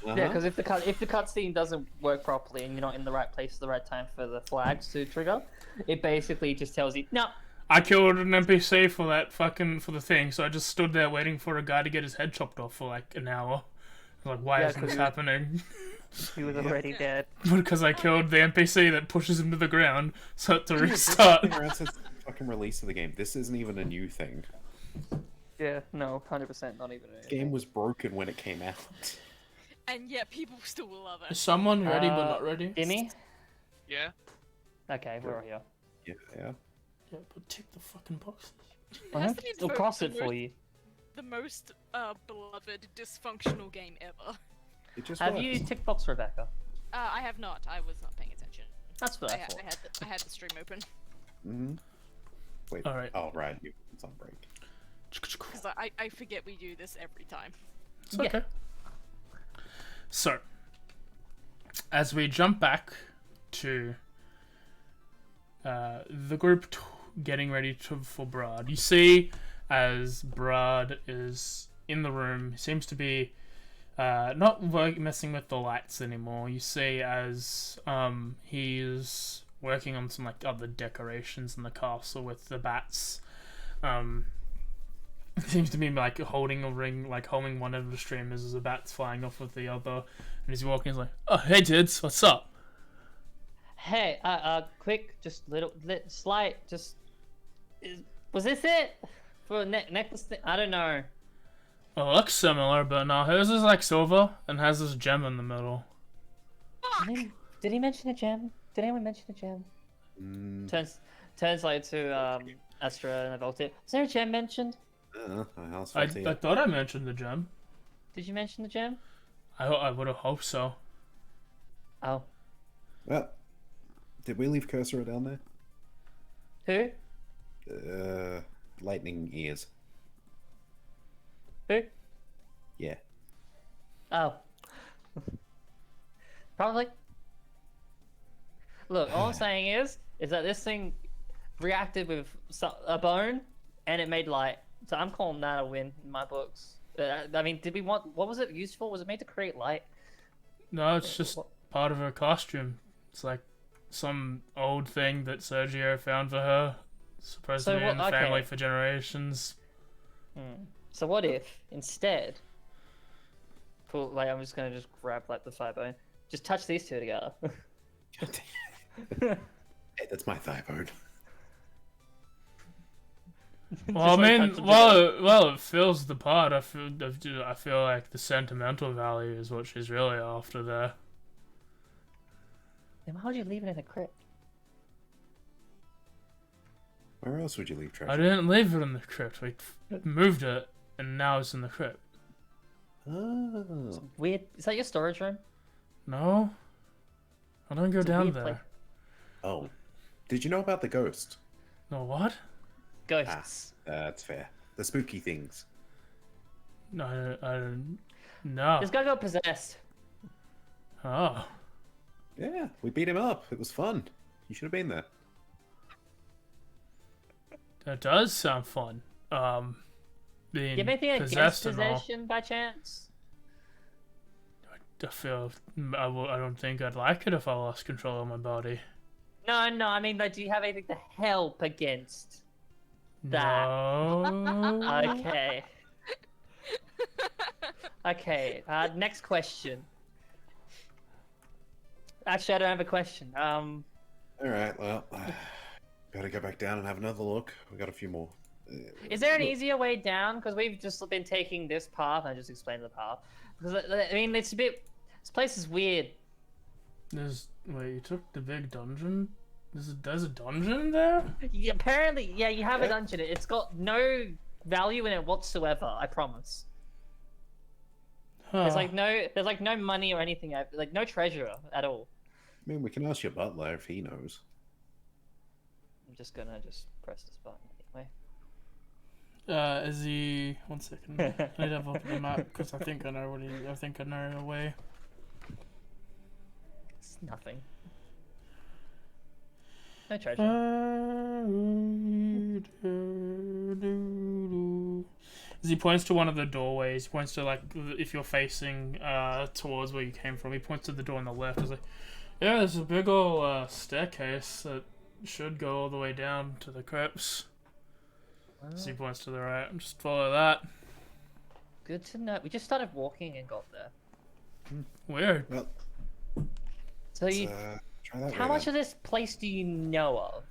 Yeah, because if the cutscene doesn't work properly and you're not in the right place at the right time for the flags to trigger, it basically just tells you no. I killed an NPC for the thing, so I just stood there waiting for a guy to get his head chopped off for like an hour. Like, why Yeah, isn't 'cause this you- happening? He was already dead. Because I killed the NPC that pushes him to the ground, so I had to restart. Been around since the fucking release of the game. This isn't even a new thing. Yeah, no, 100% not even. The game was broken when it came out. And yet people still love Is it. someone ready but not ready? Jimmy? Yeah. Okay, we're all here. Yeah. Yeah, but tick the fucking boxes. It has to be We'll cross the it for you. The most beloved dysfunctional game ever. It just Have works. you ticked box, Rebecca? I have not. I was not paying attention. That's what I I thought. had the stream open Mm-hmm. Wait. All right. Oh, right. It's on break. because I forget we do this every time. It's Yeah. okay. So, as we jump back to the group getting ready for Brahd, you see as Brahd is in the room, he seems to be not messing with the lights anymore. You see as he's working on some like other decorations in the castle with the bats. Seems to be like holding a ring, like holding one of the streamers as the bat's flying off with the other, and he's walking. He's like, "Oh, hey, dudes, what's up?" Hey, quick, just slight, was this it? For a necklace thing? I don't know. It looks similar, but no, hers is like silver and has this gem in the middle. Did he mention a gem? Did anyone mention a gem? Turns like to Astra and Volta. Was there a gem mentioned? I thought I mentioned the gem. Did you mention the gem? I would have hoped so. Oh. Well, did we leave Cursor down Who? there? Lightning ears. Who? Yeah. Oh. Probably. Look, all I'm saying is that this thing reacted with a bone, and it made light. So I'm calling that a win in my books. I mean, what was it used for? Was it made to create light? No, it's just part of her costume. It's like some old thing that Sergio found for her. Supposed to be in the family for generations. So what if instead, I'm just gonna grab like the thigh bone, just touch these two together. Hey, that's my thigh bone. Well, I mean, it fills the part. I feel like the sentimental value is what she's really after there. Then why would you leave it in a crypt? Where else would you leave treasure? I didn't leave it in the crypt. We moved it, and now it's in the crypt. Oh. Weird. Is that your storage room? No, I don't go a down weird there. place. Oh. Did you know about the ghost? No, what? Ghosts. That's fair. The spooky things. No, I don't. No. This guy got possessed. Oh. Yeah, we beat him up. It was fun. You should have been there. That does sound fun. Being You have anything against possessed and all. possession by chance? I feel I don't think I'd like it if I lost control of my body. No, I mean, like, do you have anything to help against that? No. Okay. Okay, next question. Actually, I don't have a question. All right, well, better go back down and have another look. We got a few more. Is there an Look, easier way down? Because we've just been taking this path. I just explained the path. Because I mean, it's a bit. This place is weird. Wait, you took the big dungeon? There's a dungeon there? Yeah, apparently, yeah, you have a dungeon. It's got no value in it whatsoever. I promise. Huh. There's like no money or anything. Like no treasure at all. I mean, we can ask your butler if he knows. I'm just gonna press this button anyway. Is he? 1 second. I need to have a look at the map because I think I know I think I know the way. It's nothing. No treasure. As he points to one of the doorways, he points to like if you're facing towards where you came from. He points to the door on the left. He's like, "Yeah, there's a big old staircase that should go all the way down to the crypts." As he points to the right, just follow that. Good to know. We just started walking and got there. Weird. Well, So let's, you, try that how way much then. of this place do you know of?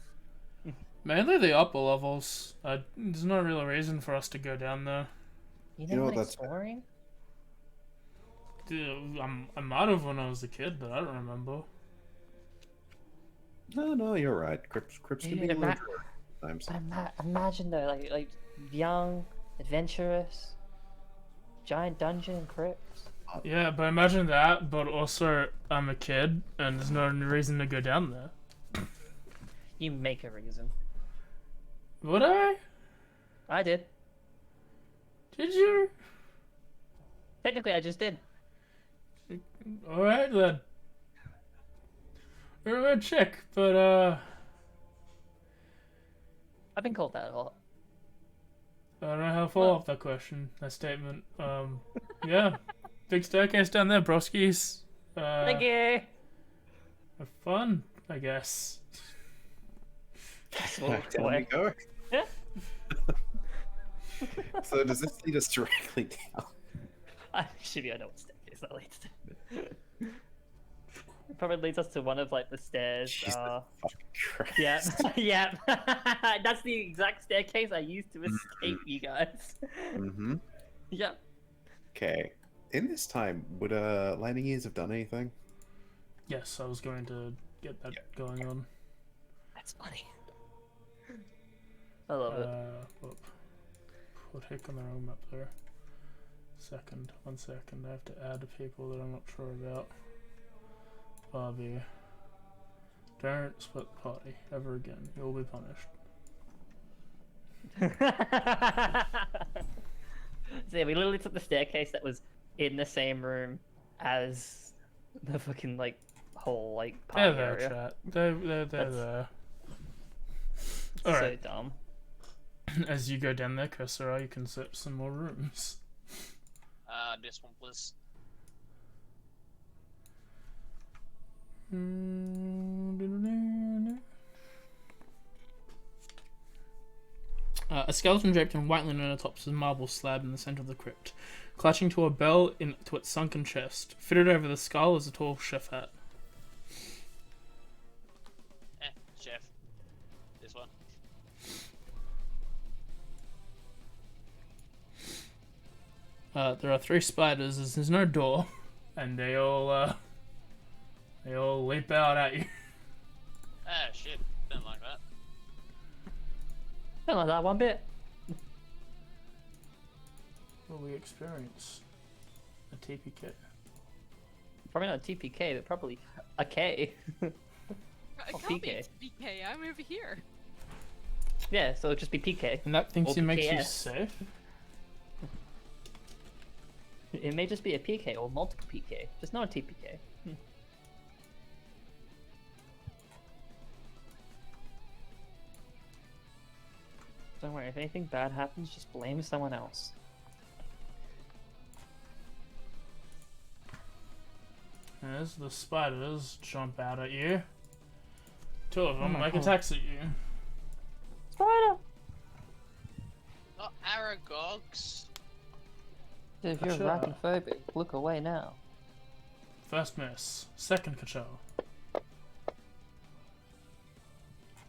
Mainly the upper levels. There's no real reason for us to go down there. You know know what, what that's- exploring? Dude, I might have when I was a kid, but I don't remember. No, you're right. Crypts can be a Dude, little dreary sometimes. But imagine though, like young, adventurous, giant dungeon and crypts. Yeah, but imagine that, but also I'm a kid, and there's no reason to go down there. You make a reason. Would I? I did. Did you? Technically, I just did. Alright then. We're gonna check, but I've been called that a lot. I don't know how to follow up that question, that statement. Yeah. Big staircase down there, broskies. Thank you. Have fun, I guess. Just walked Down we away. go. Yeah. So does this lead us directly down? Actually, I know what staircase that leads to. It probably leads us to one of like the stairs. Jesus fucking Christ. Yeah, yeah. That's the exact staircase I used to escape you guys. Mm-hmm. Yeah. Okay. In this time, would Lightning Ears have done anything? Yes, I was going to get that going on. That's funny. I love it. Whoop. Put Hick on their own map there. 1 second. I have to add the people that I'm not sure about. Bobby. Don't split the party ever again. You'll be punished. So yeah, we literally took the staircase that was in the same room as the fucking like whole like They're party there, area. chat. They're That's- there. It's Alright. so dumb. As you go down there, Kursara, you can search some more rooms. This one, please. A skeleton draped in white linen atop a marble slab in the center of the crypt. Clutching to a bell to its sunken chest. Fitted over the skull is a tall chef hat. Chef. This one. There are 3 spiders as there's no door, and they all leap out at you. Ah, shit. Didn't like that. Don't like that one bit. What we experience? A TPK. Probably not a TPK, but probably a K. It Or can't PK. be PK. I'm over here. Yeah, so it'll just be PK. And that thinks Or it makes you PKS. safe? It may just be a PK or multiple PK, just not a TPK. Don't worry, if anything bad happens, just blame someone else. As the spiders jump out at you. 2 of them my make God. attacks at you. Spider! Not Aragogs. If you're Gotcha. arachnophobic, look away now. First miss. Second Kacho.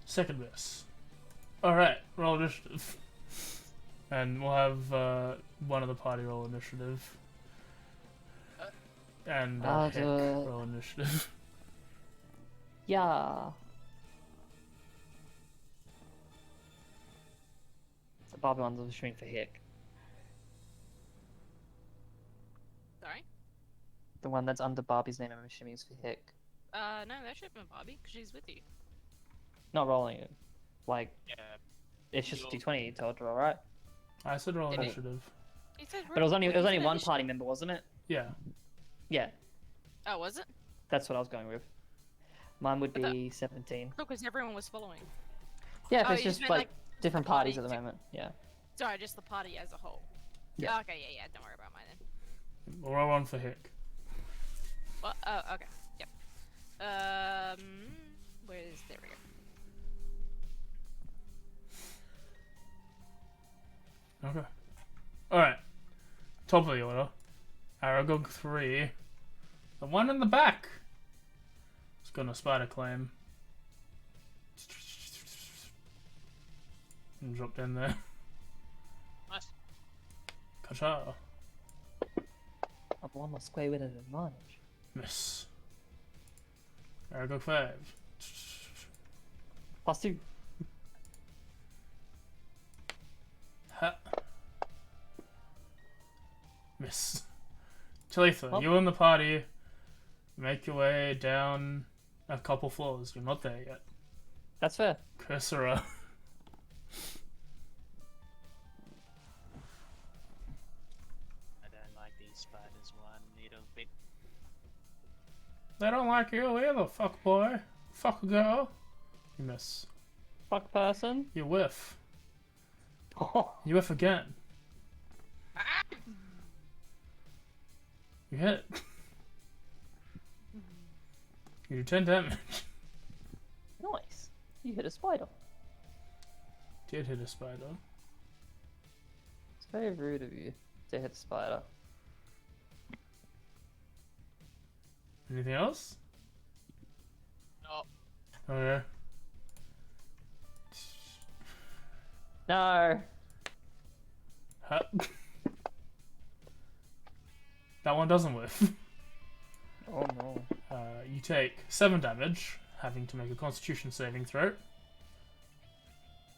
Second miss. Alright, roll initiative. And we'll have one of the party roll initiative. And I'll Hick do it. roll initiative. Yeah. So Bobby one's auditioning for Hick. Sorry. The one that's under Barbie's name, I'm assuming, is for Hick. No, that should have been Bobby, because she's with you. Not rolling it. Like, Yeah. it's just You're- D20 you told her, alright? I said roll Did he? initiative. He said But it was only he said one initiative. party member, wasn't it? Yeah. Yeah, Oh, was it? that's what I was going with. Mine would But that- be 17. No, because everyone was following. Yeah, Oh, it's you just just meant, like different the party parties at the to- moment. Yeah. Sorry, just the party as a whole. Yeah. Oh, okay, yeah, don't worry about mine then. We'll roll one for Hick. Well, oh, okay, yep. Where's, there we go. Okay. Alright. Top of the order. Aragog 3. The one in the back. It's gonna spider climb. And drop down there. Nice. Kacha. I've won my square with an advantage. Miss. Aragog 5. +2. Ha. Miss. Talitha, Well- you and the party make your way down a couple floors. You're not there yet. That's fair. Cursora. I don't like these spiders one little bit. They don't like you either, fuck boy. Fuck girl. You miss. Fuck person. You whiff. Oh, You whiff again. You hit. You do 10 damage. nice. You hit a spider. Did hit a spider. It's very rude of you to hit a spider. Anything else? No. Okay. No. Ha. That one doesn't whiff. Oh no. You take 7 damage, having to make a Constitution saving throw,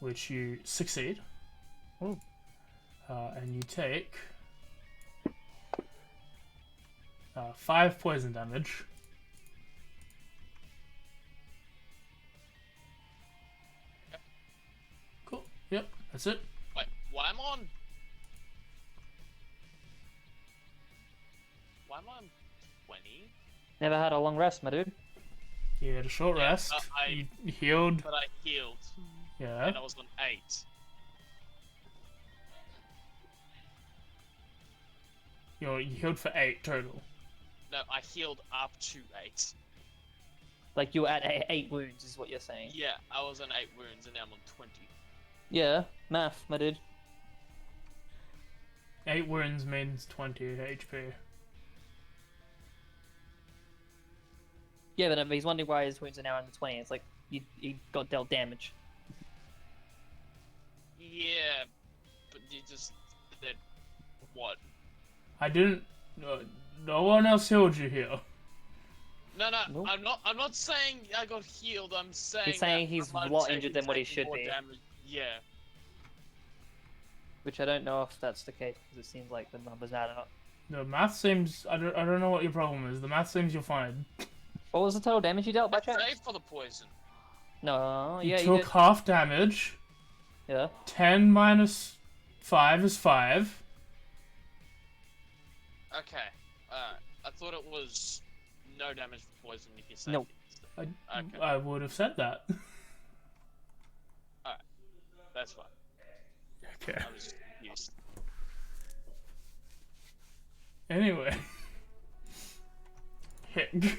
which you succeed. Ooh. And you take 5 poison damage. Cool. Yep, that's it. Wait, why am I on? Why am I on 20? Never had a long rest, my dude. You had a short Yeah, rest. I- You healed. But I healed, Yeah. and I was on 8. You healed for 8 total. No, I healed up to 8. Like you were at 8 wounds, is what you're saying. Yeah, I was on 8 wounds, and now I'm on 20. Yeah, math, my dude. 8 wounds means 20 HP. Yeah, but he's wondering why his wounds are now under 20. It's like he got dealt damage. Yeah, but you just did what? I didn't. No one else healed you here. No, Nope. I'm not saying I got healed. I'm saying He's saying that he's I might more take- injured than what he taking should more be. damage. Yeah. Which I don't know if that's the case, because it seems like the numbers add up. The math seems. I don't know what your problem is. The math seems you're fine. What was the total damage you dealt by I chance? saved for the poison. No, You yeah, you took did. half damage. Yeah. 10 minus 5 is 5. Okay. I thought it was no damage for poison if you saved Nope. it. I, Okay. I would have said that. That's fine. Okay. I was just confused. Anyway. Hick.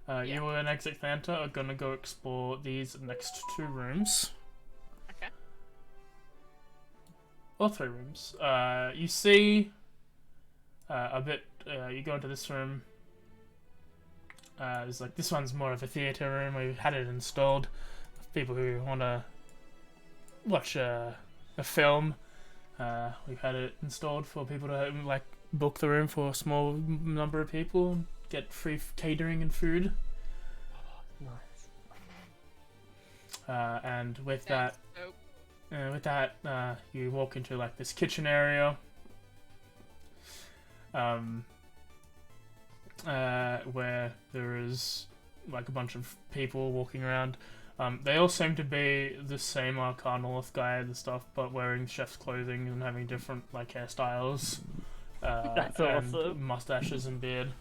You and Exit Thanta are gonna go explore these next 2 rooms. Okay. all 3 rooms. You see a bit. You go into this room. There's like this one's more of a theater room. We had it installed for people who want to watch a film. We've had it installed for people to like book the room for a small number of people, get free catering and food. Nice. And with That's that, dope. you walk into like this kitchen area. Where there is like a bunch of people walking around. They all seem to be the same Arcanolith guy and stuff, but wearing chef's clothing and having different like hairstyles. That's and awesome. mustaches and beard.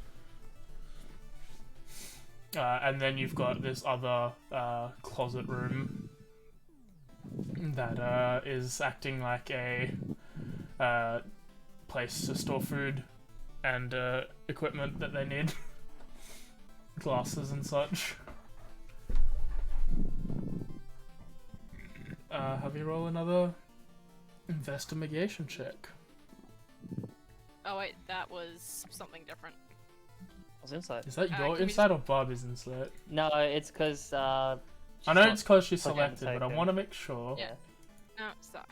And then you've got this other closet room that is acting like a place to store food and equipment that they need. Glasses and such. Have you roll another investigation check? Oh wait, that was something different. I was inside. Is that can your we insight or Barbie's insight? No, it's because. I know it's because she's Click on selected, but I token. want to make sure. Yeah. No, sorry.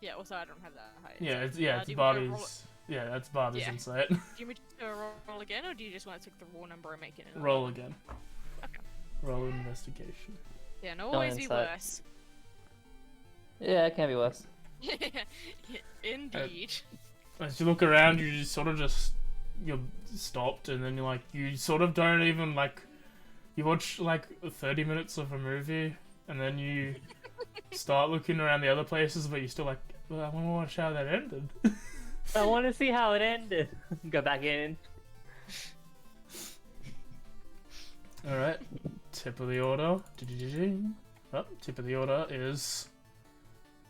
Yeah. Also, I don't have that high. Yeah, insight. it's Do you want me to roll Barbie's. Yeah, that's Barbie's Yeah. insight. Do you want me to roll again, or do you just want to take the raw number and make it? An Roll again. Okay. Roll investigation. Yeah, no always be insight. worse. Yeah, it can be worse. Indeed. As you look around, you just sort of you're stopped, and then you sort of don't even you watch like 30 minutes of a movie, and then you start looking around the other places, but you're still like, well, I want to watch how that ended. I want to see how it ended. Go back in. All right, tip of the order. Oh, tip of the order is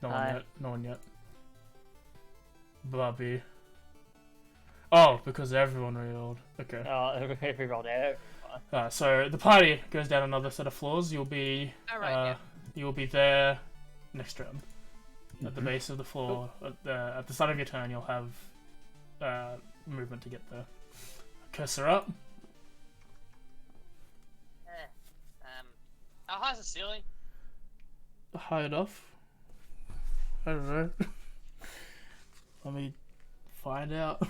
no one Hi. yet. No one yet. Bobby. Oh, because everyone rerolled. Okay. Oh, every roll there. So the party goes down another set of floors. You'll be Alright, you'll be there next round at the base of the floor. At the start of your turn, you'll have movement to get there. Cursor up. How high's the ceiling? High enough. I don't know. Let me find out.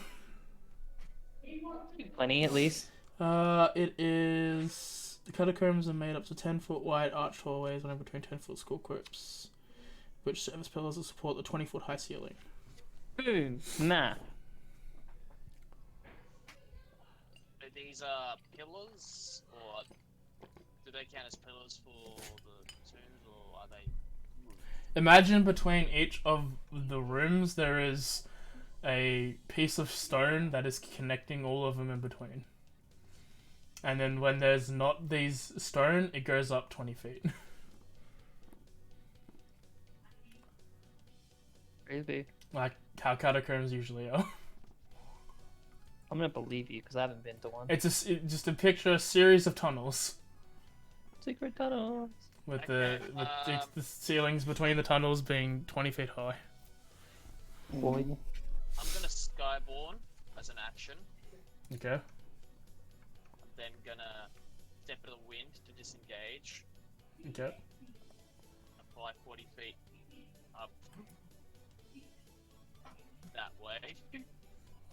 Plenty, at least. It is. The catacombs are made up to 10-foot wide arched hallways running between 10-foot skull crypts, which serve as pillars to support the 20-foot high ceiling. Boom. Nah. Are these pillars, or do they count as pillars for the tombs, or are they? Imagine between each of the rooms there is a piece of stone that is connecting all of them in between. And then when there's not these stone, it goes up 20 feet. Crazy. Like how catacombs usually are. I'm gonna believe you because I haven't been to one. It's just a picture, a series of tunnels Secret tunnels. with Okay, the ceilings between the tunnels being 20 feet high. Boy. I'm gonna skyborn as an action. Okay. I'm then gonna step of the wind to disengage. Okay. Apply 40 feet up that way.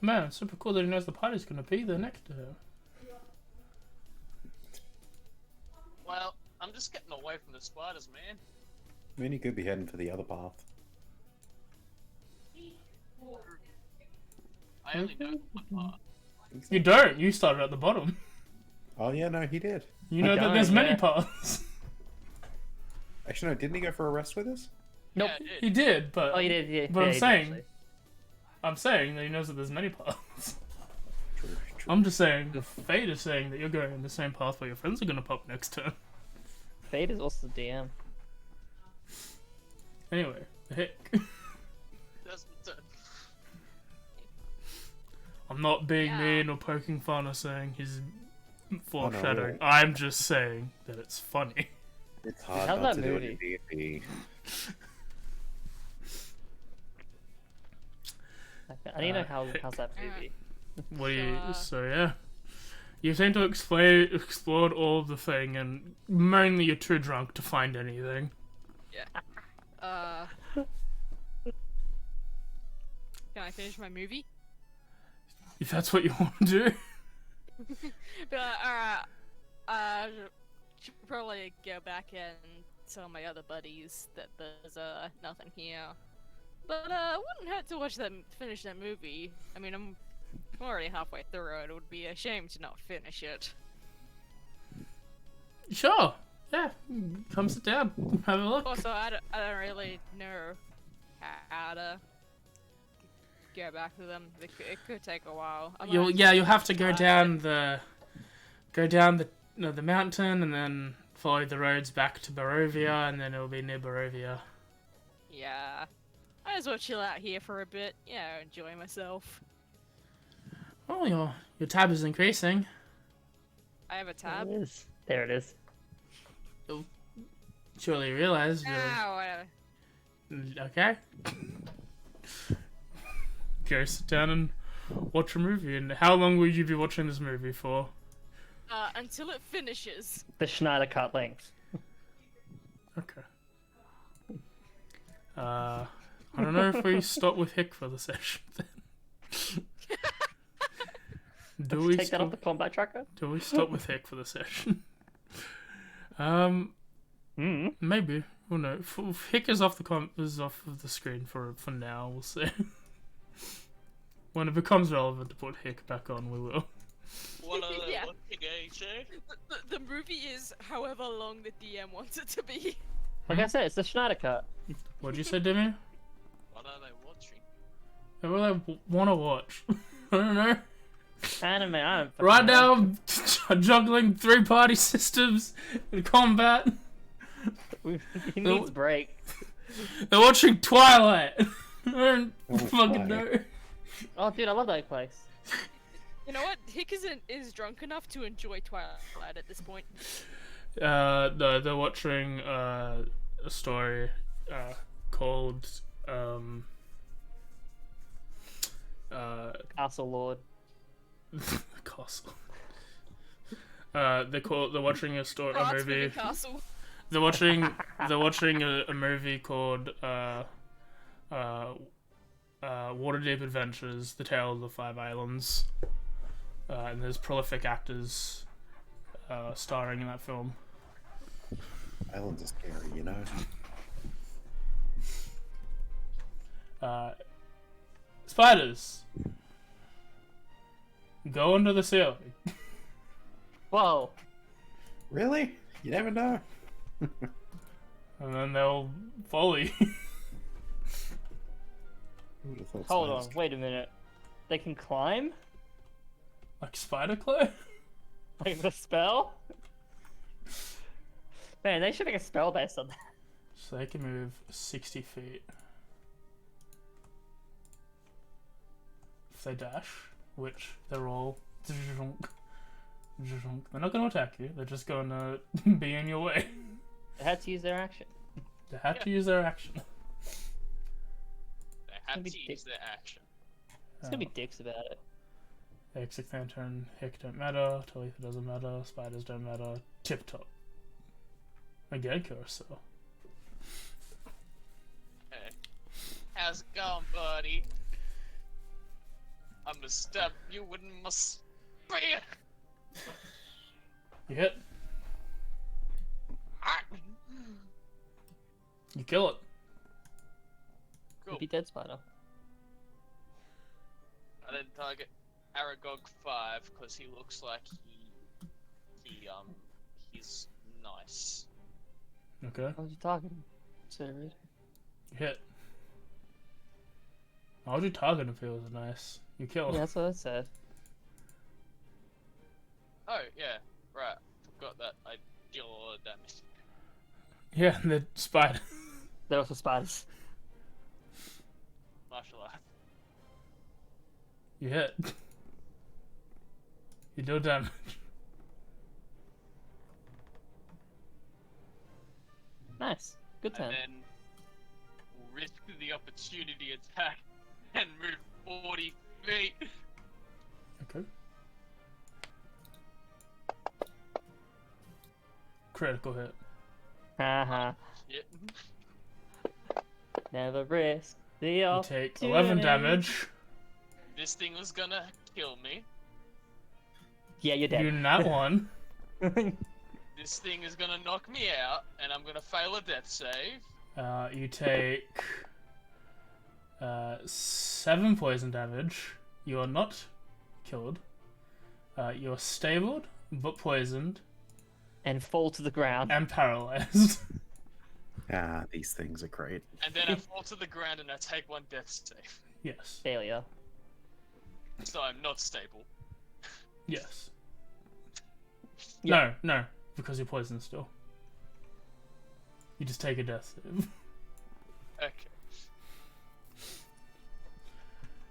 Man, it's super cool that he knows the party's gonna be there next to her. Well, I'm just getting away from the spiders, man. I mean, you could be heading for the other path. I only know one path. You don't. You started at the bottom. Oh yeah, no, he did. You know that don't, there's many yeah. paths. Actually, no, didn't he go for a rest with us? Nope. Yeah, He dude. did, but Oh, you did, yeah. But yeah, I'm you did, saying- actually. I'm saying that he knows that there's many paths. True, true. I'm just saying the fate is saying that you're going in the same path where your friends are gonna pop next turn. Fate is also the DM. Anyway, the heck. That's the turn. I'm not being Yeah. mean or poking fun or saying he's foreshadowing. no. I'm just saying that it's funny. It's hard How's not that to movie? do it in D&D. I need to know how's that movie. What do you? Sure. So yeah, you seem to explored all of the thing, and mainly you're too drunk to find anything. Can I finish my movie? If that's what you want to do. But should probably go back and tell my other buddies that there's nothing here. But wouldn't hurt to finish that movie. I mean, I'm already halfway through it. It would be a shame to not finish it. Sure. Yeah. Come sit down. Have a look. Also, I don't really know how to go back to them. It could take a while. You'll have to go down the mountain and then follow the roads back to Barovia, and then it'll be near Barovia. Yeah. I might as well chill out here for a bit. Yeah, enjoy myself. Oh, your tab is increasing. I have a tab. There it is. There it is. Surely you realize you're... Ow, Okay. Go sit down and watch a movie. And how long will you be watching this movie for? until it finishes. The Schneider cut length. Okay. I don't know if we stop with Hick for the session then. Take that off the combat tracker? Do we stop with Hick for the session? Maybe. Well, no. Hick is off of the screen for now. We'll see. When it becomes relevant to put Hick back on, we will. What are they Yeah. watching, eh? The movie is however long the DM wants it to be. Like I said, it's the Schneider cut. What'd you say, Demi? What are they watching? What do I want to watch? I don't know. Anime, I don't fucking Right know. now, I'm juggling 3-party systems in combat. He needs break. They're watching Twilight. I don't Oh, fucking Twilight. know. Oh, dude, I love that place. You know what? Hick is drunk enough to enjoy Twilight at this point. No, they're watching a story called Castle Lord. Castle. They're watching a Brad's movie. Castle. They're watching a movie called Waterdeep Adventures: The Tale of the Five Islands. And there's prolific actors starring in that film. Islands are scary, you know. Spiders! Go under the ceiling. Whoa. Really? You never know. And then they'll follow you. Who would have thought Hold on, spiders- wait a minute. They can climb? Like spider claw? Like the spell? Man, they should make a spell based on that. So they can move 60 feet. If they dash, which they're all... They're not going to attack you, they're just going to be in your way. They had to use their action. They have to use their action. They have Maybe to use their action. It's gonna be dicks about it. Exit Lantern, Hick don't matter, Talitha doesn't matter, Spiders don't matter, Tip Top. Again, Curacao. Hey. How's it going, buddy? I'ma stab you with my spear. You hit, Ah. you kill it. Cool. Be dead spider. I then target Aragog 5 because he looks like he's nice. Okay, What was you talking? Serious? you hit. Why would you target if it was nice? You kill Yeah, it. that's what I said. Oh yeah, right. Forgot that I deal a lot of damage. Yeah, and the spider. They're also spiders. Martial art. You hit. You do damage. Nice. Good And time. then risk the opportunity attack and move me. Okay. Critical hit. Haha. Shit. Never risk the You take 11 damage. This thing was gonna kill me. Yeah, you're You dead. nat one. This thing is gonna knock me out, and I'm gonna fail a death save. You take 7 poison damage. You are not killed. You're stabled, but poisoned, And fall to the ground. and paralyzed. Ah, these things are great. And then I fall to the ground and I take 1 death save. Yes. Failure. So I'm not stable. Yes. Yeah. No, because you're poisoned still. You just take a death save. Okay.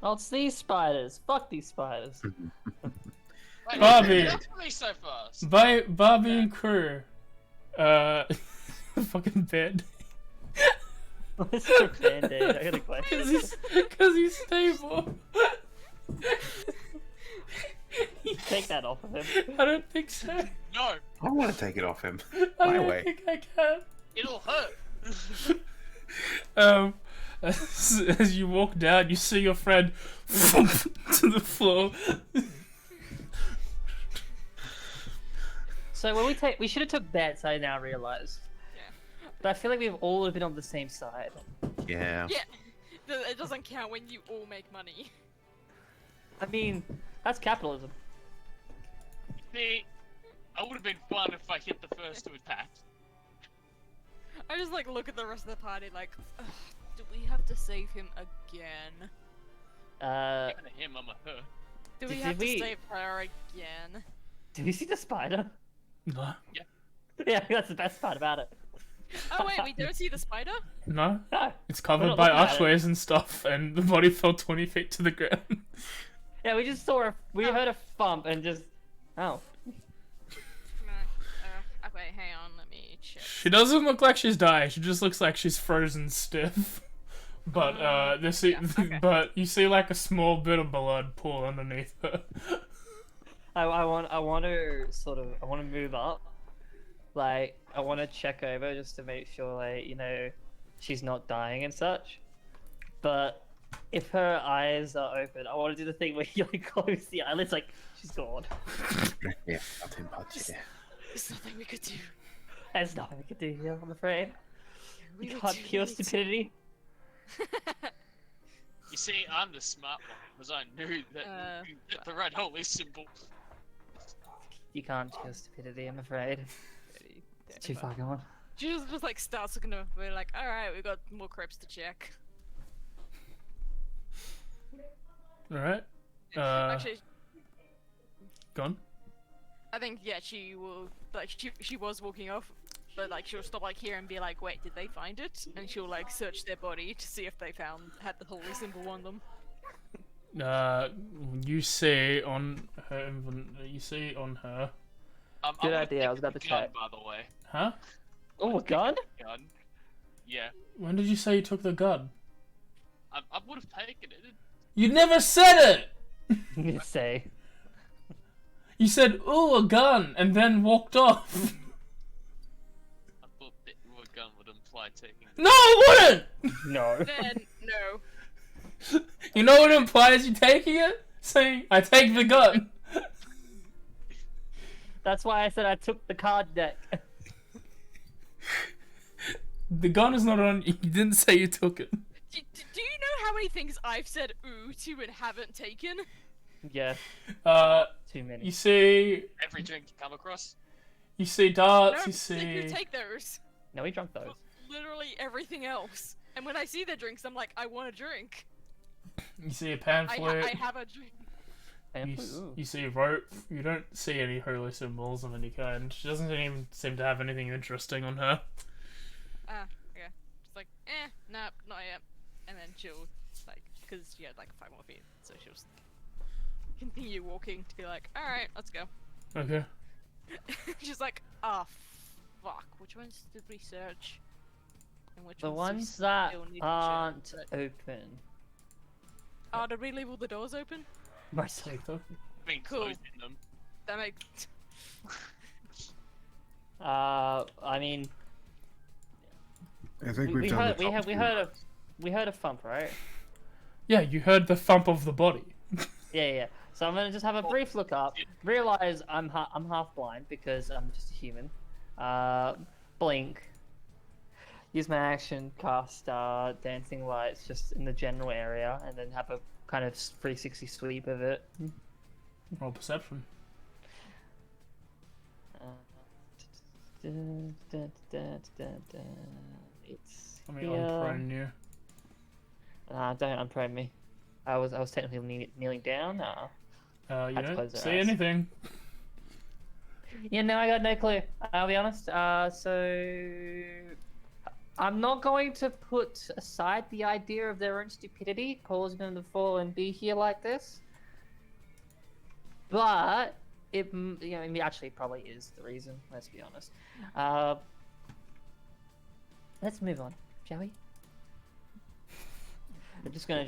Oh, it's these spiders. Fuck these spiders. Wait, Bobby! Not for me so fast. Barbie and crew. Fucking bed. What's the band-aid? I got a question. Because he's stable. Take that off of him. I don't think so. No, I want to take it off him. I My don't way. think I can. it'll hurt. As you walk down, you see your friend thump to the floor. So when we should have took bets. I now realize. Yeah. But I feel like we've all been on the same side. Yeah. Yeah. It doesn't count when you all make money. I mean, that's capitalism. See, I would have been fun if I hit the first 2 attacks. I just like look at the rest of the party like, "Ugh, do we have to save him again? Uh, I'm a him, I'm a her. Do we Did have we- to save her again? did we see the spider? No. Yeah, that's the best part about it. Oh wait, we don't see the spider? No. No. It's We're covered not by looking at it. archways and stuff, and the body fell 20 feet to the ground. Yeah, we just saw we heard a thump and just. Oh. Okay, hang on, let me check. She doesn't look like she's dying. She just looks like she's frozen stiff. But okay. but you see like a small bit of blood pool underneath her. I want to move up. Like, I want to check over just to make sure, like, you know, she's not dying and such. But if her eyes are open, I want to do the thing where you like close the eyelids, like she's gone. Yeah, nothing much. Yeah. There's nothing we could do. There's nothing we can do here, I'm afraid. We You were can't too cure late. stupidity. You see, I'm the smart one, because I knew that you hit the red holy symbol. You can't cure stupidity, I'm afraid. It's too far gone. She just like starts looking up. We're like, all right, we got more crypts to check. All right. Actually, Gone. I think yeah, she will. Like she was walking off, but like she'll stop like here and be like, wait, did they find it? And she'll like search their body to see if they had the holy symbol on them. You see on her. You see on her. I Good would've idea, I was taken about the to gun, check. by the way. Huh? Oh, a gun? Gun. Yeah, When did you say you took the gun? I would have taken it. You never said it. You say. You said, "Ooh, a gun," and then walked off. I thought that a gun would imply taking it. No, it wouldn't. No. Then no. You know what implies you taking it? Saying, "I take the gun." That's why I said I took the card deck. The gun is not on you. You didn't say you took it. Do you know how many things I've said ooh to and haven't taken? Yeah, too many. You see, Every drink you come across. you see No, darts. You you see. take those. No, we drunk those. Literally everything else. And when I see the drinks, I'm like, I want a drink. You see a I pamphlet. have a drink. And You see rope. You don't see any holy symbols of any kind. She doesn't even seem to have anything interesting on her. Yeah. Just like, nah, not yet. And then she'll, like, because she had like 5 more feet, so she'll just continue walking to be like, alright, let's go. Okay. She's like, ah, fuck, which ones did we search? And which the ones do we ones that still need to aren't check? open. Did we leave all the doors open? Most Take them. Been Cool. closing them. That makes. I mean, I think we we've done heard the top two. we heard a thump, right? Yeah, you heard the thump of the body. Yeah. So I'm gonna just have a brief look up. Realize I'm half blind because I'm just a human. Blink. Use my action, cast dancing lights just in the general area, and then have a kind of 360 sweep of it. Roll perception. It's Let me here. unprone you. Don't unprone me. I was technically kneeling down. You Had to don't close their see eyes. anything. Yeah, no, I got no clue. I'll be honest. So I'm not going to put aside the idea of their own stupidity causing them to fall and be here like this. But it, actually probably is the reason. Let's be honest. Let's move on, shall we? We're just gonna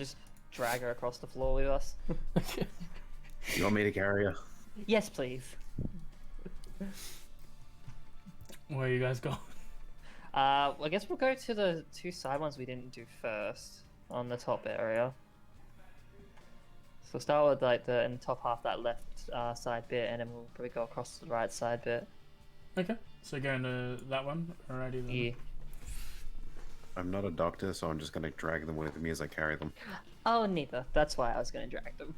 drag her across the floor with us. You want me to carry her? Yes, please. Where you guys go? I guess we'll go to the two side ones we didn't do first on the top area. So we'll start with like in the top half, that left side bit, and then we'll probably go across to the right side bit. Okay, so going to that one. Alrighty then. Yeah. I'm not a doctor, so I'm just gonna drag them with me as I carry them. Oh, neither. That's why I was going to drag them.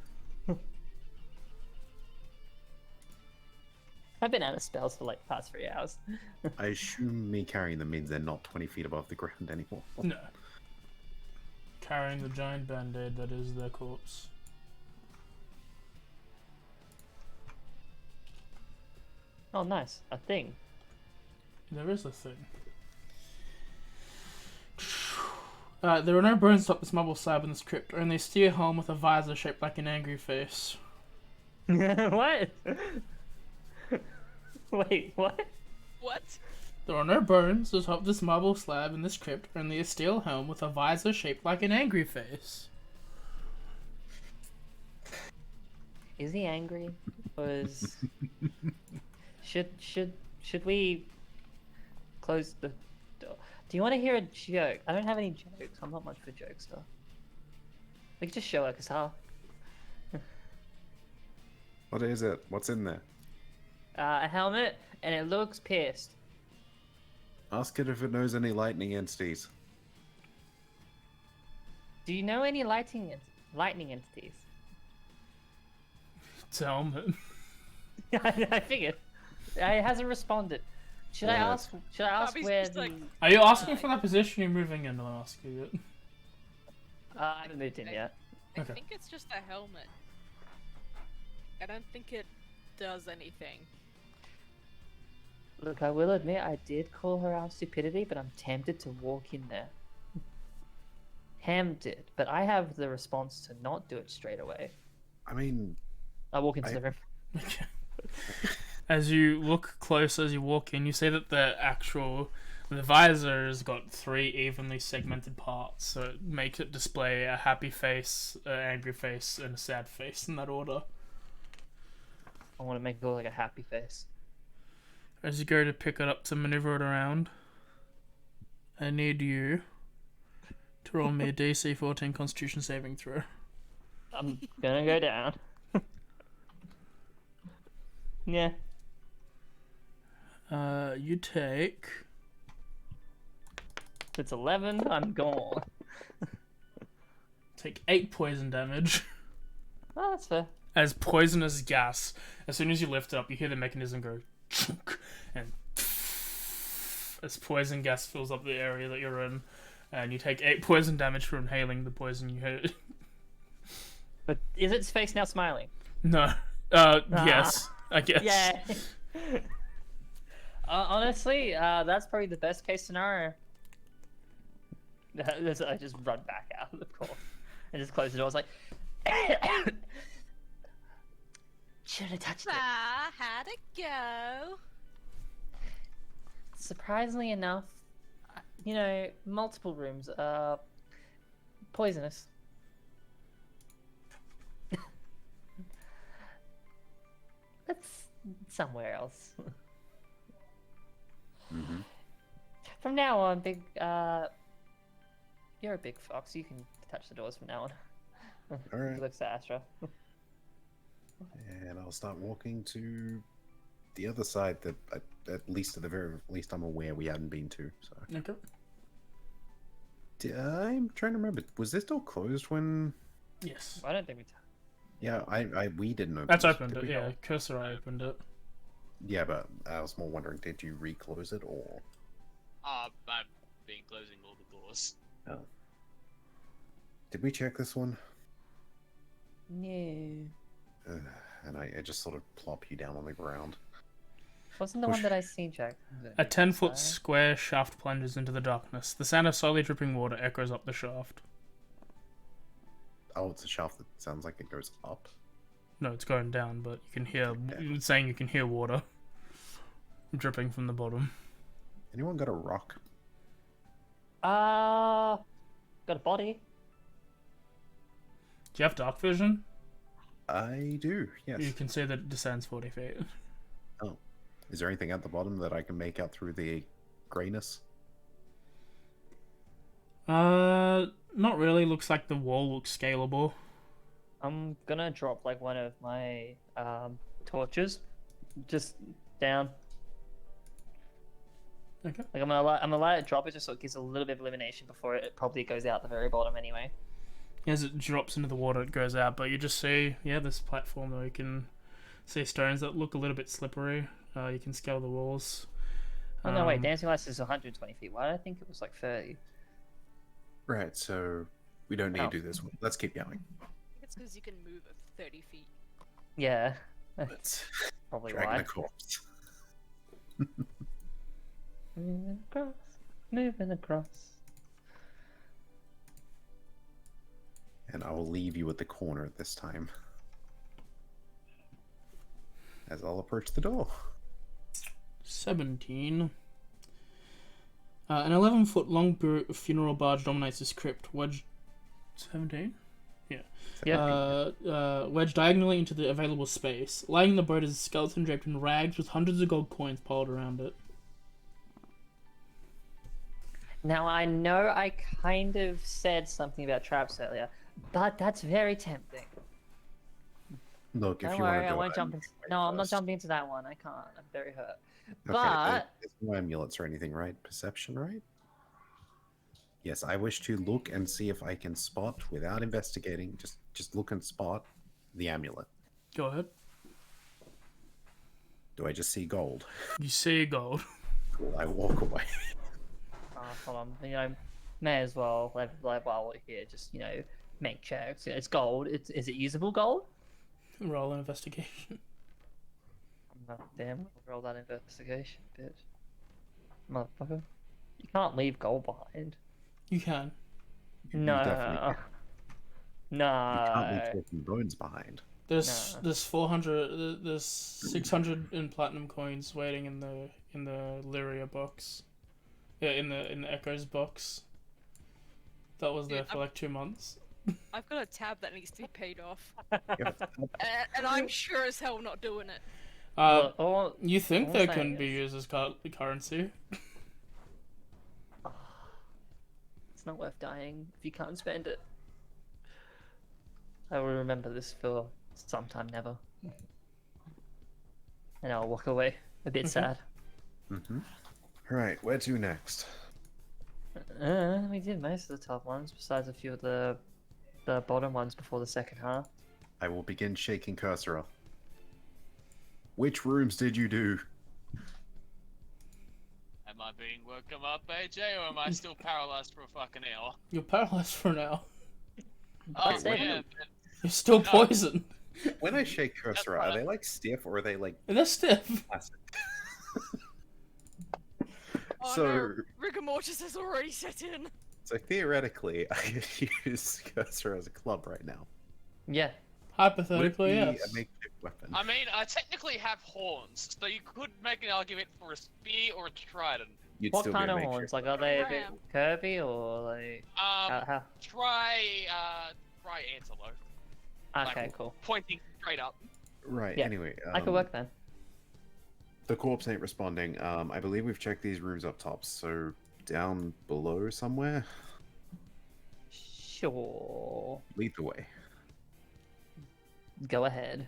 I've been out of spells for like the past 3 hours. I assume me carrying them means they're not 20 feet above the ground anymore. No. Carrying the giant band-aid that is their corpse. Oh, nice. A thing. There is a thing. There are no bones atop this marble slab in this crypt, only a steel helm with a visor shaped like an angry face. What? Wait, what? What? There are no bones atop this marble slab in this crypt, only a steel helm with a visor shaped like an angry face. Is he angry? Was should we close the door? Do you want to hear a joke? I don't have any jokes. I'm not much for jokes though. We could just show her guitar. What is it? What's in there? A helmet, and it looks pierced. Ask it if it knows any lightning entities. Do you know any lightning entities? It's a helmet. I figured. It hasn't responded. Should I Yeah. ask? Should I ask Bobby's where just the? like- Are you asking for that position you're moving in? I'll ask you it. I haven't moved in yet. I Okay. think it's just a helmet. I don't think it does anything. Look, I will admit I did call her out stupidity, but I'm tempted to walk in there. Tempted, but I have the response to not do it straight away. I mean, I walk into the room. Okay. As you look close, as you walk in, you see that the visor has got 3 evenly segmented parts, so it makes it display a happy face, an angry face, and a sad face in that order. I want to make it look like a happy face. As you go to pick it up to maneuver it around, I need you to roll me a DC 14 Constitution saving throw. I'm gonna go down. Yeah. You take... If it's 11, I'm gone. Take 8 poison damage. Oh, that's fair. As poisonous gas, as soon as you lift it up, you hear the mechanism go chunk, and as poison gas fills up the area that you're in, and you take 8 poison damage for inhaling the poison you hit. But is its face now smiling? No. Yes, I guess. Yeah. Honestly, that's probably the best case scenario. I just run back out of the call and just close the door. I was like, should have touched it. How'd it go? Surprisingly enough, multiple rooms are poisonous. somewhere else. Mm-hmm. From now on, you're a big fox. You can touch the doors from now on. All right. He looks at Astra. And I'll start walking to the other side that, at least at the very least, I'm aware we hadn't been to. So Okay. I'm trying to remember. Was this door closed when? Yes. I don't think we. Yeah, we didn't open. That's it. opened Did it, we? yeah. Cursor, I opened it. Yeah, but I was more wondering, did you reclose it or? I've been closing all the doors. Oh. Did we check this one? No. And I just sort of plop you down on the ground. Wasn't the Push. one that I seen checked? A 10-foot square shaft plunges into the darkness. The sound of slowly dripping water echoes up the shaft. Oh, it's a shaft that sounds like it goes up. No, it's going down, but you can hear. Okay. It's saying you can hear water dripping from the bottom. Anyone got a rock? Got a body. Do you have dark vision? I do, yes. You can see that it descends 40 feet. Oh. Is there anything at the bottom that I can make out through the grayness? Not really. Looks like the wall looks scalable. I'm gonna drop like one of my torches, just down. Okay. Like I'm gonna let it drop it just so it gives a little bit of illumination before it probably goes out the very bottom anyway. As it drops into the water, it goes out, but you just see, this platform though. You can see stones that look a little bit slippery. You can scale the walls. Oh no, wait, Dancing Lights is 120 feet. Why did I think it was like 30? Right, so we don't need Oh. to do this one. Let's keep going. I think it's because you can move at 30 feet. Yeah, Let's probably drag why. the corpse. Moving across, moving across. And I will leave you at the corner this time. As I'll approach the door. 17. An 11-foot long funeral barge dominates this crypt. Wedged 17? Yeah. Wedged diagonally into the available space. Lying in the boat is a skeleton draped in rags with hundreds of gold coins piled around it. Now I know I kind of said something about traps earlier, but that's very tempting. Look, if Don't you want worry, to I go won't ahead jump and into. wait No, I'm not first. jumping into that one. I can't. I'm very hurt. Okay, But there's no amulets or anything, right? Perception, right? Yes, I wish to look and see if I can spot, without investigating, just look and spot the amulet. Go ahead. Do I just see gold? You see gold. I walk away. hold on. May as well. Like while we're here, just make checks. It's gold. Is it usable gold? Roll an investigation. Oh, damn, roll that investigation, bitch. Motherfucker. You can't leave gold behind. You can. You No. definitely can. You can't leave No. talking bones behind. There's 400. There's 600 in platinum coins waiting in the Lyria box. Yeah, in the Echoes box. That was there Dude, for like 2 months. I've got a tab that needs to be paid off, Yeah, and I'm sure as hell not doing it. You think all they I'm can saying be is- used as currency? It's not worth dying if you can't spend it. I will remember this for sometime never. And I'll walk away a bit sad. Mm-hmm. All right, where to next? We did most of the top ones, besides a few of the bottom ones before the second half. I will begin shaking cursor off. Which rooms did you do? Am I being woken up, AJ, or am I still paralyzed for a fucking hour? You're paralyzed for now. Oh, That's it. yeah. You're still poisoned. When I shake cursor, That's are fine. they like stiff or are they like And they're stiff. plastic? Oh So- no, rigor mortis has already set in. So theoretically, I could use cursor as a club right now. Yeah. Would it Hypothetically, be yes. a makeshift weapon? I mean, I technically have horns, so you could make an argument for a spear or a trident. You'd What still be kind a of makeshift horns? Like, weapon. are they a bit Ram. curvy or like? How... Try antelope. Okay, Like- cool. Pointing straight up. Right. Yeah, Anyway, I could work then. The corpse ain't responding. I believe we've checked these rooms up top, so down below somewhere. Sure. Lead the way. Go ahead.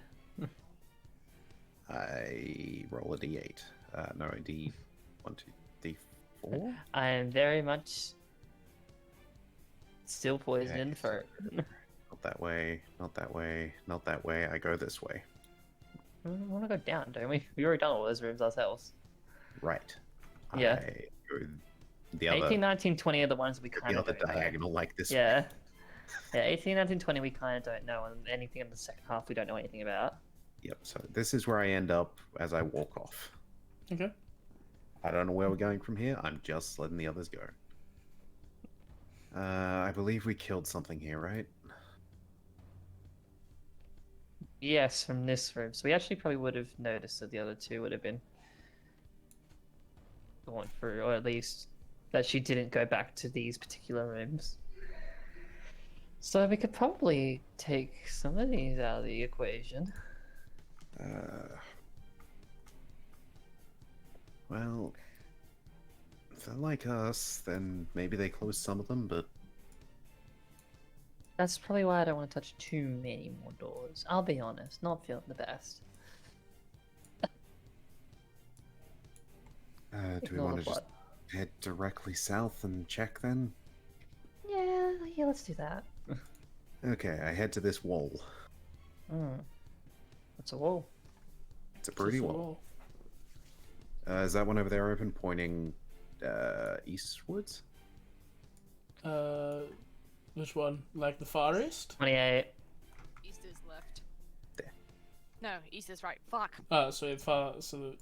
I roll a d8. No, a d1, 2, d4. I am very much still poisoned for. Not that way. Not that way. Not that way. I go this way. We want to go down, don't we? We already done all those rooms ourselves. Right. Yeah. I go the other. 18, 19, 20 are the ones we The kind of other don't know. diagonal, like this. Yeah. Yeah, 18, 19, 20 we kind of don't know, and anything in the second half we don't know anything about. Yep. So this is where I end up as I walk off. Okay. I don't know where we're going from here. I'm just letting the others go. I believe we killed something here, right? Yes, from this room. So we actually probably would have noticed that the other two would have been going through, or at least that she didn't go back to these particular rooms. So we could probably take some of these out of the equation. Well, if they're like us, then maybe they closed some of them, but That's probably why I don't want to touch too many more doors. I'll be honest, not feeling the best. do we Ignore want the to just blood. head directly south and check then? Yeah, let's do that. Okay, I head to this wall. That's a wall. It's a pretty Just a wall. Is that one over there open, pointing eastwards? Which one? Like the far east? 28. East is left. There. No, east is right. Fuck. So far, the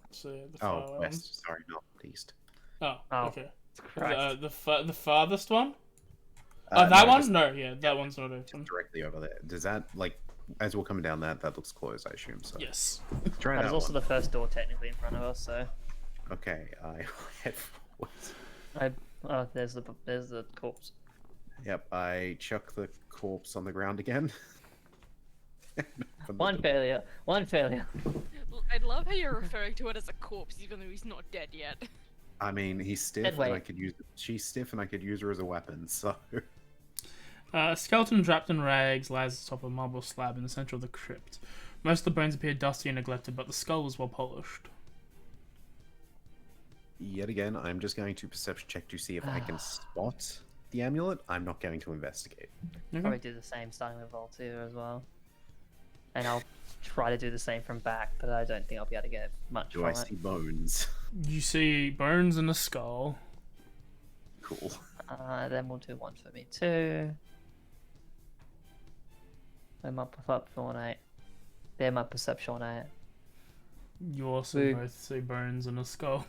far Oh, one. west. Sorry, not east. Oh, Oh, okay. Christ. The farthest one? Oh, that no, one? just No, yeah, that one's not open. directly over there. Does that, like, as we're coming down that looks closed, I assume, so. Yes. Try That that is also one. the first door technically in front of us, so. Okay, I head forwards. Oh, there's the corpse. Yep, I chuck the corpse on the ground again. One failure. One failure. I love how you're referring to it as a corpse, even though he's not dead yet. I mean, he's stiff, Dead and I weight. could use. She's stiff, and I could use her as a weapon. So, A skeleton wrapped in rags lies atop a marble slab in the center of the crypt. Most of the bones appear dusty and neglected, but the skull was well polished. yet again, I'm just going to perception check to see if I can spot the amulet. I'm not going to investigate. Probably do the same starting with Voltaire as well. And I'll try to do the same from back, but I don't think I'll be able to get much Do from I it. see bones? You see bones and a skull. Cool. Then we'll do one for me too. I'm up with up for 8. They're my perception 8. You also Boo. both see bones and a skull.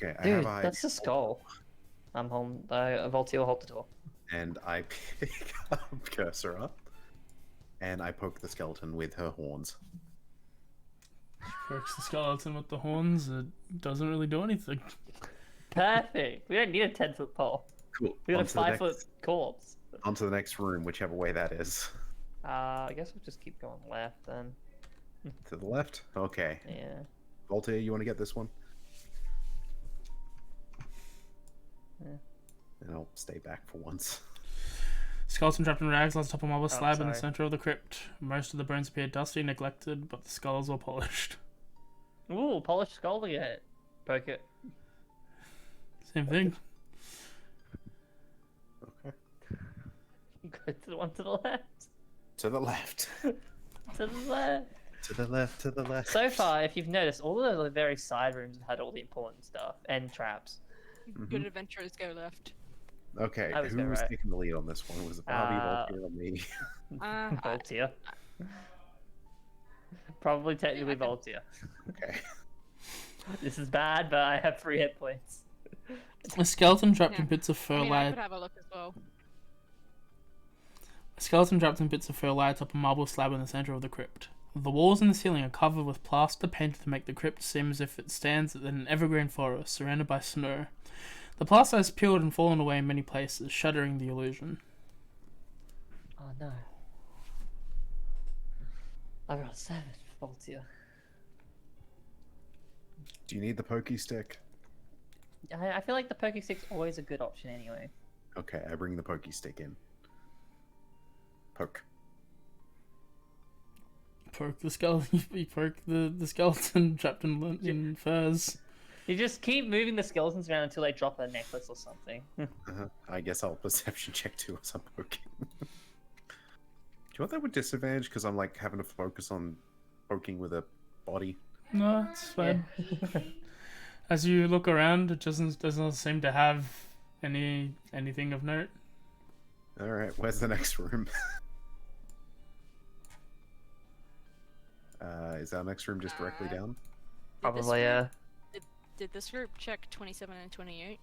Okay, I Dude, have eyes. that's the skull. I'm home. Voltaire will hold the door. And I pick up, cursor up, and I poke the skeleton with her horns. Pokes the skeleton with the horns. It doesn't really do anything. Perfect. We don't need a 10-foot pole. Cool. We got a On to the 5-foot next- corpse. On to the next room, whichever way that is. I guess we'll just keep going left then. To the left? Okay. Yeah. Voltaire, you want to get this one? Yeah. And I'll stay back for once. Skeleton wrapped in rags lies atop a marble slab in the sorry. center of the crypt. Most of the bones appear dusty and neglected, but the skulls were polished. Ooh, polished skull again. Poke it. Same thing. Okay. Go to the one to the left. To the left. To the left. To the left, to the left. So far, if you've noticed, all of the very side rooms have had all the important stuff and traps. Good adventurers go left. Okay, I was who good, was right? taking the lead on this one? Was it Barbie, Voltaire, or me? Voltaire. Probably technically Voltaire. Okay. This is bad, but I have 3 hit points. A skeleton wrapped in Yeah. bits of fur I mean, I lie. could have a look as well. A skeleton wrapped in bits of fur lie atop a marble slab in the center of the crypt. The walls and the ceiling are covered with plaster painted to make the crypt seem as if it stands in an evergreen forest surrounded by snow. The plaster has peeled and fallen away in many places, shuttering the illusion. Oh no. I got 7 Voltaire. Do you need the pokey stick? I feel like the pokey stick's always a good option anyway. Okay, I bring the pokey stick in. Poke. Poke the skeleton. You poke the skeleton trapped in furs. You just keep moving the skeletons around until they drop a necklace or something. I guess I'll perception check too as I'm poking. Do you want that with disadvantage? Because I'm like having to focus on poking with a body. No, it's fine. As you look around, it doesn't seem to have anything of note. All right, where's the next room? Is our next room just directly down? Probably, yeah. Did this group check 27 and 28?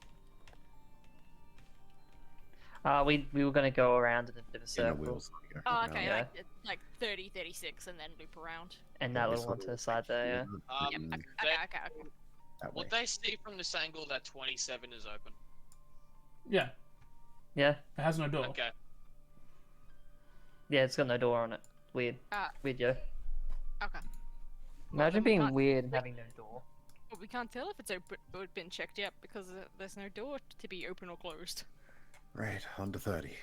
We were gonna go around in a bit of a In the circle, wheels. Oh, okay, Yeah. like 30, 36, and then loop around. and that little one to the side there. Yeah. Yep, They- okay. That way. Would they see from this angle that 27 is open? Yeah, Yeah. it has no door. Okay. Yeah. It's got no door on it. Weird. Weird, yo. Okay. Imagine then we being can't- weird and having no door. But we can't tell if it's open or been checked yet because there's no door to be open or closed. Right, on to 30.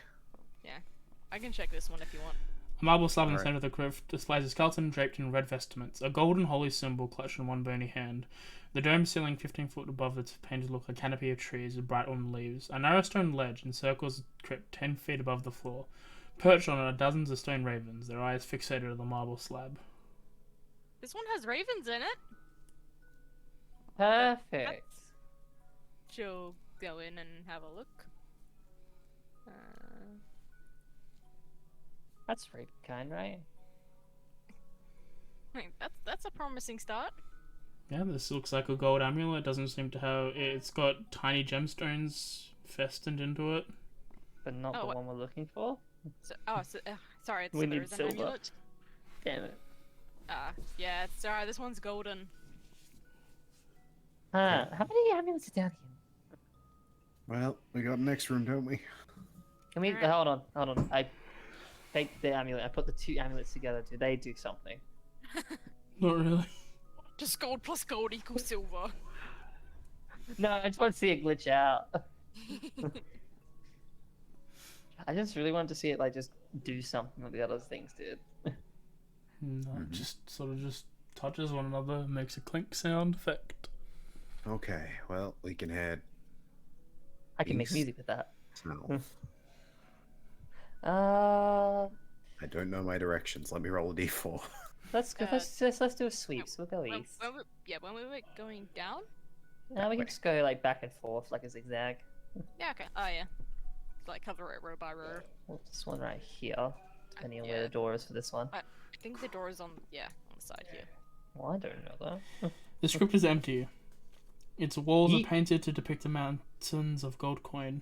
I can check this one if you want. A marble slab in the Alright. center of the crypt displays a skeleton draped in red vestments, a golden holy symbol clutched in one bony hand. The dome ceiling 15 foot above its painted look a canopy of trees with bright autumn leaves. A narrow stone ledge encircles the crypt 10 feet above the floor. Perched on it are dozens of stone ravens, their eyes fixated on the marble slab. This one has ravens in it. Perfect. She'll go in and have a look. That's very kind, right? I mean, that's a promising start. Yeah, this looks like a gold amulet. It doesn't seem to have... It's got tiny gemstones festooned into it. But not Oh, the what- one we're looking for. Sorry, We there need is an silver. amulet. Damn it. Yeah, it's alright. This one's golden. How many amulets are down here? Well, we got next room, don't we? Can we Alright. hold on? I take the amulet. I put the two amulets together. Do they do something? Not really. Just gold plus gold equals silver. No, I just want to see it glitch out. I just really wanted to see it like just do something that the other things did. No, it just sort of just touches one another, makes a clink sound effect. Okay, well, we can head I can make East. music with that. south. I I don't know my directions. Let me roll a d4. let's go. Let's do a sweep. So we'll go When, east. when we were going down. Now we can just go like back and forth like a zigzag. Yeah. Okay. Oh yeah. Like cover it row by row. Well, this one right here. Depending on where Yeah. the door is for this one. I think the door is on the side here. Well, I don't know that. The script is empty. Its walls are Yeet. painted to depict the mountains of gold coin.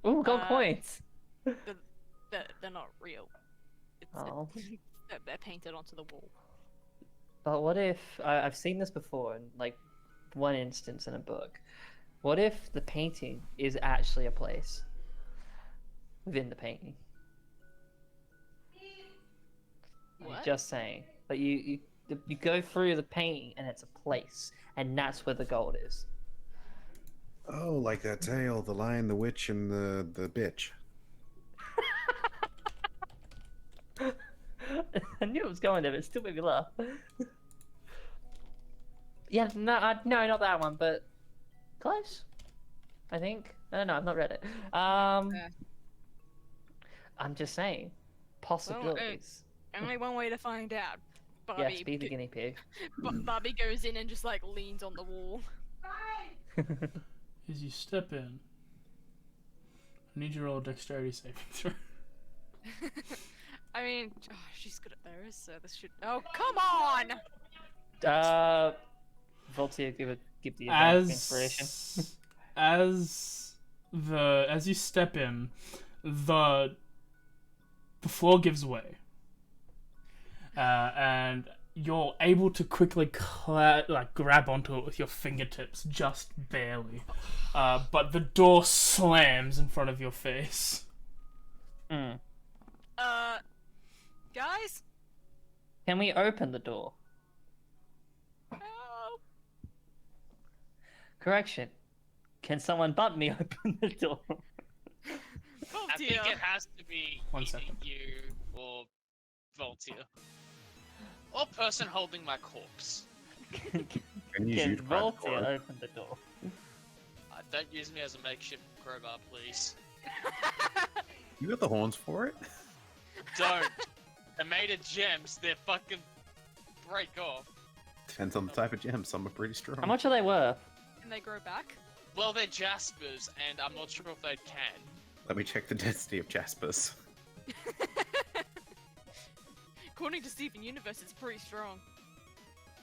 Ooh, gold Uh, coins. They're not real. Oh. They're painted onto the wall. But what if I've seen this before in like one instance in a book? What if the painting is actually a place within the painting? What? Just saying. But you go through the painting and it's a place, and that's where the gold is. Oh, like that tale, the lion, the witch, and the bitch. I knew it was going there, but it still made me laugh. Yeah, no, not that one, but close. I think. I don't know. I've not read it. I'm just saying, possibilities. Only one way to find out. Barbie, Yes, be the guinea pig. Barbie goes in and just like leans on the wall. As you step in, I need you to roll a dexterity saving throw. I mean, she's good at those, so this should. Oh, come on! Voltaire, give the advantage inspiration. As you step in, the floor gives way, and you're able to quickly grab onto it with your fingertips, just barely. But the door slams in front of your face. Guys? Can we open the door? Correction. Can someone but me open the door? Oh I dear. think it has to be One either second. you or Voltia. Or person holding my corpse. Can you use Can you to grab the Voltaire door? open the door? Don't use me as a makeshift crowbar, please. You got the horns for it? Don't. They're made of gems. They're fucking break off. Depends on the type of gem. Some are pretty strong. How much are they worth? Can they grow back? Well, they're jaspers, and I'm not sure if they can. Let me check the density of jaspers. According to Steven Universe, it's pretty strong.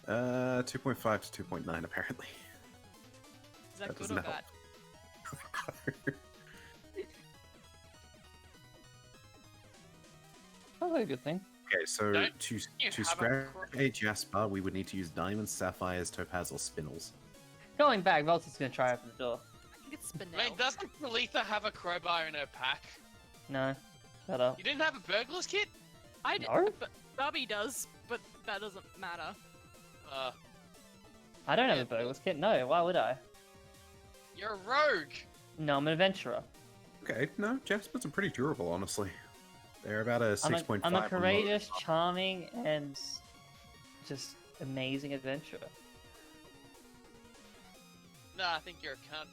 2.5 to 2.9 apparently. Is that good doesn't or help. bad? Sounds like a good thing. Okay, so Don't to you have a scrap cro- a jasper, we would need to use diamonds, sapphires, topaz, or spinels. Going back, Voltaire's gonna try open the door. I think it's Spinel. I mean, doesn't Talitha have a crowbar in her pack? No. Shut up. You didn't have a burglar's kit? I d- No? but Bubby does, but that doesn't matter. I don't have a burglar's kit. No, why would I? You're a rogue. No, I'm an adventurer. Okay, no, jaspers are pretty durable, honestly. They're about a 6.5. I'm a on courageous, most. charming, and just amazing adventurer. No, I think you're a cunt.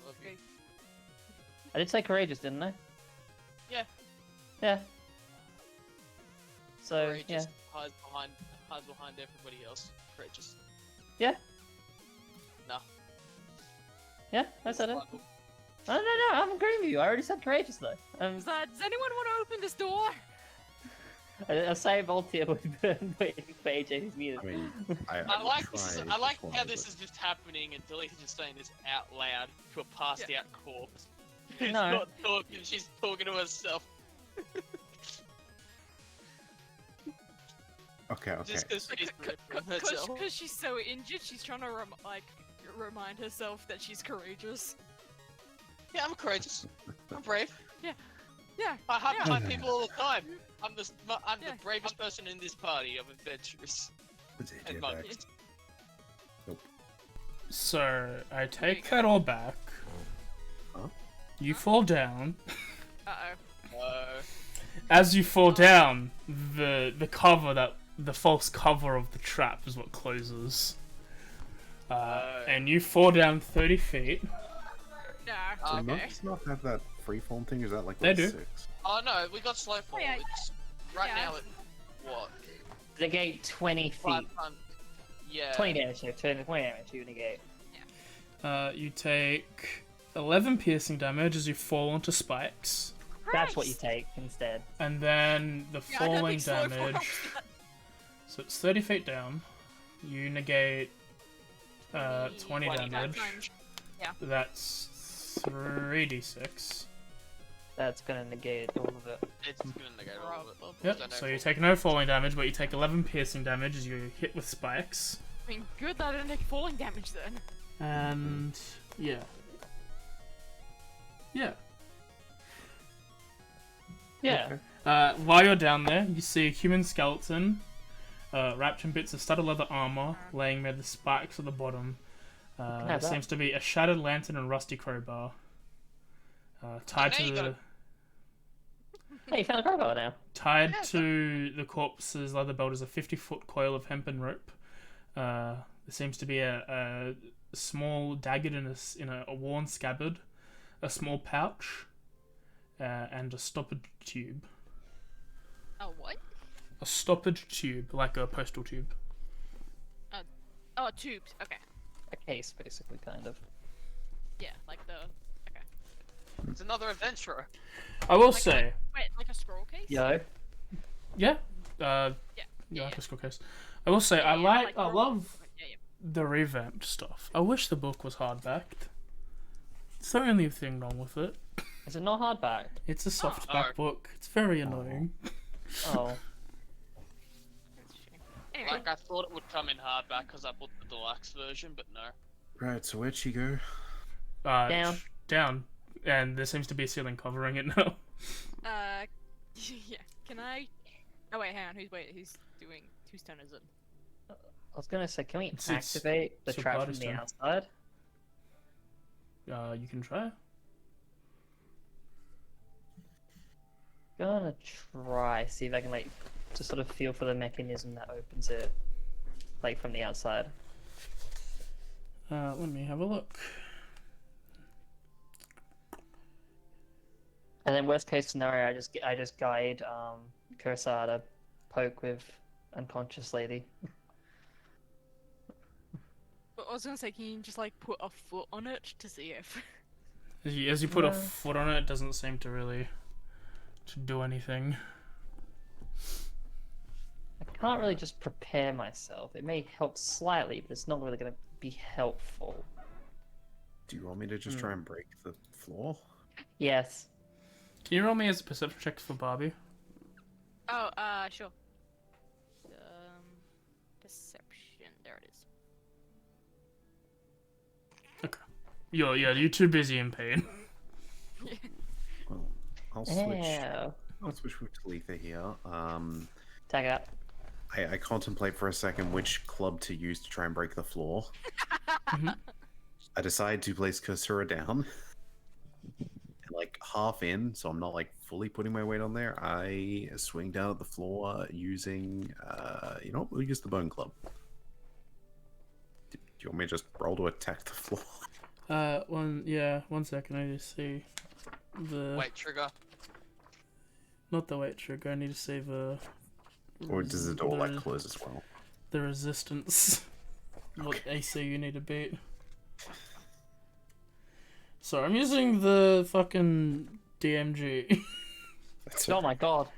Love you. I did say courageous, didn't I? Yeah. Yeah. So, Courageous yeah. hides behind everybody else. Courageous. Yeah. No. Yeah, I said it. No, I'm agreeing with you. I already said courageous, though. Does anyone want to open this door? I'll say Voltaire with for AJ who's muted. I mean, I like this. tried I like before, how but- this is just happening, and Delita's just saying this out loud to a passed out corpse. She's No. not talking. She's talking to herself. Okay, okay. Just because she's from herself. Because she's so injured, she's trying to remind herself that she's courageous. Yeah, I'm courageous. I'm brave. Yeah. I hide Yeah. behind people all the time. I'm the Yeah. bravest person in this party of adventurers Is it and your back? monkeys. So I take that all back. Huh? You fall down. Uh-oh. As you fall down, the false cover of the trap is what closes. And you fall down 30 feet. Nah. Do Okay. monkeys not have that freeform thing? Or is that like They level do. 6? Oh no, we got slow fall. yeah. It's right Yeah. now at what? Negate 20 feet. 500. Yeah. 20 damage here. 20 damage you negate. You take 11 piercing damage as you fall onto spikes. That's what you Christ. take instead. And then the Yeah, I don't falling think slow fall damage. helps that. So it's 30 feet down. You negate 20 20 damage. That's 3d6. That's gonna negate all of it. It's gonna negate all of it. Oh, Yep, don't know so if you it- take no falling damage, but you take 11 piercing damage as you hit with spikes. I mean, good that I didn't take falling damage then. And yeah. Yeah. Yeah. While you're down there, you see a human skeleton wrapped in bits of studded leather armor, laying near the spikes at the bottom. have There that. seems to be a shattered lantern and rusty crowbar. Tied now to you the gotta- Hey, you found a crowbar now. tied to the corpse's leather belt is a 50-foot coil of hempen rope. There seems to be a small dagger in a worn scabbard, a small pouch, and a stoppered tube. Oh, what? A stoppered tube, like a postal tube. Oh, tubes. Okay. A case, basically, kind of. Yeah, like the... Okay. It's another adventurer. I will Like say, Wait, like a scroll case? Yo. yeah, Yeah. like a scroll case. I will say, I like love Yeah, yeah. the revamped stuff. I wish the book was hardbacked. It's the only thing wrong with it. Is it not hardback? It's a softback Oh. book. It's very annoying. Oh. That's a shame. Anyway, Like I thought it would come in hardback because I bought the deluxe version, but no. Right, so where'd she go? Down. Down. And there seems to be a ceiling covering it now. yeah. Can I... Oh, wait, hang on. Who's doing... Whose turn is it? I was gonna say, can we It's activate the your trap from party's the turn. outside? You can try. Gonna try, see if I can, like, just sort of feel for the mechanism that opens it, like, from the outside. Let me have a look. And then worst case scenario, I just guide Kursar to poke with unconscious lady. But I was gonna say, can you just like put a foot on it to see if? As you put a Yeah. foot on it, it doesn't seem to really to do anything. I can't really just prepare myself. It may help slightly, but it's not really gonna be helpful. Do you want me to just try and break the floor? Yes. Can you roll me as a perception check for Barbie? Oh, sure. Perception. There it is. Okay. You're too busy in pain. Well, I'll switch. Yeah. I'll switch with Talitha here. Tag out. I contemplate for a second which club to use to try and break the floor. I decide to place Kursura down. And like half in, so I'm not like fully putting my weight on there. I swing down at the floor using, you know what? We'll use the bone club. Do you want me to just roll to attack the floor? 1 second, I need to see the... Wait, trigger. Not the weight trigger, I need to see the... Or does the door like the- close as well? The resistance. What AC you need to beat. So I'm using the fucking DMG. Oh my god.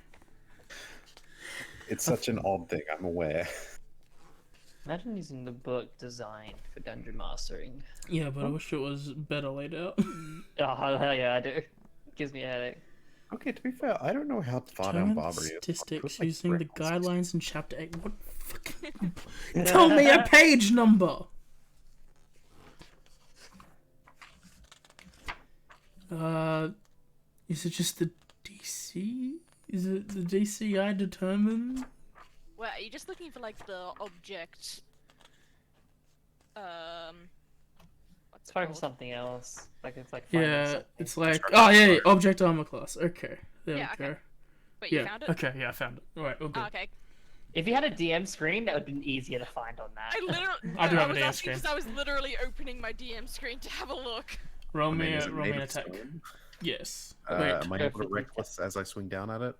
It's such an odd thing, I'm aware. Imagine using the book designed for dungeon mastering. Yeah, but I wish it was better laid out. Oh, hell yeah, I do. Gives me a headache. Okay, to be fair, I don't know how far down Determine Barbary is. statistics Like, using the reckless. guidelines in chapter 8. What fucking... Tell me a page number! Is it just the DC? Is it the DC I determine? Well, are you just looking for like the object? What's It's it probably for called? something else. Like it's like finding Yeah, something. it's like... Construct Oh, yeah, armor. object armor class. Okay, there Yeah, we okay. go. Wait, you Yeah, found it? okay, yeah, I found it. Alright, all good. Oh, okay. If you had a DM screen, that would have been easier to find on that. I literally. I do have a was DM asking screen. because I was literally opening my DM screen to have a look. Roll I mean, me, is it roll me made an of attack. stone? Yes. Wait. Am I Go able for to the reckless as I swing down at it?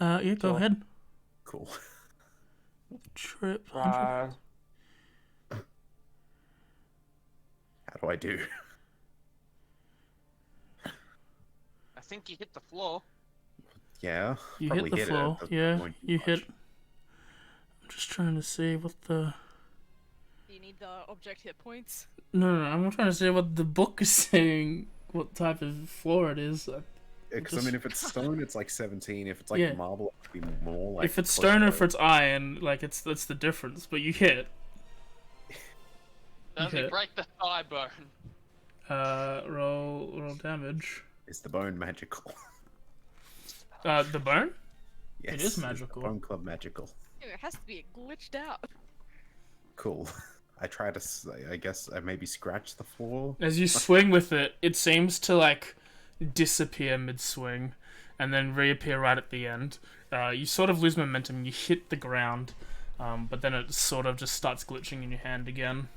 Yeah, go Sure. ahead. Cool. Trip. Uh, How do I do? I think you hit the floor. Yeah. You probably hit the it. floor. Doesn't Yeah, point too you much. hit. I'm just trying to see what the. Do you need the object hit points? No, I'm trying to see what the book is saying. What type of floor it is. Because I Just- mean, if it's stone, it's like 17. If it's like Yeah. marble, it would be more like. If it's close stone or to- if it's iron, like that's the difference. But you hit. Does Okay. he break the thigh bone? Roll damage. Is the bone magical? The bone. Yes. is the magical. Bone club magical. Ew, it has to be glitched out. Cool. I try to. I guess I maybe scratch the floor. As you swing with it, it seems to like disappear mid-swing, and then reappear right at the end. You sort of lose momentum. You hit the ground, but then it sort of just starts glitching in your hand again.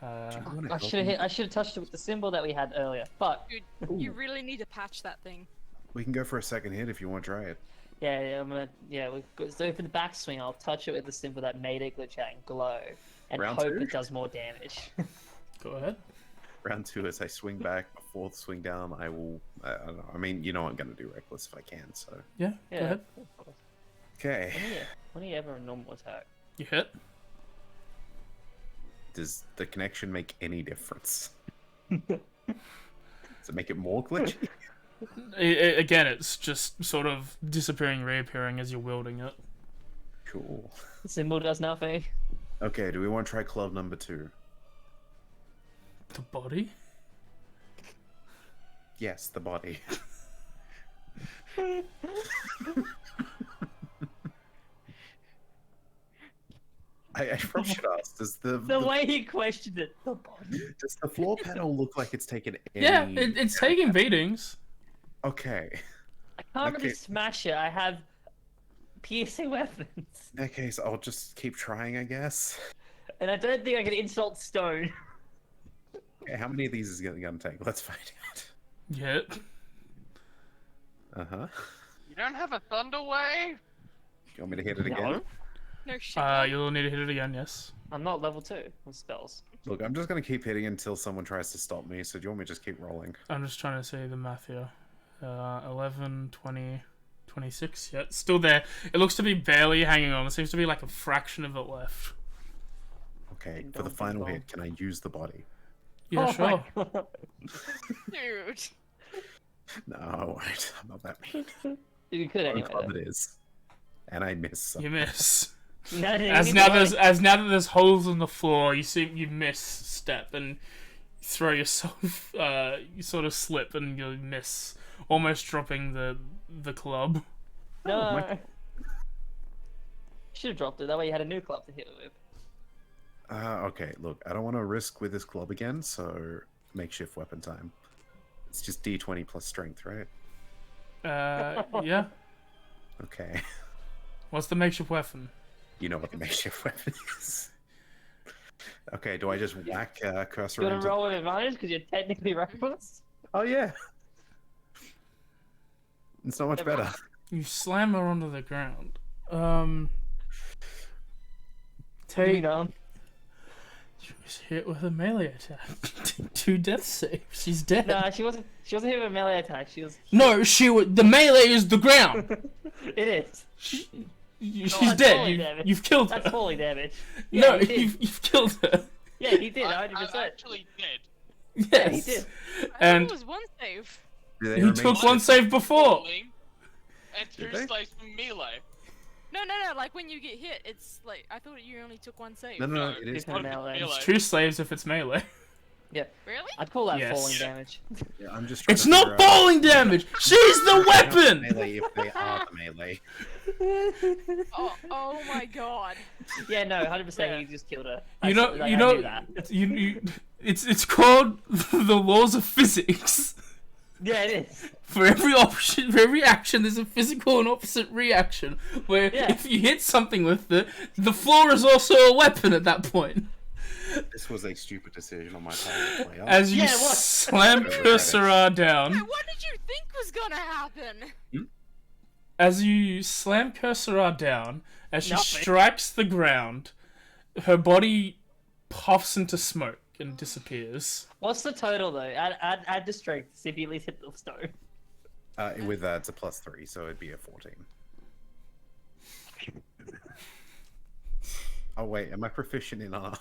I should have touched it with the symbol that we had earlier. But Dude, you really need to patch that thing. We can go for a second hit if you want to try it. so for the backswing, I'll touch it with the symbol that made it glitch out and glow, and Round hope two? it does more damage. Go ahead. Round 2, as I swing back before the swing down, I will. I don't know. I mean, you know, I'm gonna do reckless if I can. So. Yeah, go ahead. of course. Okay. When do you ever a normal attack? You hit. Does the connection make any difference? Does it make it more glitchy? Again, it's just sort of disappearing, reappearing as you're wielding it. Cool. The symbol does nothing. Okay, do we want to try club number 2? The body. Yes, the body. I probably should ask. Does The way he questioned it. The body. does the floor panel look like it's taken any... Yeah, it's taking beatings. Okay. I can't really Okay. smash it. I have piercing weapons. In that case, I'll just keep trying, I guess. And I don't think I can insult stone. Okay, how many of these is it gonna take? Let's find out. Yeah. Uh-huh. You don't have a thunder wave? You want me to hit it again? No, No shit. You'll need to hit it again, yes. I'm not level 2 with spells. Look, I'm just gonna keep hitting until someone tries to stop me, so do you want me to just keep rolling? I'm just trying to see the math here. 11, 20, 26. Yeah, it's still there. It looks to be barely hanging on. There seems to be like a fraction of it left. Okay, Ding for the dong, final ding hit, can I use the body? Yeah, Oh sure. my God. Dude. No, I won't. I'm not that mean. You could One anyway. club it is. And I miss some. You miss. though. No, you As need now the there's body. now that there's holes in the floor, you misstep and throw yourself. You sort of slip and you miss, almost dropping the club. No. my- Should have dropped it. That way you had a new club to hit it with. Okay, look, I don't want to risk with this club again, so makeshift weapon time. It's just d20 plus strength, right? Yeah. Okay. What's the makeshift weapon? You know what the makeshift weapon is. Okay, do I just whack cursor You want into... to roll with advantage because you're technically reckless? Oh, yeah. It's not much Never better. You slam her onto the ground. Take Take. on. She was hit with a melee attack. 2 death saves. She's dead. Nah, she wasn't. She wasn't hit with a melee attack. She was. No, the melee is the ground. It is. She's that's dead. falling damage. You've killed her. That's falling damage. No, Yeah, he did. you've killed her. Yeah, he did. I'm 100%. actually dead. Yeah, he Yes. did. And it was one save. Do they he remain took safe? one save before. Falling, and Did 2 they? slaves from melee. No. Like when you get hit, it's like I thought you only took one save. No, it is. Different melee. It's 2 slaves if it's melee. Really? I'd call that Yes. falling damage. Yeah, I'm just trying It's to not figure out falling damage. She's the how to weapon. melee if they are the melee. Oh my god. Yeah, no, 100%. Yeah. You just killed her. You I know, knew you know, that. it's called the laws of physics. Yeah, it is. For every option, for every action, there's a physical and opposite reaction. Where Yeah. if you hit something with it, the floor is also a weapon at that point. This was a stupid decision on my part. as a player. As you Yeah, it was. slam Kursara down, What did you think was gonna happen? as you slam Kursara down, as she Nothing. strikes the ground, her body puffs into smoke and disappears. What's the total though? Add the strength to see if you at least hit the stone. With that, it's a +3, so it'd be a 14. Oh wait, am I proficient in R?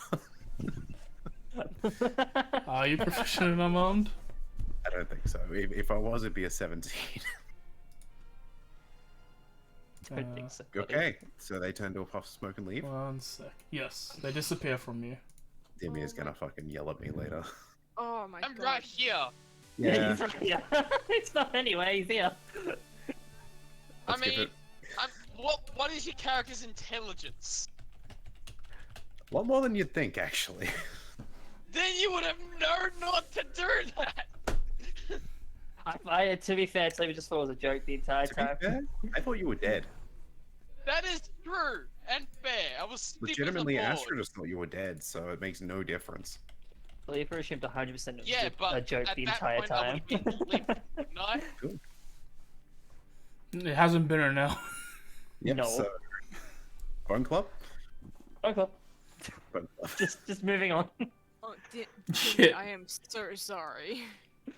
Are you proficient in unarmed? I don't think so. If I was, it'd be a 17. I don't think so. Okay, so they turn to a puff of smoke and leave. 1 sec. Yes, they disappear from you. Dimmy is gonna fucking yell at me later. Oh my I'm god. right here. Yeah, he's right here. It's not anyway. He's here. Let's give it What is your character's intelligence? a lot more than you'd think, actually. Then you would have known not to do that. To be fair, Sleepy just thought it was a joke the entire To be time. fair, I thought you were dead. That is true and fair. I was stiff as a Legitimately, board. Astra just thought you were dead, so it makes no difference. Sleeper assumed 100% it was Yeah, but a joke at the that entire point, I time. would have been asleep. Night. It hasn't been her now. Yep, No. so... Bone Club? Okay, Bone Club. just moving on. Oh, Shit. I am so sorry.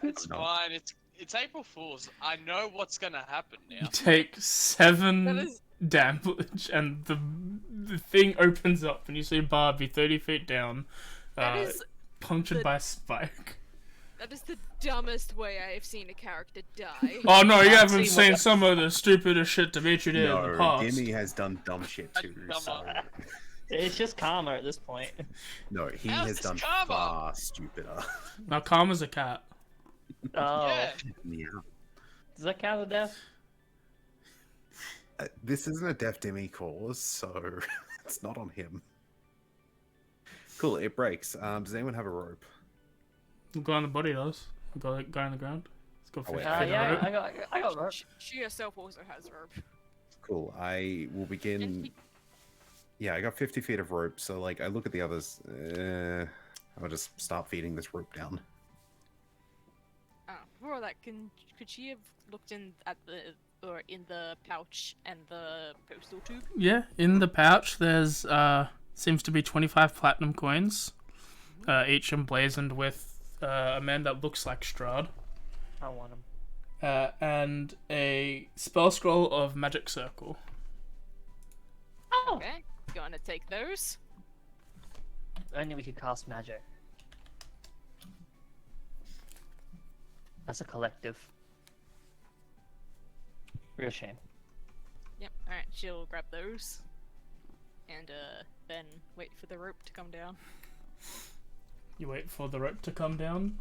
It's No. fine. It's April Fool's. I know what's gonna happen You now. take 7 That is- damage, and the thing opens up, and you see Barbie 30 feet down, That is punctured the- by a spike. that is the dumbest way I have seen a character die. Oh no, you I've haven't seen seen what- some of the stupidest shit Dimitri did in the No, past. Dimmy has done dumb shit too, Dumber. so... It's just karma at this point. No, he How's has this done karma? far stupider. Now, Karma's a cat. Oh, Yeah. Yeah. does that count as death? This isn't a deaf Dimmy cause, so it's not on him. Cool. It breaks. Does anyone have a rope? The guy on the body does. The guy on the ground. He's got Oh, wait, 50 I feet of Yeah, rope. I got rope. She herself also has rope. Cool. I will begin. And he- Yeah, I got 50 feet of rope. So like, I look at the others. I'll just start feeding this rope down. For all that, could she have looked in at the pouch and the postal tube? Yeah, in the pouch there's seems to be 25 platinum coins, each emblazoned with a man that looks like Strahd, I want him. and a spell scroll of magic circle. Oh! Okay, gonna take those. Only we could cast magic. That's a collective. Real shame. Yep. All right, she'll grab those, and then wait for the rope to come down. You wait for the rope to come down,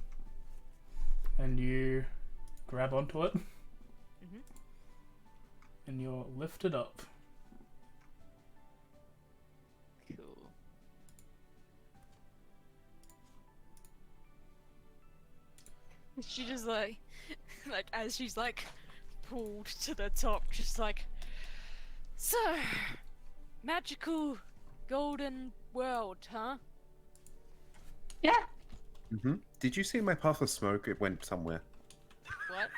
and you grab onto it, and you're lifted up. Cool. She just like as she's like pulled to the top, just like, so magical golden world, huh? Yeah! Did you see my puff of smoke? It went somewhere. What?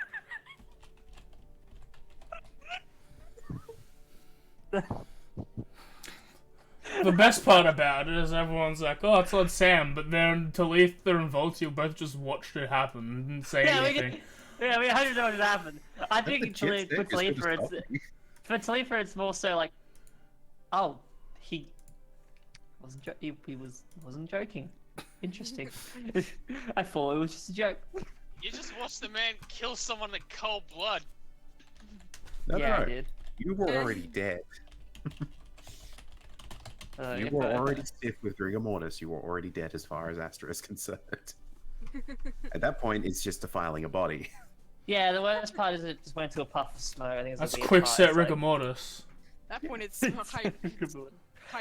The best part about it is everyone's like, "Oh, it's on Sam," but then Talitha and Voltia both just watched it happen and didn't say anything. We 100 know what happened. I think The chance for there is Talitha, gonna stop me. for Talitha, it's more so like, oh, he wasn't joking. Interesting. I thought it was just a joke. You just watched the man kill someone in cold blood. No, Yeah, I no. did. You were already dead. You were already stiff with rigor mortis. You were already dead as far as Astra is concerned. At that point, it's just defiling a body. Yeah, the worst part is it just went into a puff of smoke. I think it's That's a weird quick part. set It's rigor like- mortis. At that point, it's hiding.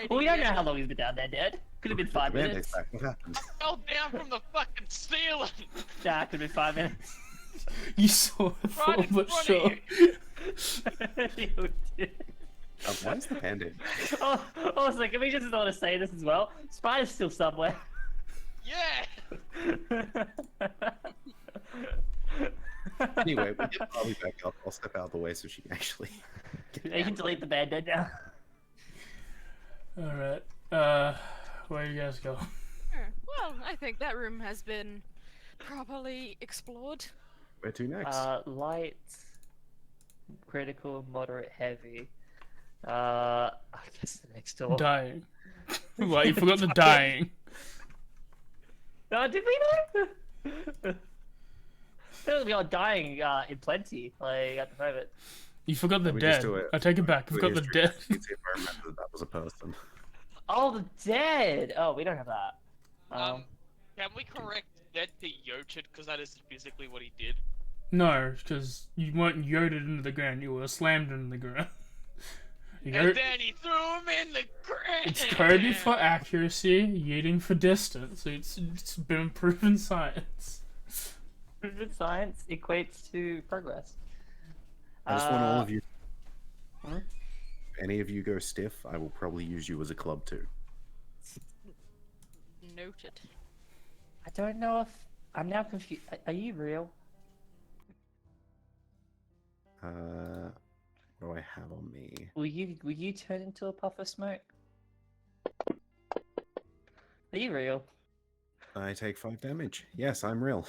Well, we don't know how long he's been down there dead. Could have been 5 Man, minutes. it's like, what happened? Fell down from the fucking ceiling. Nah, could have been 5 minutes. You saw it fall, Right in but front sure. of you. You did. Why is the bandage? Oh, also, can we just want to say this as well? Spider's still somewhere. Yeah. Anyway, we'll get Bobby back up. I'll step out of the way so she can actually. You can delete the band-aid now. Alright. Where you guys go? Well, I think that room has been properly explored. Where to next? Light, critical, moderate, heavy. I guess the next door. Dying. What, you forgot the dying. No, did we know? We are dying in plenty, like, at the moment. You forgot the We just dead. do it. I take it back. I forgot the dead. See if I remember that was a person. Oh, the dead! Oh, we don't have that. Can we correct dead to Yochid because that is physically what he did? No, because you weren't yoded into the ground. You were slammed into the ground. And Yo- then he threw him in the ground. It's coded for accuracy, yeeting for distance. It's been proven science. Proven science equates to progress. I just want all of you. huh? If any of you go stiff, I will probably use you as a club too. Noted. I don't know if I'm now confused. Are you real? What do I have on me? Will you turn into a puff of smoke? Are you real? I take 5 damage. Yes, I'm real.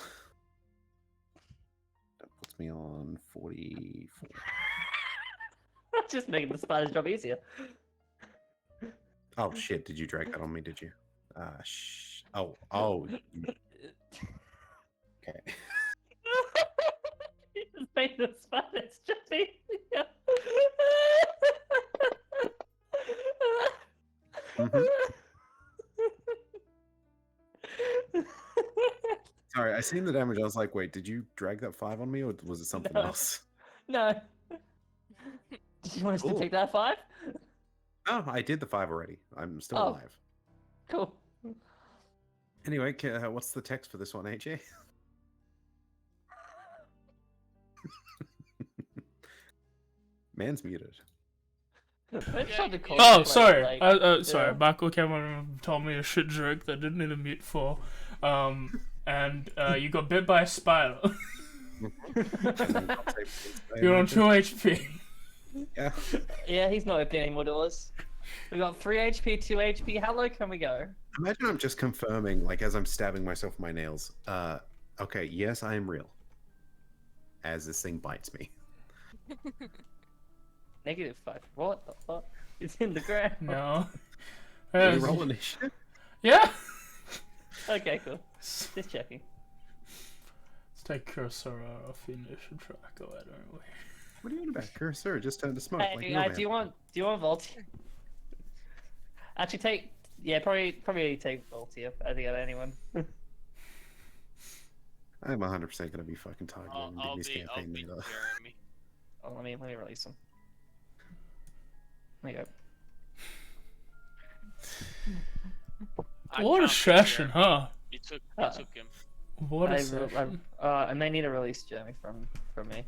That puts me on 44. Just making the spider's job easier. Oh shit! Did you drag that on me? Did you? Oh. Okay. You just made the spider's job easier. Mhm. Sorry, I seen the damage. I was like, wait, did you drag that 5 on me, or was it something No. else? No. Did you want us Cool. to take that 5? No, I did the 5 already. I'm still Oh. alive. Cool. Anyway, what's the text for this one, AJ? Man's muted. Don't try to call Oh, it, sorry. like, Sorry. yeah. Michael came on and told me a shit joke that I didn't need a mute for. And you got bit by a spider. You're on 2 HP. Yeah. Yeah, he's not opening any more doors. We got 3 HP, 2 HP. How low can we go? Imagine I'm just confirming, like, as I'm stabbing myself with my nails. Okay, yes, I am real. As this thing bites me. -5. What the fuck? It's in the ground. No. Can we roll initiative? Yeah. Okay, cool. Just checking. Let's take cursor off the initial tracker, don't we? What are you on about? Cursor just turned to smoke. Hey, like do you want Voltia? Actually, probably take Voltia. I think of anyone. I'm 100% going to be fucking targeting I'll Digny's be campaign leader. Jeremy. Oh, let me release him. There you go. I What a can't be session, Jeremy. huh? You took him. What a session. I may need to release Jeremy from me.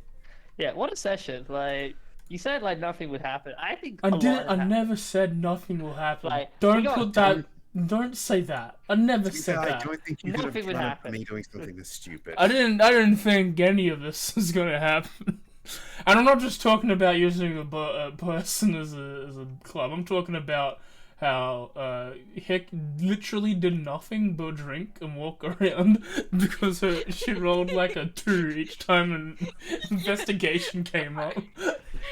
Yeah, what a session! Like you said, like nothing would happen. I think I lot didn't. has I never said nothing will happen. Like, don't we got- put that. Don't say that. I never To be said fair, I that. don't think you could Nothing have would done it happen. me doing something this stupid. I didn't think any of this was gonna happen. And I'm not just talking about using a person as a club. I'm talking about how Hick literally did nothing but drink and walk around because she rolled like a 2 each time an investigation came up.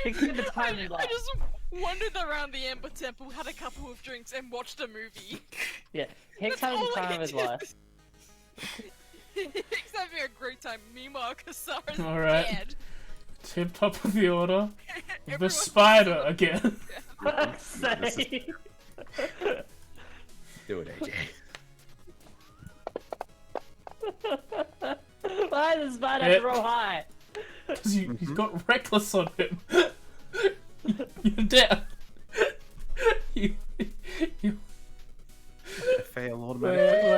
Think of the time in I life. just wandered around the Ember Temple, had a couple of drinks, and watched a movie. Yeah, Hicks having all the I time of his did. life. He's having a great time. Meanwhile, Kasara's All right. dead. Tip top of the order. The Everyone's spider again. Fuck's sake. Do it, AJ. Why does spider have to roll high? Because he's got reckless on him. You're dead. you, Fail wait, automatically.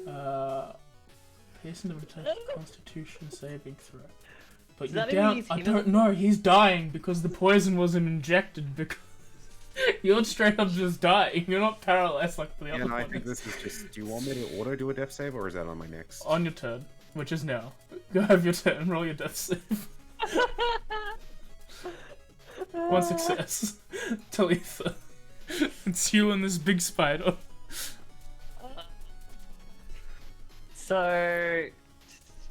wait. Patient of attack Constitution saving throw. But Does you're that mean down. he's I healing? don't know. He's dying because the poison wasn't injected. Because you're straight up just dying. You're not paralyzed like the Yeah, other no, I one. think this is just. Do you want me to auto do a death save, or is that on my next? On your turn, which is now. Go have your turn. Roll your death save. One success. Talitha. It's you and this big spider. So,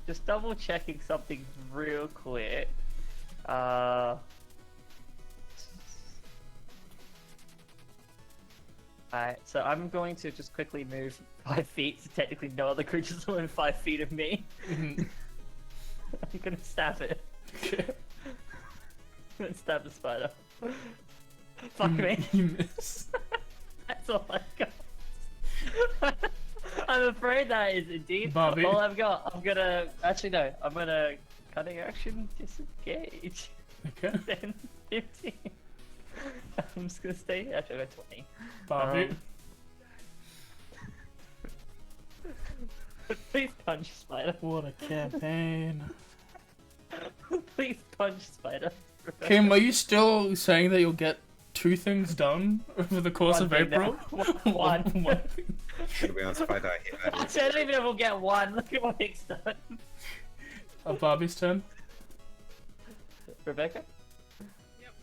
just double checking something real quick. Alright, so I'm going to just quickly move 5 feet, so technically no other creatures are within 5 feet of me. I'm gonna stab it. Okay. I'm gonna stab the spider. Fuck me. You miss. That's all I got. I'm afraid that is indeed Bobby. all I've got. I'm gonna actually no. I'm gonna cunning action disengage. Okay. Then 15. I'm just gonna stay. Actually, I got 20. Bobby. Please punch spider. What a campaign. Please punch spider. Kim, are you still saying that you'll get 2 things done over the course One of thing April? now. One. One thing. To be honest, if I die here, that is. Actually, I don't even know if we'll get one. Look at what Nick's done. Bobby's turn. Rebecca? Yep.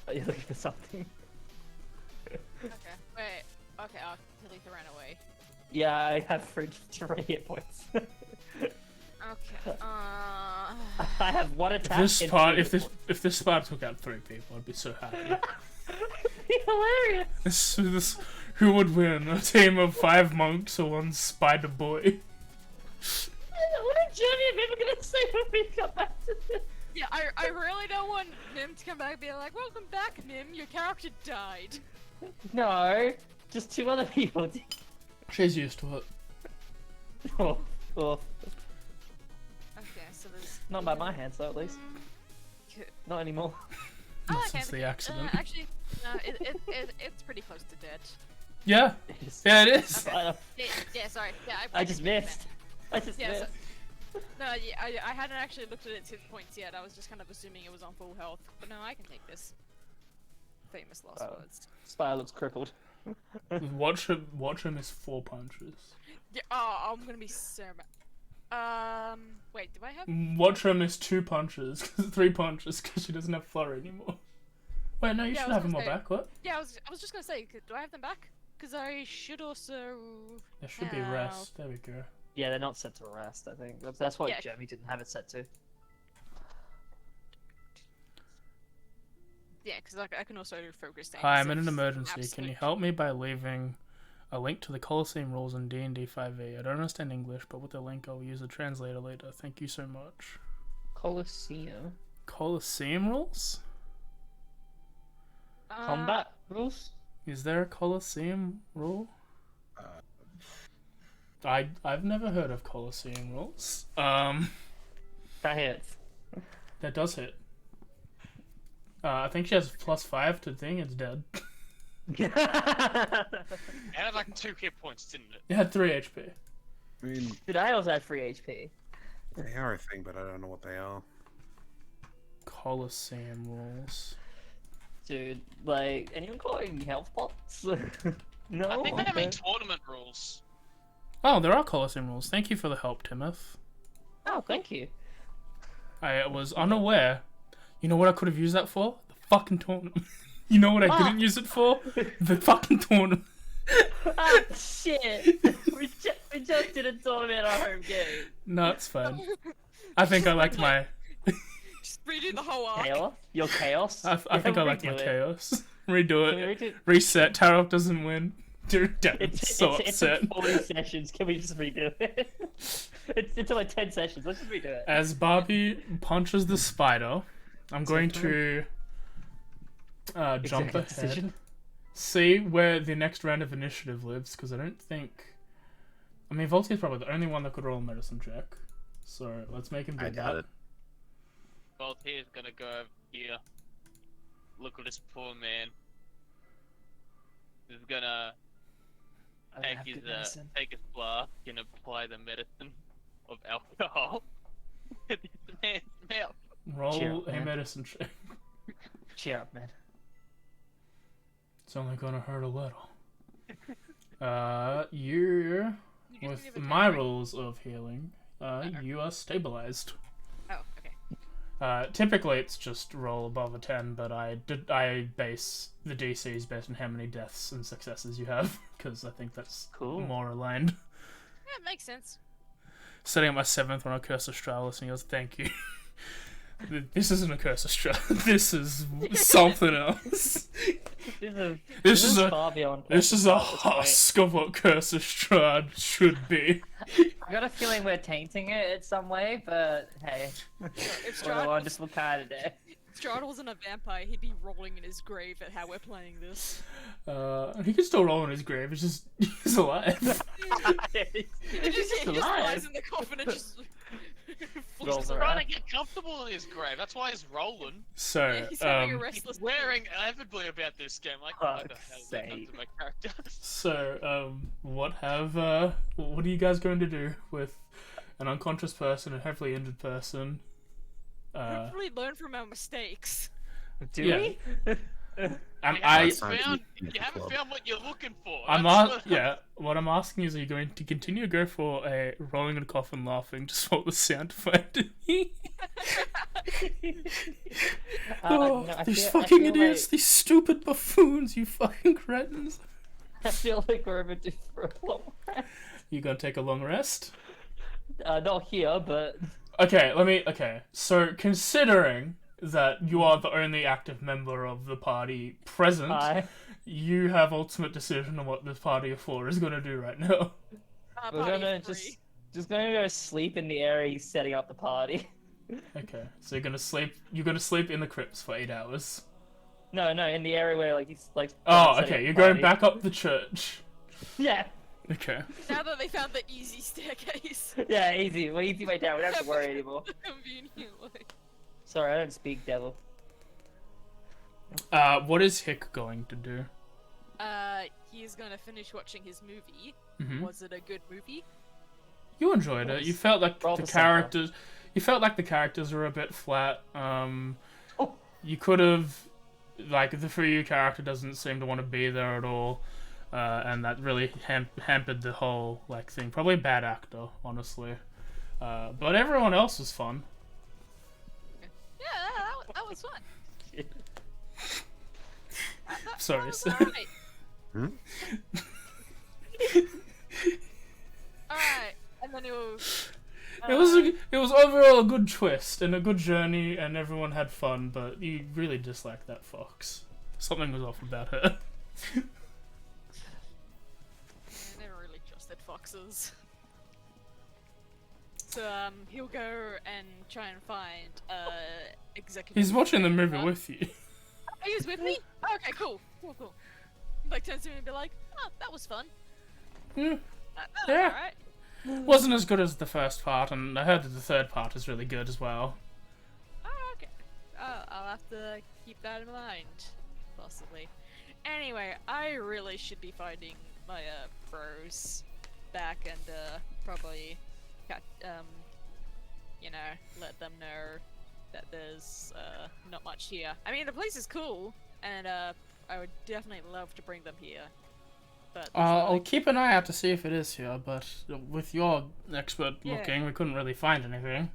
Are you looking for something? Okay, wait. Okay, Talitha ran away. Yeah, I have 3 hit points. Okay, I have 1 attack. This and part, 2 if hit this spider took out 3 people, I'd be so happy. points. Hilarious. This who would win? A team of 5 monks or 1 spider boy? What a journey I'm ever gonna say when we come back to this. yeah, I really don't want Nim to come back and be like, "Welcome back, Nim. Your character died." No, just 2 other people. She's used to it. Oh, oh. Okay, so there's Not by my hands, though, at least. Not anymore. Oh, Not okay. since the accident. Actually, no, it's pretty close to dead. Yeah. Yeah, it is. Yeah, sorry. Yeah, I just missed. I just Yeah, missed. No, yeah, I hadn't actually looked at its hit points yet. I was just kind of assuming it was on full health. But no, I can take this. Famous last words. Spire looks crippled. Watch him is 4 punches. Yeah, oh, I'm gonna be so mad. Wait, do I have? Watch her miss 2 punches, 3 punches, because she doesn't have flurry anymore. Wait, no, you Yeah, I should was have them gonna all say- back. What? Yeah, I was just gonna say, do I have them back? Because I should also. There should be have- rest. There we go. Yeah, they're not set to rest, I think. That's why Yeah. Jeremy didn't have it set to. Yeah, because I can also focus. Hi, I'm in an emergency. Can you absolute- help me by leaving a link to the Colosseum rules in D&D 5e? I don't understand English, but with the link I'll use a translator later. Thank you so much. Colosseum. Colosseum rules? Combat rules? Is there a Colosseum rule? I've never heard of Colosseum rules. That hits. That does hit. I think she has +5 to thing. It's dead. It had like 2 hit points, didn't it? It had 3 HP. I mean, Dude, I also have free HP. they are a thing, but I don't know what they are. Colosseum rules. Dude, like, anyone calling health pots? No? I think they mean Okay. tournament rules. Oh, there are Colosseum rules. Thank you for the help, Timoth. Oh, thank you. I was unaware. You know what I could have used that for? The fucking tournament. You know what I didn't use it for? The fucking tournament. Ah, shit! we just did a tournament our home game. No, it's fine. I think I liked my. Just redo the whole arc. Chaos? Your chaos? I think I liked my Redo it. chaos. Redo Can we it. redo- Reset. Tarot doesn't win. Dude, Darren's It's, so it's upset. in 40 sessions. Can we just redo it? it's like 10 sessions. Let's just redo it. As Barbie punches the spider, I'm going to jump Executive ahead. decision. See where the next round of initiative lives, because I don't think. I mean, Volti's probably the only one that could roll a medicine check. So let's make him do I that. doubt it. Well, here's gonna go over here. Look at this poor man. He's gonna I don't take have Oh, good medicine. take his flask and apply the medicine of alcohol to this man's mouth. Roll Cheer a up, man. medicine check. Cheer up, man. It's only gonna hurt a little. You You just with give it my time, right? rules of healing, you are stabilized. Oh, okay. Typically it's just roll above a 10, but I base the DCs based on how many deaths and successes you have, because I think that's Cool. more aligned. Yeah, it makes sense. Setting up my 7th when I curse Australis, and he goes, "Thank you." This isn't a curse Australis. This is something else. This is a far beyond. This is a at this point. husk of what Curse of Strahd should be. I got a feeling we're tainting it in some way, but hey, If what Strahd, I just what kind of day. Strahd wasn't a vampire, he'd be rolling in his grave at how we're playing this. He can still roll in his grave. It's just he's alive. He just lies in the coffin and just Rolls flips around. Trying to get comfortable in his grave. That's why he's rolling. So, He's having a um, restless. Wearing avidly about this game. Like, what the hell Fuck's is that done sake. to my character? what are you guys going to do with an unconscious person, a heavily injured person? Hopefully, learn from our mistakes. Do Yeah. we? You I Time to found, leave the you haven't club. found what you're looking for. I'm That's ask, yeah. What I'm asking is, are you going to continue to go for a rolling in a coffin, laughing, just what the sound effect? No, I These feel- I fucking feel idiots, like- these stupid buffoons, you fucking cretins. I feel like we're overdue for a long rest. You gonna take a long rest? Not here, but Okay, okay. So, considering that you are the only active member of the party present, you have ultimate decision on what this party of 4 is gonna do right now. we're Party gonna of three. just gonna go sleep in the area he's setting up the party. Okay, so you're gonna sleep in the crypts for 8 hours. No, in the area where like he's like. Oh, setting up okay, the you're going party. back up the church. Yeah, Okay. Now that they found the easy staircase. yeah, easy. Well, easy way down. We don't have to worry anymore. Conveniently. Sorry, I don't speak devil. What is Hick going to do? he's gonna finish watching his movie. Mhm. Was it a good movie? You enjoyed it. You felt like Roll the the sample. characters. You felt like the characters were a bit flat. Oh. You could have, like, the For You character doesn't seem to want to be there at all, and that really hampered the whole thing. Probably a bad actor, honestly. But everyone else was fun. Yeah, that was fun. Sorry. That was alright. Alright, and then it was. It was overall a good twist and a good journey, and everyone had fun. But you really disliked that fox. Something was off about her. I never really trusted foxes. So he'll go and try and find executive. He's watching the movie producer. with you. Oh, he was with me? Oh, okay, cool. Like, turns to me and be like, oh, that was fun. Hmm. That was Yeah. alright. Wasn't as good as the first part, and I heard that the third part is really good as well. Oh, okay. I'll have to keep that in mind. Possibly. Anyway, I really should be finding my, bros back and, probably, let them know that there's, not much here. I mean, the place is cool, and, I would definitely love to bring them here. But I'll keep an eye out to see if it is here, but with your expert Yeah. looking, we couldn't really find anything.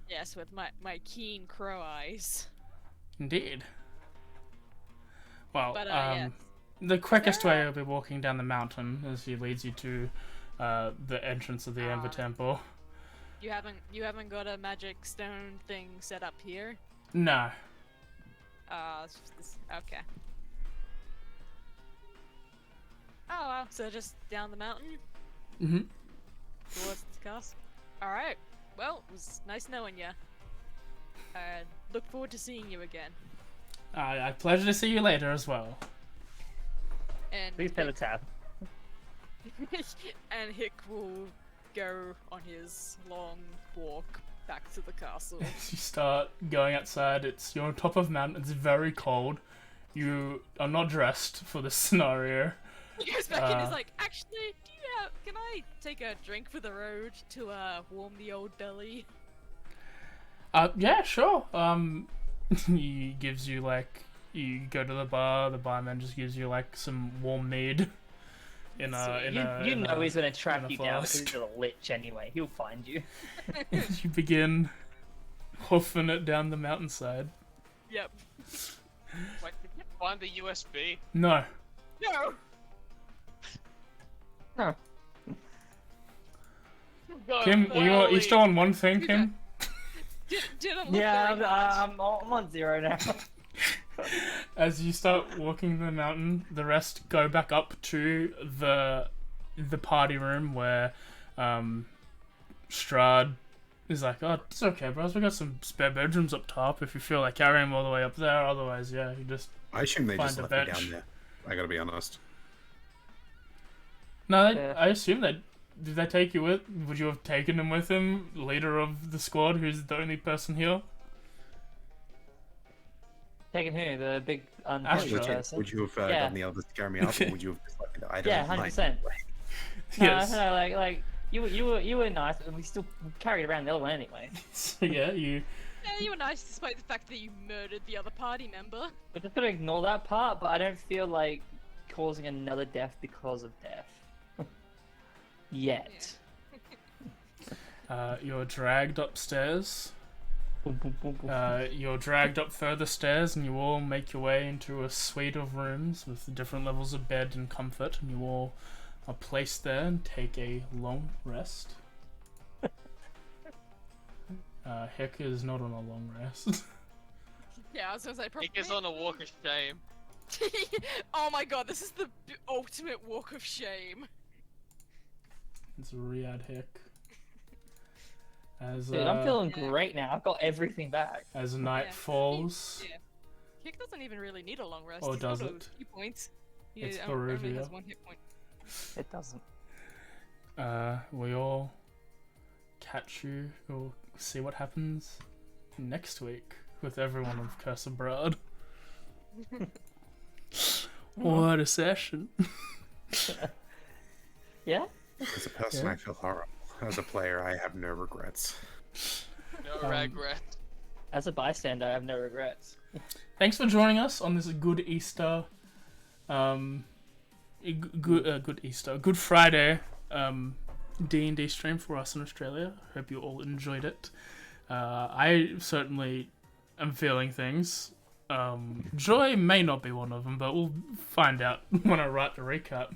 yes, with my keen crow eyes. Indeed. Well, But, yes. the quickest way there- will be walking down the mountain as he leads you to the entrance of the Ember Temple. You haven't got a magic stone thing set up here? No. Okay. Oh well, so just down the mountain Mm-hmm. towards the castle. Alright, well, it was nice knowing you. Look forward to seeing you again. Pleasure to see you later as well. And Please pay the tab. and Hick will go on his long walk back to the castle. You start going outside. You're on top of a mountain. It's very cold. You are not dressed for this scenario. He goes back in and is like, actually, can I take a drink for the road to warm the old belly? Yeah, sure. He gives you you go to the bar. The barman just gives you some warm mead. You know he's gonna track you down because he's a lich anyway. He'll find you. You begin hoofing it down the mountainside. Yep. Wait, did you find the USB? No. No! No. Kim, you still on one thing, Kim? Didn't look Yeah, very hot. I'm on 0 now. As you start walking the mountain, the rest go back up to the party room where Strahd is like, oh, it's okay, bros. We got some spare bedrooms up top if you feel like carrying them all the way up there. Otherwise, yeah, you just I assume they find just a left me bench. down there. I gotta be honest. No, Yeah. I assume that. Did they take you with? Would you have taken him with him, leader of the squad, who's the only person here? Taking who? The big Astra. unfortunate person? Would you have Yeah. gotten the others to carry me up, or would you have just let me die? I don't Yeah, know. 100%. Yes. No, like you were nice, and we still carried around the other one anyway. So yeah, you. Yeah, you were nice despite the fact that you murdered the other party member. We're just gonna ignore that part, but I don't feel like causing another death because of death. Yet. You're dragged upstairs. Boom, boom, boom, boom. You're dragged up further stairs, and you all make your way into a suite of rooms with different levels of bed and comfort, and you all are placed there and take a long rest. Hick is not on a long rest. Yeah, I was gonna say probably. He goes on a walk of shame. Oh my god, this is the ultimate walk of shame. It's Riyadh Hick. As Dude, I'm feeling Yeah. great now. I've got everything back. as night Yeah. falls, Yeah. Hick doesn't even really need a long rest. Or He's got does a it? few points. It's only Barovia. has 1 hit point. It doesn't. we all catch you or see what happens next week with everyone of Curse of Brahd. What a session. Yeah? As a person, Yeah. I feel horrible. As a player, I have no regrets. No regret. As a bystander, I have no regrets. Thanks for joining us on this good Easter, Good Friday, D&D stream for us in Australia. Hope you all enjoyed it. I certainly am feeling things. Joy may not be one of them, but we'll find out when I write the recap.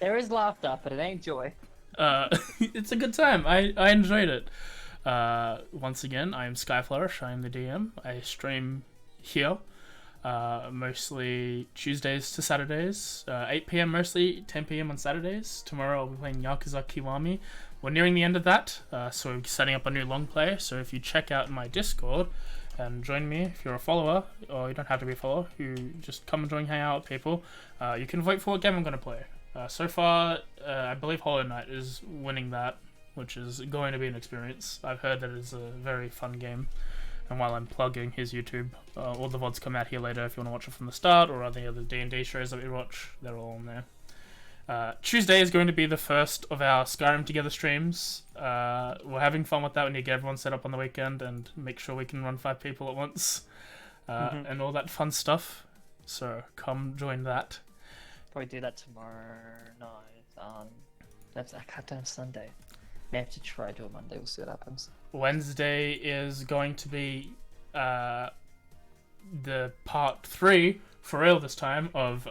There is laughter, but it ain't joy. It's a good time. I enjoyed it. Once again, I am Skyflourish. I am the DM. I stream here, mostly Tuesdays to Saturdays, 8 p.m. mostly, 10 p.m. on Saturdays. Tomorrow I'll be playing Yakuza Kiwami. We're nearing the end of that, so we're setting up a new long play. So if you check out my Discord and join me, if you're a follower, or you don't have to be a follower, you just come and join, hang out with people, you can vote for what game I'm going to play. So far, I believe Hollow Knight is winning that, which is going to be an experience. I've heard that it's a very fun game. And while I'm plugging his YouTube, all the VODs come out here later if you want to watch it from the start, or any other D&D shows that we watch, they're all on there. Tuesday is going to be the first of our Skyrim Together streams. We're having fun with that. We need to get everyone set up on the weekend and make sure we can run 5 people at once, and all that fun stuff. So come join that. Probably do that tomorrow night. That's I can't do it on Sunday. May have to try to do it Monday. We'll see what happens. Wednesday is going to be the part 3 for real this time of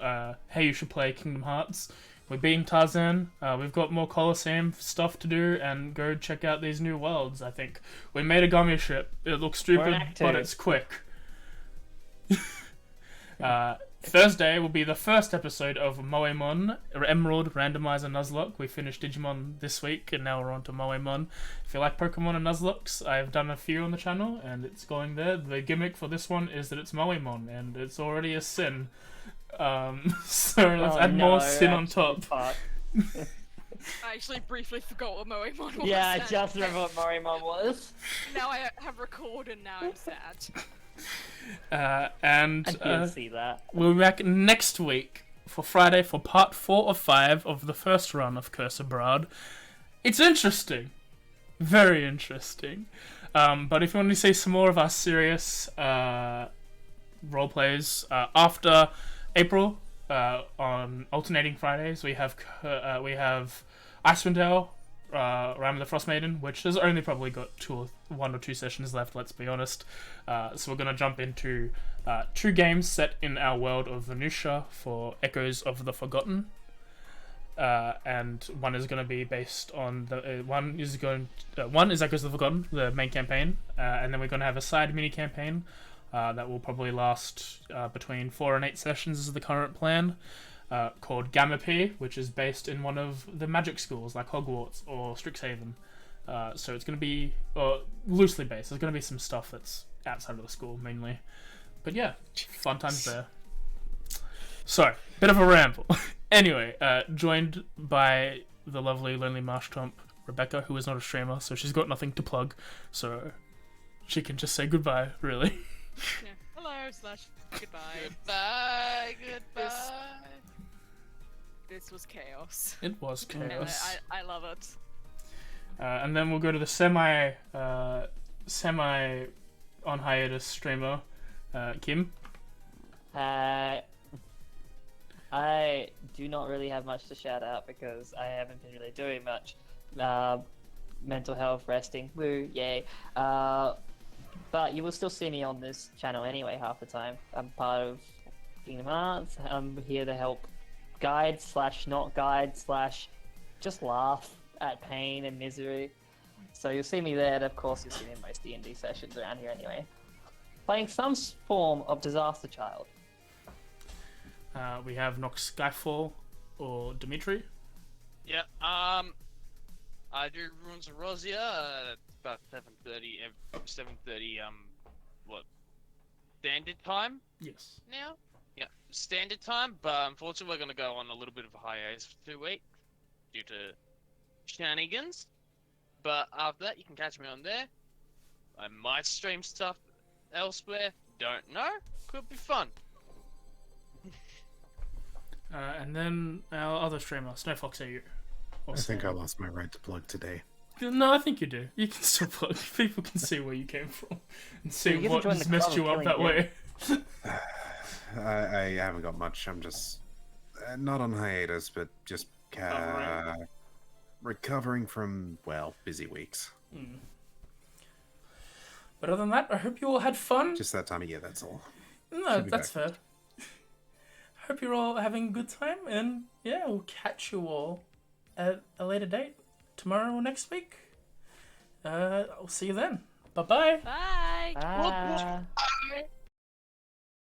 hey, you should play Kingdom Hearts. We're beating Tarzan. We've got more Colosseum stuff to do, and go check out these new worlds. I think we made a gummy ship. It looks stupid, but it's quick. Thursday will be the first episode of Moemon Emerald Randomizer Nuzlocke. We finished Digimon this week, and now we're on to Moemon. If you like Pokemon and Nuzlockes, I've done a few on the channel, and it's going there. The gimmick for this one is that it's Moemon, and it's already a sin. So let's add more sin on top. I actually briefly forgot what Moemon was. Yeah, I just remember what Morimon was. Now I have recorded, and now I'm sad. And I didn't see that. we'll be back next week for Friday for part 4 of 5 of the first run of Curse of Brahd. It's interesting. Very interesting. But if you want to see some more of our serious roleplays after April, on alternating Fridays, we have Icewind Dale, Ram of the Frost Maiden, which has only probably got 1 or 2 sessions left, let's be honest. So we're going to jump into 2 games set in our world of Venusia for Echoes of the Forgotten. And one is going to be based on the one is Echoes of the Forgotten, the main campaign, and then we're going to have a side mini campaign that will probably last between 4 and 8 sessions is the current plan. Called Gamma P, which is based in one of the magic schools like Hogwarts or Strixhaven. So it's going to be loosely based. There's going to be some stuff that's outside of the school mainly. But yeah, fun times there. So, bit of a ramble. Anyway, joined by the lovely Lonely Marsh Tomp, Rebecca, who is not a streamer, so she's got nothing to plug. So she can just say goodbye, really. Yeah. Hello, / goodbye. Goodbye. This was chaos. It was And chaos. I love it. And then we'll go to the semi on hiatus streamer, Kim. I do not really have much to shout out because I haven't been really doing much. Mental health, resting, woo, yay. But you will still see me on this channel anyway half the time. I'm part of Kingdom Hearts. I'm here to help guide / not guide / just laugh at pain and misery. So you'll see me there, and of course you'll see me in most D&D sessions around here anyway. Playing some form of Disaster Child. We have Nox Skyfall or Dimitri. Yeah, I do Ruins of Rosia, about 7:30, what, standard time Yes. now? Yeah, standard time, but unfortunately we're gonna go on a little bit of a hiatus for 2 weeks due to shenanigans. But after that, you can catch me on there. I might stream stuff elsewhere, don't know, could be fun. And then our other streamer, SnowFox AU. I think I lost my right to plug today. No, I think you do. You can still plug. People can see where you came from and see you get to what join has the messed club you of up that killing way. I haven't got much. I'm just not on hiatus, but just recovering from, well, busy weeks. But other than that, I hope you all had fun. Just that time of year, that's all. No, Should be that's back. fair. Hope you're all having a good time, and yeah, we'll catch you all at a later date, tomorrow or next week. I'll see you then. Bye-bye. Bye. Ah. Bye.